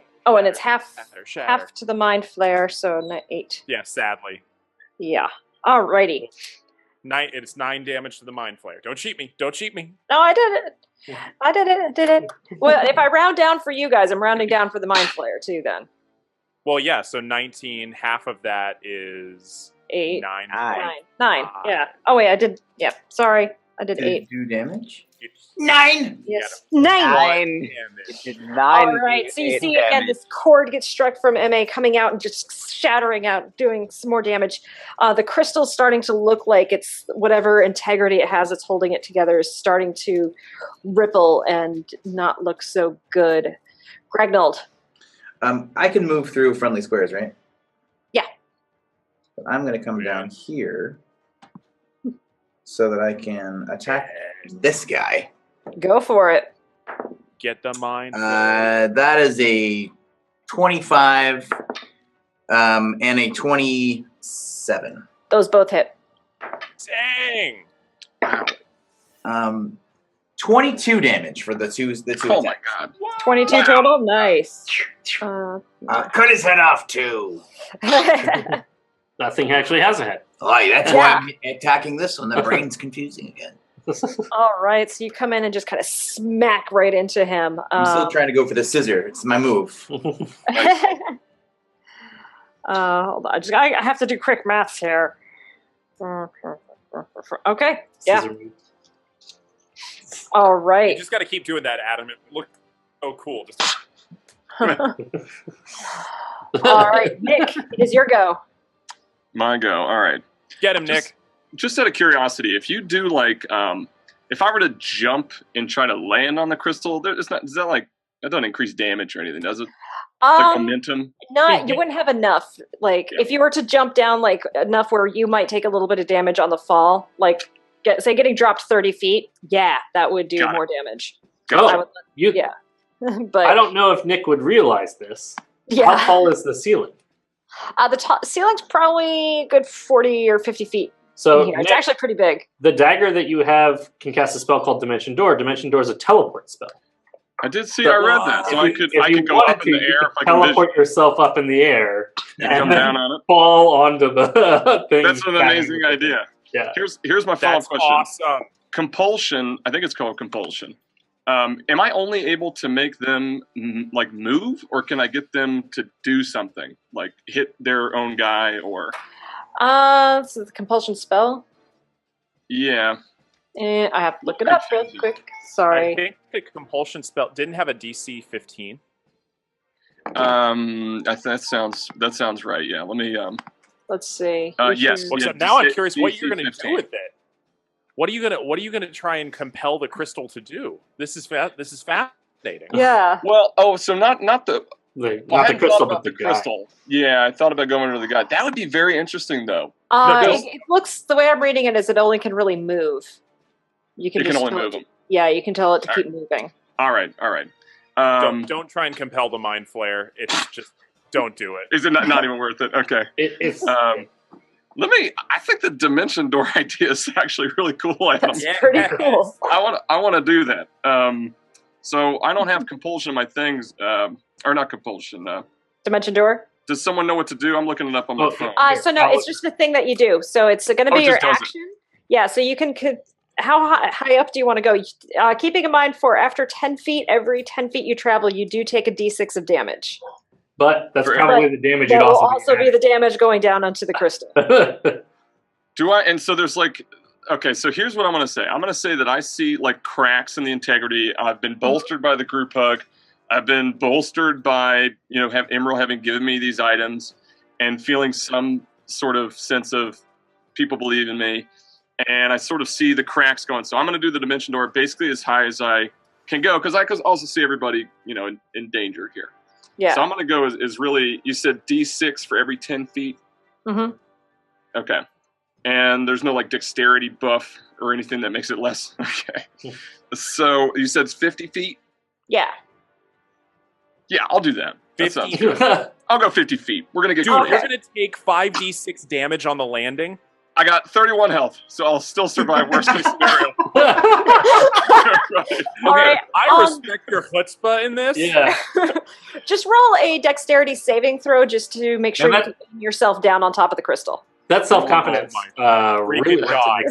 it's half Shatter. to the Mind Flare, so 8. Yeah, sadly. Yeah. Alrighty. It's 9 damage to the Mind Flayer. Don't cheat me. Don't cheat me. No, I did it. I did it. Well, if I round down for you guys, I'm rounding down for the Mind Flayer too. Then. Well, yeah. So 19. Half of that is 8. 9. 9. Yeah. Oh wait, I did. Yeah. Sorry, I did 8. Do damage? 9. Yes. 9. 9. Damage. 9. All right. So you see again, this cord gets struck from MA, coming out and just shattering out, doing some more damage. The crystal's starting to look like it's whatever integrity it has that's holding it together is starting to ripple and not look so good. Gragnold. I can move through friendly squares, right? Yeah. But I'm going to come down here so that I can attack this guy. Go for it. Get the Mind. That is a 25 and a 27. Those both hit. Dang. 22 damage for the two. Oh my god. 22 total. Nice. Cut his head off too. That thing actually has a head. Oh, that's why I'm attacking this one. The brain's confusing again. All right, so you come in and just kind of smack right into him. I'm still trying to go for the scissor. It's my move. Hold on, I have to do quick maths here. Okay, yeah. Scissor move. All You right. just got to keep doing that, Adam. It looks so cool. Just All right, Nick, it is your go. My go. All right. get him, Nick. Just out of curiosity, if you do like, if I were to jump and try to land on the crystal, that doesn't increase damage or anything, does it? Like momentum? You wouldn't have enough. Like, if you were to jump down, like, enough where you might take a little bit of damage on the fall, like, say getting dropped 30 feet, yeah, that would do more damage. Yeah. but I don't know if Nick would realize this. yeah, How tall is the ceiling? the ceiling's probably a good 40 or 50 feet So in here. It's Nick, actually pretty big. the dagger that you have can cast a spell called Dimension Door. Dimension Door is a teleport spell. I did see. I read that, so I could go wanted up in the you air could if I can teleport yourself up in the air and come down on it. fall onto the thing. That's an amazing idea. Yeah. Here's my follow-up That's question. awesome. Compulsion. I think it's called compulsion. Am I only able to make them like move, or can I get them to do something, like hit their own guy, or? So the compulsion spell. Yeah. And I have to look it up real quick. Sorry. I think the compulsion spell didn't have a DC 15. That sounds right. Yeah. Let me. Let's see. Yes. Well, Yeah, so now I'm DC curious what you're going to 15. do with it. What are you gonna try and compel the crystal to do? This is fascinating. Yeah. Well, so not the. Not Well, I the hadn't crystal, thought but about the the guy. crystal. Yeah, I thought about going under the guy. That would be very interesting, though. It looks, the way I'm reading it is it only can really move. You can You can just only tell move it them. Yeah, you can tell it to All keep moving. All right. Don't try and compel the mind flare. It's just don't do it. Is it not even worth it? Okay. It's I think the dimension door idea is actually really cool. That's pretty cool. I want to do that. So I don't have compulsion in my things, or not compulsion. Dimension door? Does someone know what to do? I'm looking it up on my phone. So no, it's just a thing that you do. So it's going to be it your just does it. action. Yeah, so you can. How high up do you want to go? Keeping in mind, for after 10 feet, every 10 feet you travel, you do take a d6 of damage. But that's For probably the damage That you'd will also also be the damage going down onto the crystal. Do I? And so there's like, okay, so here's what I'm going to say. I'm going to say that I see like cracks in the integrity. I've been bolstered by the group hug. I've been bolstered by, have Immeral having given me these items and feeling some sort of sense of people believe in me. And I sort of see the cracks going. So I'm going to do the dimension door basically as high as I can go, because I can also see everybody, in danger here. Yeah. So I'm going to go as really, you said D6 for every 10 feet? Mm-hmm. Okay. And there's no like dexterity buff or anything that makes it less. Okay. So you said it's 50 feet? Yeah. Yeah, I'll do that. That 50 sounds good. I'll go 50 feet. We're going to get Dude, close. you're going to take 5d6 damage on the landing? I got 31 health, so I'll still survive worst case scenario. Right. All right, I respect your chutzpah in this. Yeah. Just roll a dexterity saving throw just to make sure And you can pin yourself down on top of the crystal. That's self-confidence. Really Freaking God.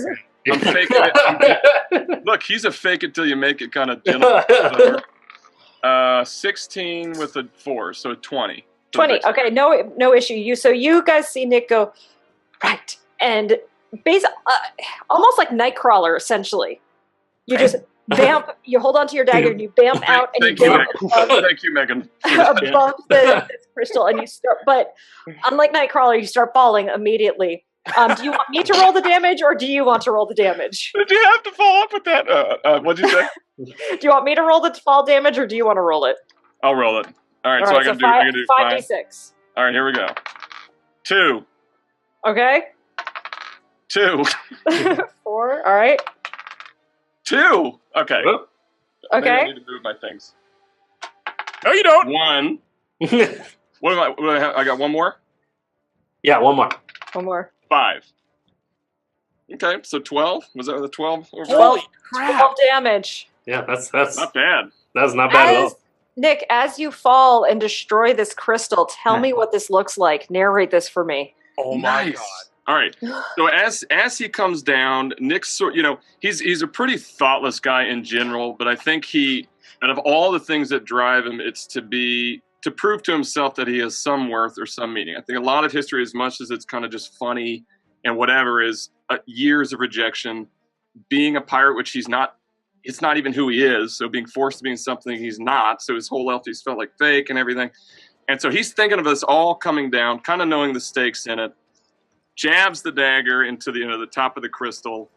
I'm faking it. Look, he's a fake it till you make it kind of gentleman. 16 with a 4, so 20. 20. Okay, no issue. You guys see Nick go right, and almost like Nightcrawler, essentially. You just bamp. You hold onto your dagger, and you bamp out, and Thank you you, bamp Megan. Thank you, Megan. above this crystal, and you start. But unlike Nightcrawler, you start falling immediately. Do you want me to roll the damage, or do you want to roll the damage? Did you have to follow up with that? What'd you say? Do you want me to roll the fall damage, or do you want to roll it? I'll roll it. All right, so I can do 5d6. All right, here we go. 2. Okay. 2. 4. All right. 2. Okay. Maybe I Okay. need to move my things. No, you don't. 1. What do I have? I got one more? Yeah, one more. One more. 5. Okay, so 12. Was that the 12? Holy crap. 12 damage. Yeah, that's Not bad. that's not bad at all. Nick, as you fall and destroy this crystal, tell me what this looks like. Narrate this for me. Oh my Nice. God. All right. So as he comes down, Nick's he's a pretty thoughtless guy in general, but I think out of all the things that drive him, it's to prove to himself that he has some worth or some meaning. I think a lot of history, as much as it's kind of just funny and whatever, is years of rejection, being a pirate, which he's not. It's not even who he is. So being forced to be something he's not. So his whole life he's felt like fake and everything. And so he's thinking of this all coming down, kind of knowing the stakes in it. Jabs the dagger into the top of the crystal,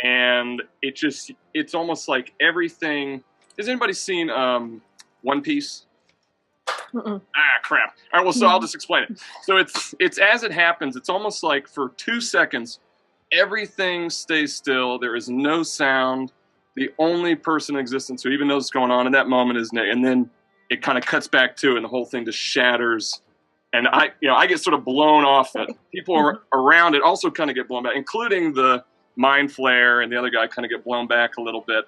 and it's almost like everything. Has anybody seen One Piece? Mm-mm. Ah, crap. All right, well, so I'll just explain it. So it's as it happens. It's almost like for 2 seconds, everything stays still. There is no sound. the only person in existence who even knows what's going on in that moment is Nick. And then it kind of cuts back to it, and the whole thing just shatters. And I get sort of blown off. And people around it also kind of get blown back, including the Mind Flare and the other guy kind of get blown back a little bit.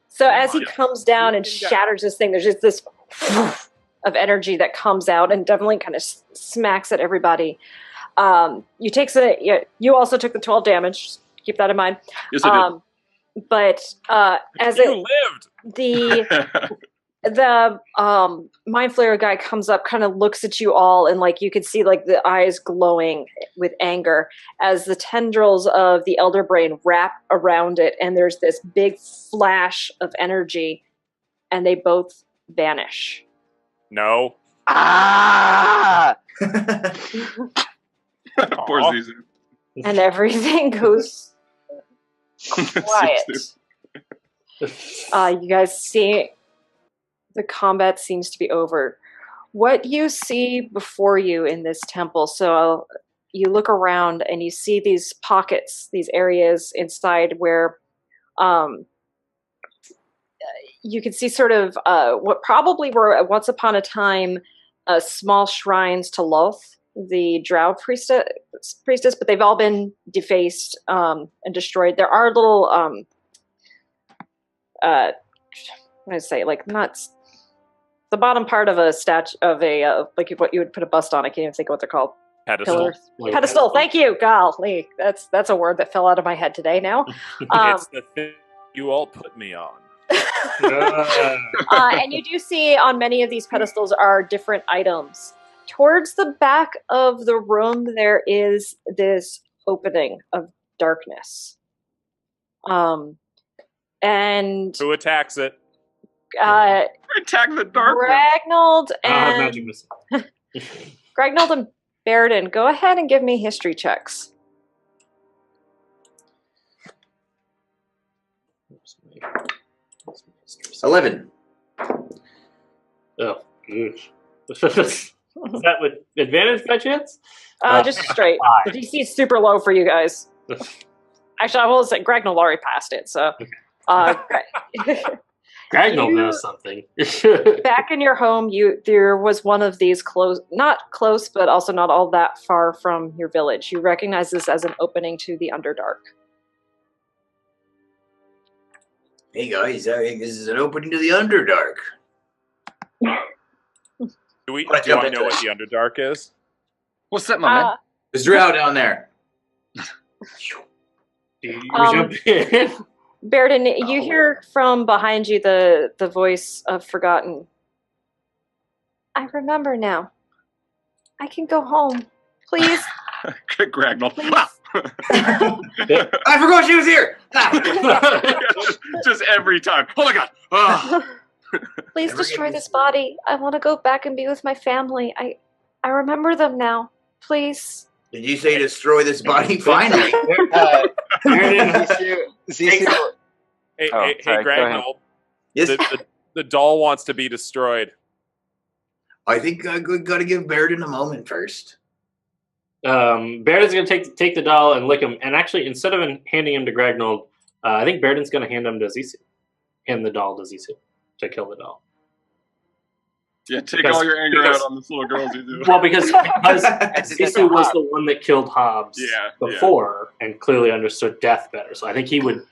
So as he comes down and shatters this thing, there's just this of energy that comes out and definitely kind of smacks at everybody. You also took the 12 damage. Keep that in mind. Yes, I did. But as you lived, the Mind Flayer guy comes up, kind of looks at you all, and like you could see like the eyes glowing with anger as the tendrils of the Elder Brain wrap around it, and there's this big flash of energy, and they both vanish. No. Ah! Poor Xissou. And everything goes quiet. You guys see the combat seems to be over. What you see before you in this temple, so you look around and you see these pockets, these areas inside where you can see sort of what probably were once upon a time small shrines to Loth, the Drow priestess, but they've all been defaced and destroyed. There are little what do I say, like not the bottom part of a statue of a like what you would put a bust on. I can't even think of what they're called. Pedestal. Pedestal. Thank you. Golly, that's a word that fell out of my head today. Now, it's the thing you all put me on. And you do see on many of these pedestals are different items. Towards the back of the room, there is this opening of darkness. And who attacks it? Attack the darkness. Gragnold and magic missile. Gragnold and Baeridin, go ahead and give me history checks. 11. Oh, good. Is that with advantage by chance? Just straight. The DC is super low for you guys. Actually, I will say Gragnold already passed it, so. Gragnold knows something. Back in your home, there was one of these not close, but also not all that far from your village. You recognize this as an opening to the Underdark. Hey guys, this is an opening to the Underdark. Do I know what the Underdark is? What's that, my man? There's Drow down there. Baeridin, you hear from behind you the voice of Forgotten. I remember now. I can go home. Please. Gragnold. I forgot she was here. Just every time. Oh my god. Oh. Please destroy this body. I want to go back and be with my family. I remember them now. Please. Did you say destroy this body? Finally. Xissou. Hey, Gragnold. Yes. The doll wants to be destroyed. I think I got to give Baeridin a moment first. Baeridin's going to take the doll and lick him. And actually, instead of handing him to Gragnold, I think Baeridin's going to hand him to Xissou. Hand the doll to Xissou to kill the doll. Yeah, take all your anger out on this little girl, Xissou. Well, because Xissou was the one that killed Hobbs before and clearly understood death better. So I think he would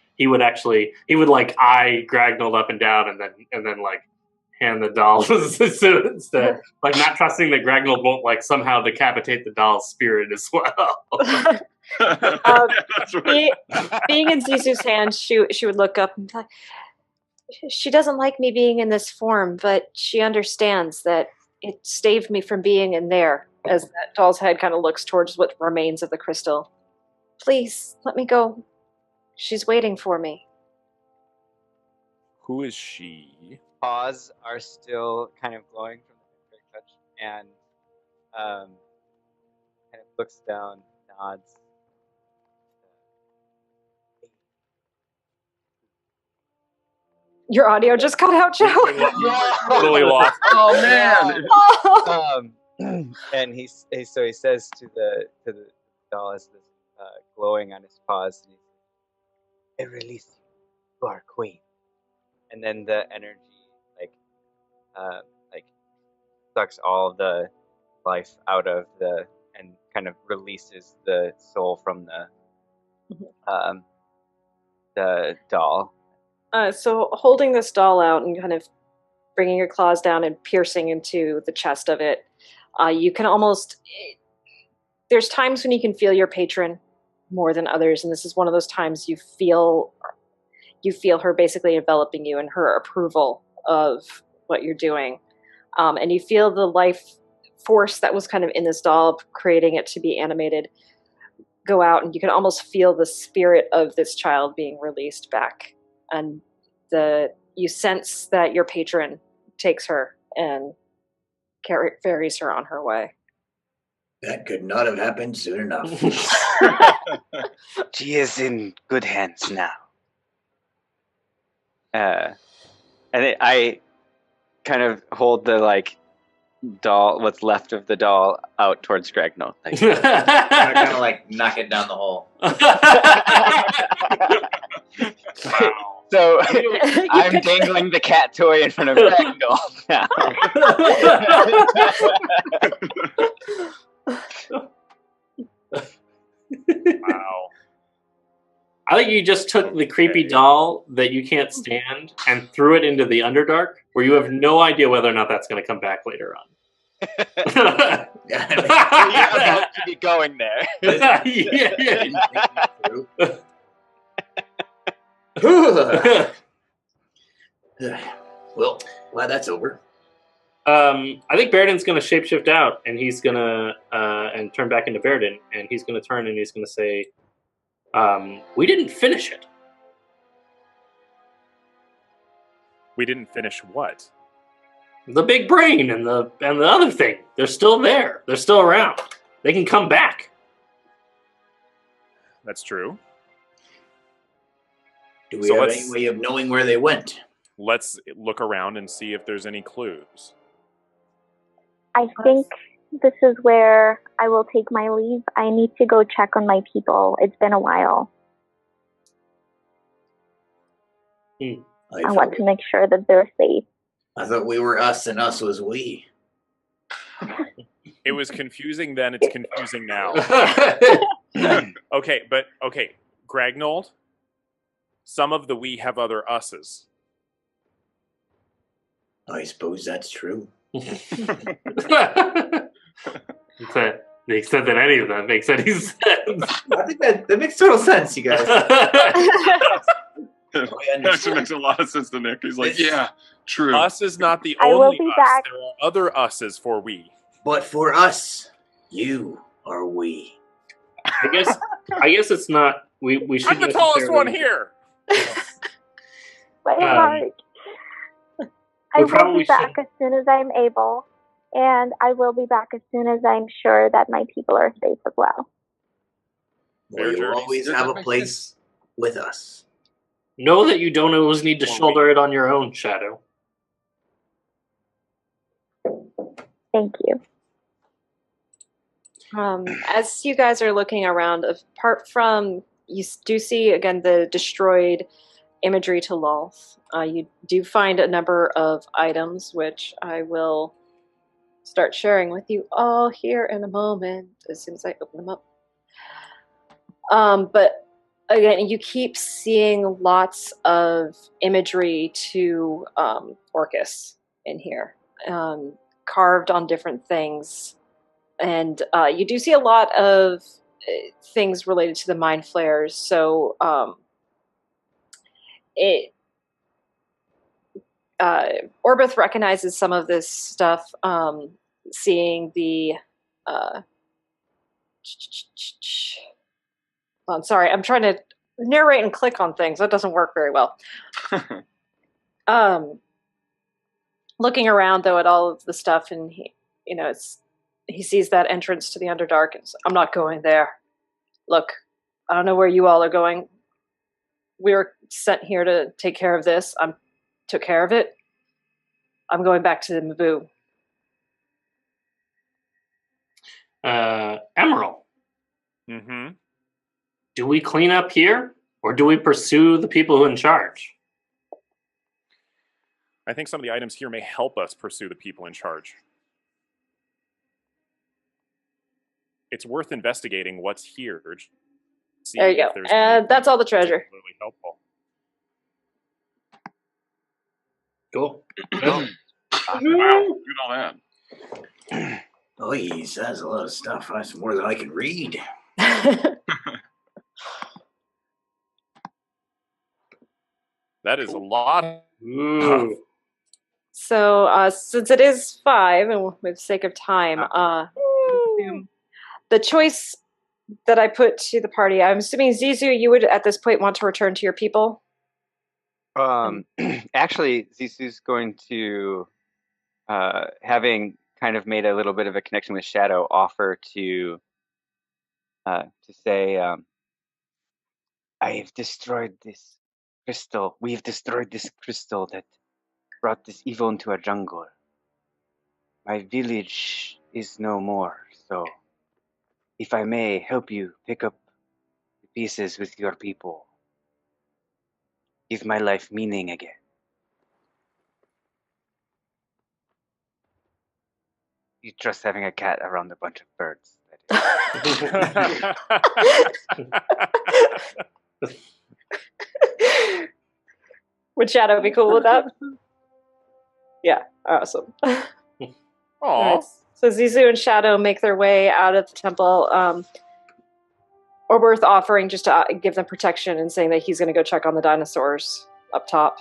like eye Gragnold up and down and then like hand the doll instead, like not trusting that Gragnold won't like somehow decapitate the doll's spirit as well. That's right. Being in Zissou's hands, she would look up and be like, she doesn't like me being in this form, but she understands that it saved me from being in there, as that doll's head kind of looks towards what remains of the crystal. Please, let me go. She's waiting for me. Who is she? Paws are still kind of glowing from the vampiric touch, and kind of looks down, nods. Your audio just cut out, Joe. Totally lost. Oh man! And he says to the doll as this glowing on his paws, "I release you. You are queen. And then the energy like sucks all the life out of and kind of releases the soul from the doll. So holding this doll out and kind of bringing your claws down and piercing into the chest of it, you can almost. There's times when you can feel your patron more than others, and this is one of those times you feel her basically enveloping you and her approval of what you're doing, and you feel the life force that was kind of in this doll, creating it to be animated, go out, and you can almost feel the spirit of this child being released back, and you sense that your patron takes her and ferries her on her way. That could not have happened soon enough. She is in good hands now. And I kind of hold the doll, what's left of the doll, out towards Gragnold. I kind of knock it down the hole. So I'm dangling the cat toy in front of Gragnold now. Wow. I think you just took the creepy doll that you can't stand and threw it into the Underdark, where you have no idea whether or not that's going to come back later on. You're about to be going there. Well, that's over. I think Baeridin's going to shapeshift out, and he's going to and turn back into Baeridin, and he's going to turn and he's going to say, "We didn't finish it." We didn't finish what? The big brain and the other thing. They're still there. They're still around. They can come back. That's true. Do we have any way of knowing where they went? Let's look around and see if there's any clues. I think this is where I will take my leave. I need to go check on my people. It's been a while. I want to make sure that they're safe. I thought we were us and us was we. It was confusing then, it's confusing now. Okay, Gragnold, some of the we have other us's. I suppose that's true. To the extent that any of that makes any sense. I think that makes total sense, you guys. That actually makes a lot of sense to Nick. He's like, yeah, true. Us is not the I will only be us. back. There are other us's for we. But for us, you are we. I guess it's not. We should. I'm the tallest one here. My heart. I will be back as soon as I'm able, and I will be back as soon as I'm sure that my people are safe as well. Well, you always have a place with us. Know that you don't always need to shoulder it on your own, Shadow. Thank you. As you guys are looking around, apart from, you do see again the destroyed imagery to Lolth. You do find a number of items, which I will start sharing with you all here in a moment, as soon as I open them up. But again, you keep seeing lots of imagery to Orcus in here, carved on different things. And you do see a lot of things related to the mind flayers. So Orbith recognizes some of this stuff, seeing the... I'm sorry, I'm trying to narrate and click on things. That doesn't work very well. Looking around, though, at all of the stuff, and he sees that entrance to the Underdark, and says, I'm not going there. Look, I don't know where you all are going. We were sent here to take care of this. I took care of it. I'm going back to the Mabu. Immeral. Mm-hmm. Do we clean up here? Or do we pursue the people who are in charge? I think some of the items here may help us pursue the people in charge. It's worth investigating what's here. See There you if go. there's And that's all the treasure. particularly helpful. Cool. Wow, look at all that. Oh, geez, that's a lot of stuff. That's more than I can read. That is a lot. Ooh. So, since it is 5, and with the sake of time, the choice that I put to the party, I'm assuming, Xissou, you would at this point want to return to your people? Actually, Zissou's going to, having kind of made a little bit of a connection with Shadow, offer to say, I have destroyed this crystal. We have destroyed this crystal that brought this evil into our jungle. My village is no more, so if I may help you pick up the pieces with your people, give my life meaning again. You trust having a cat around a bunch of birds. Would Shadow be cool with that? Yeah, awesome. Aw. Alright, so Xissou and Shadow make their way out of the temple. Orworth offering just to give them protection and saying that he's going to go check on the dinosaurs up top.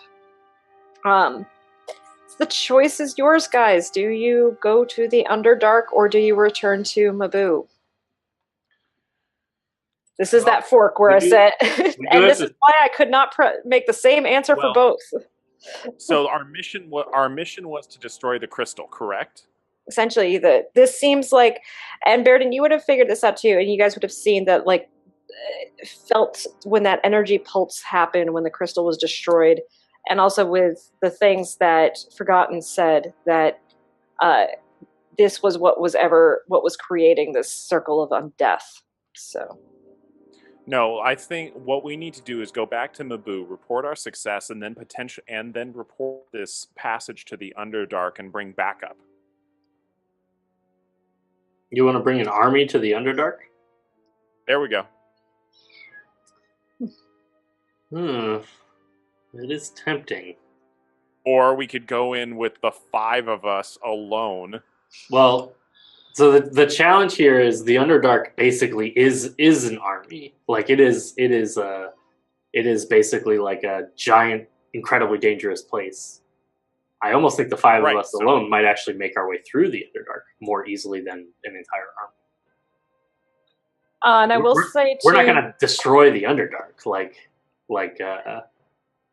The choice is yours, guys. Do you go to the Underdark or do you return to Mabu? This is that fork where I said, and this is why I could not make the same answer for both. So our mission was to destroy the crystal, correct? Essentially, this seems like, and Baeridin, you would have figured this out too, and you guys would have seen that, like, felt when that energy pulse happened when the crystal was destroyed, and also with the things that Forgotten said that this was what was creating this circle of undeath. So. No, I think what we need to do is go back to Mabu, report our success, and then report this passage to the Underdark and bring backup. You want to bring an army to the Underdark? There we go. It is tempting. Or we could go in with the 5 of us alone. Well, so the challenge here is the Underdark basically is an army. Like it is basically like a giant, incredibly dangerous place. I almost think the 5 of us alone might actually make our way through the Underdark more easily than an entire army. And I will say, we're not going to destroy the Underdark.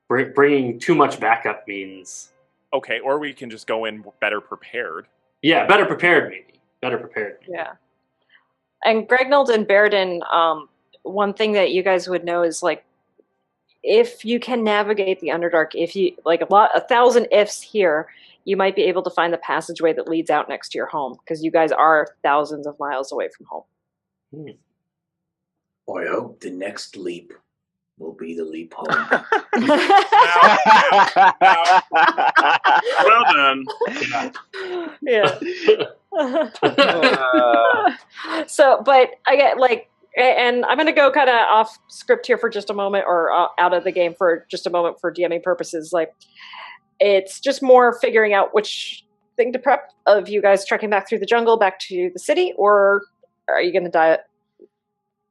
Bringing too much backup means. Okay, or we can just go in better prepared. Yeah, better prepared maybe. Yeah. And Gragnold and Baeridin, one thing that you guys would know is, like, if you can navigate the Underdark, if you, like, 1,000 ifs here, you might be able to find the passageway that leads out next to your home, because you guys are thousands of miles away from home. Boy, I hope the next leap will be the leap home. Well done. Yeah. So, but I get, like, and I'm going to go kind of off script here for just a moment, or out of the game for just a moment for DMing purposes. Like, it's just more figuring out which thing to prep of you guys trekking back through the jungle back to the city, or are you going to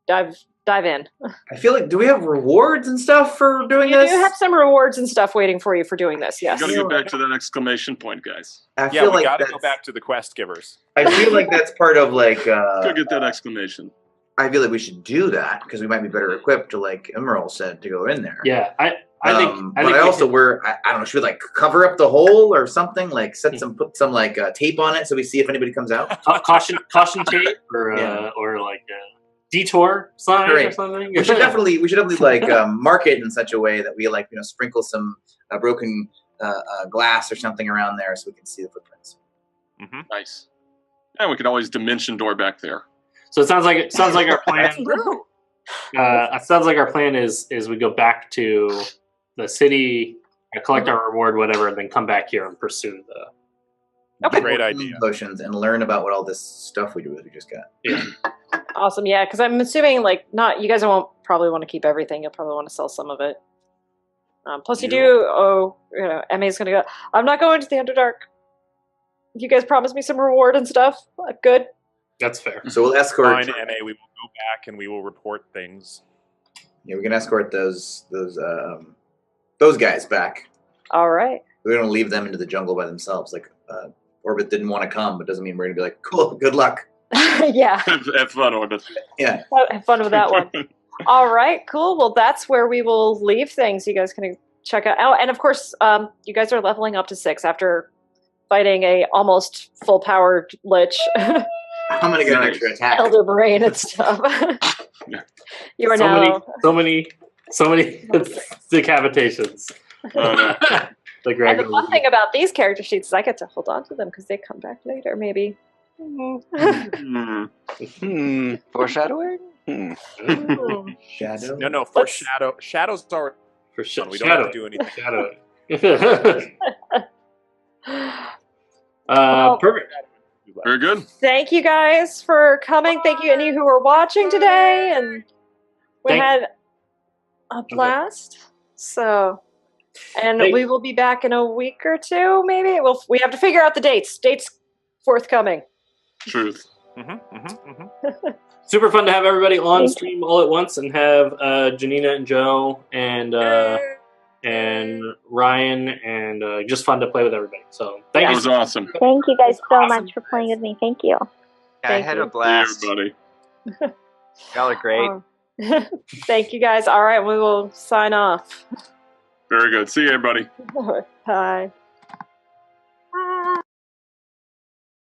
dive in? I feel like, do we have rewards and stuff for doing this? You do have some rewards and stuff waiting for you for doing this, yes. You gotta get back to that exclamation point, guys. I feel we like gotta go back to the quest givers. I feel like that's part of, like... Go get that exclamation. I feel like we should do that, because we might be better equipped to, like Immeral said, to go in there. Yeah, I think... I don't know, should we, like, cover up the hole or something? Like, put some tape on it so we see if anybody comes out? Caution tape, or like... detour sign or something. We should definitely like mark it in such a way that we sprinkle some broken glass or something around there so we can see the footprints. Mm-hmm. Nice. And we could always dimension door back there. So it sounds like our plan. It sounds like our plan is we go back to the city, collect our reward, whatever, and then come back here and pursue the. Okay. Great idea. Potions and learn about what all this stuff we just got. Yeah. Awesome. Yeah, because I'm assuming like not you guys won't probably want to keep everything. You'll probably want to sell some of it. Plus, you do. Oh, Emmy's gonna go. I'm not going to the Underdark. You guys promised me some reward and stuff. Good. That's fair. So we'll escort. Fine, MA. We will go back and we will report things. Yeah, we can escort those guys back. All right. We don't leave them into the jungle by themselves. Like Orbit didn't want to come, but doesn't mean we're gonna be like, cool, good luck. Yeah. Have fun, Orbit. Yeah. Have fun with that one. All right, cool. Well, that's where we will leave things. You guys can check out. Oh, and of course, you guys are leveling up to 6 after fighting a almost full-powered lich. I'm gonna get an extra attack. Elder brain and stuff. You are so many decapitations. And the fun thing about these character sheets is I get to hold on to them because they come back later, maybe. Foreshadowing? Shadow? No, foreshadow. Shadows are for fun. We don't have to do anything. Shadow. Well, Perfect. Very good. Thank you guys for coming. Thank you any who were watching today, and we had a blast. So, and we will be back in a week or two, maybe. We have to figure out the dates. Dates forthcoming. Truth. Super fun to have everybody on stream all at once and have Janina and Joe and Ryan and just fun to play with everybody. So thank you. That was awesome. Thank you guys so much for playing with me. Thank you. Yeah, I had a blast. Everybody. Y'all are great. Thank you guys. All right, we will sign off. Very good. See you, everybody. Bye.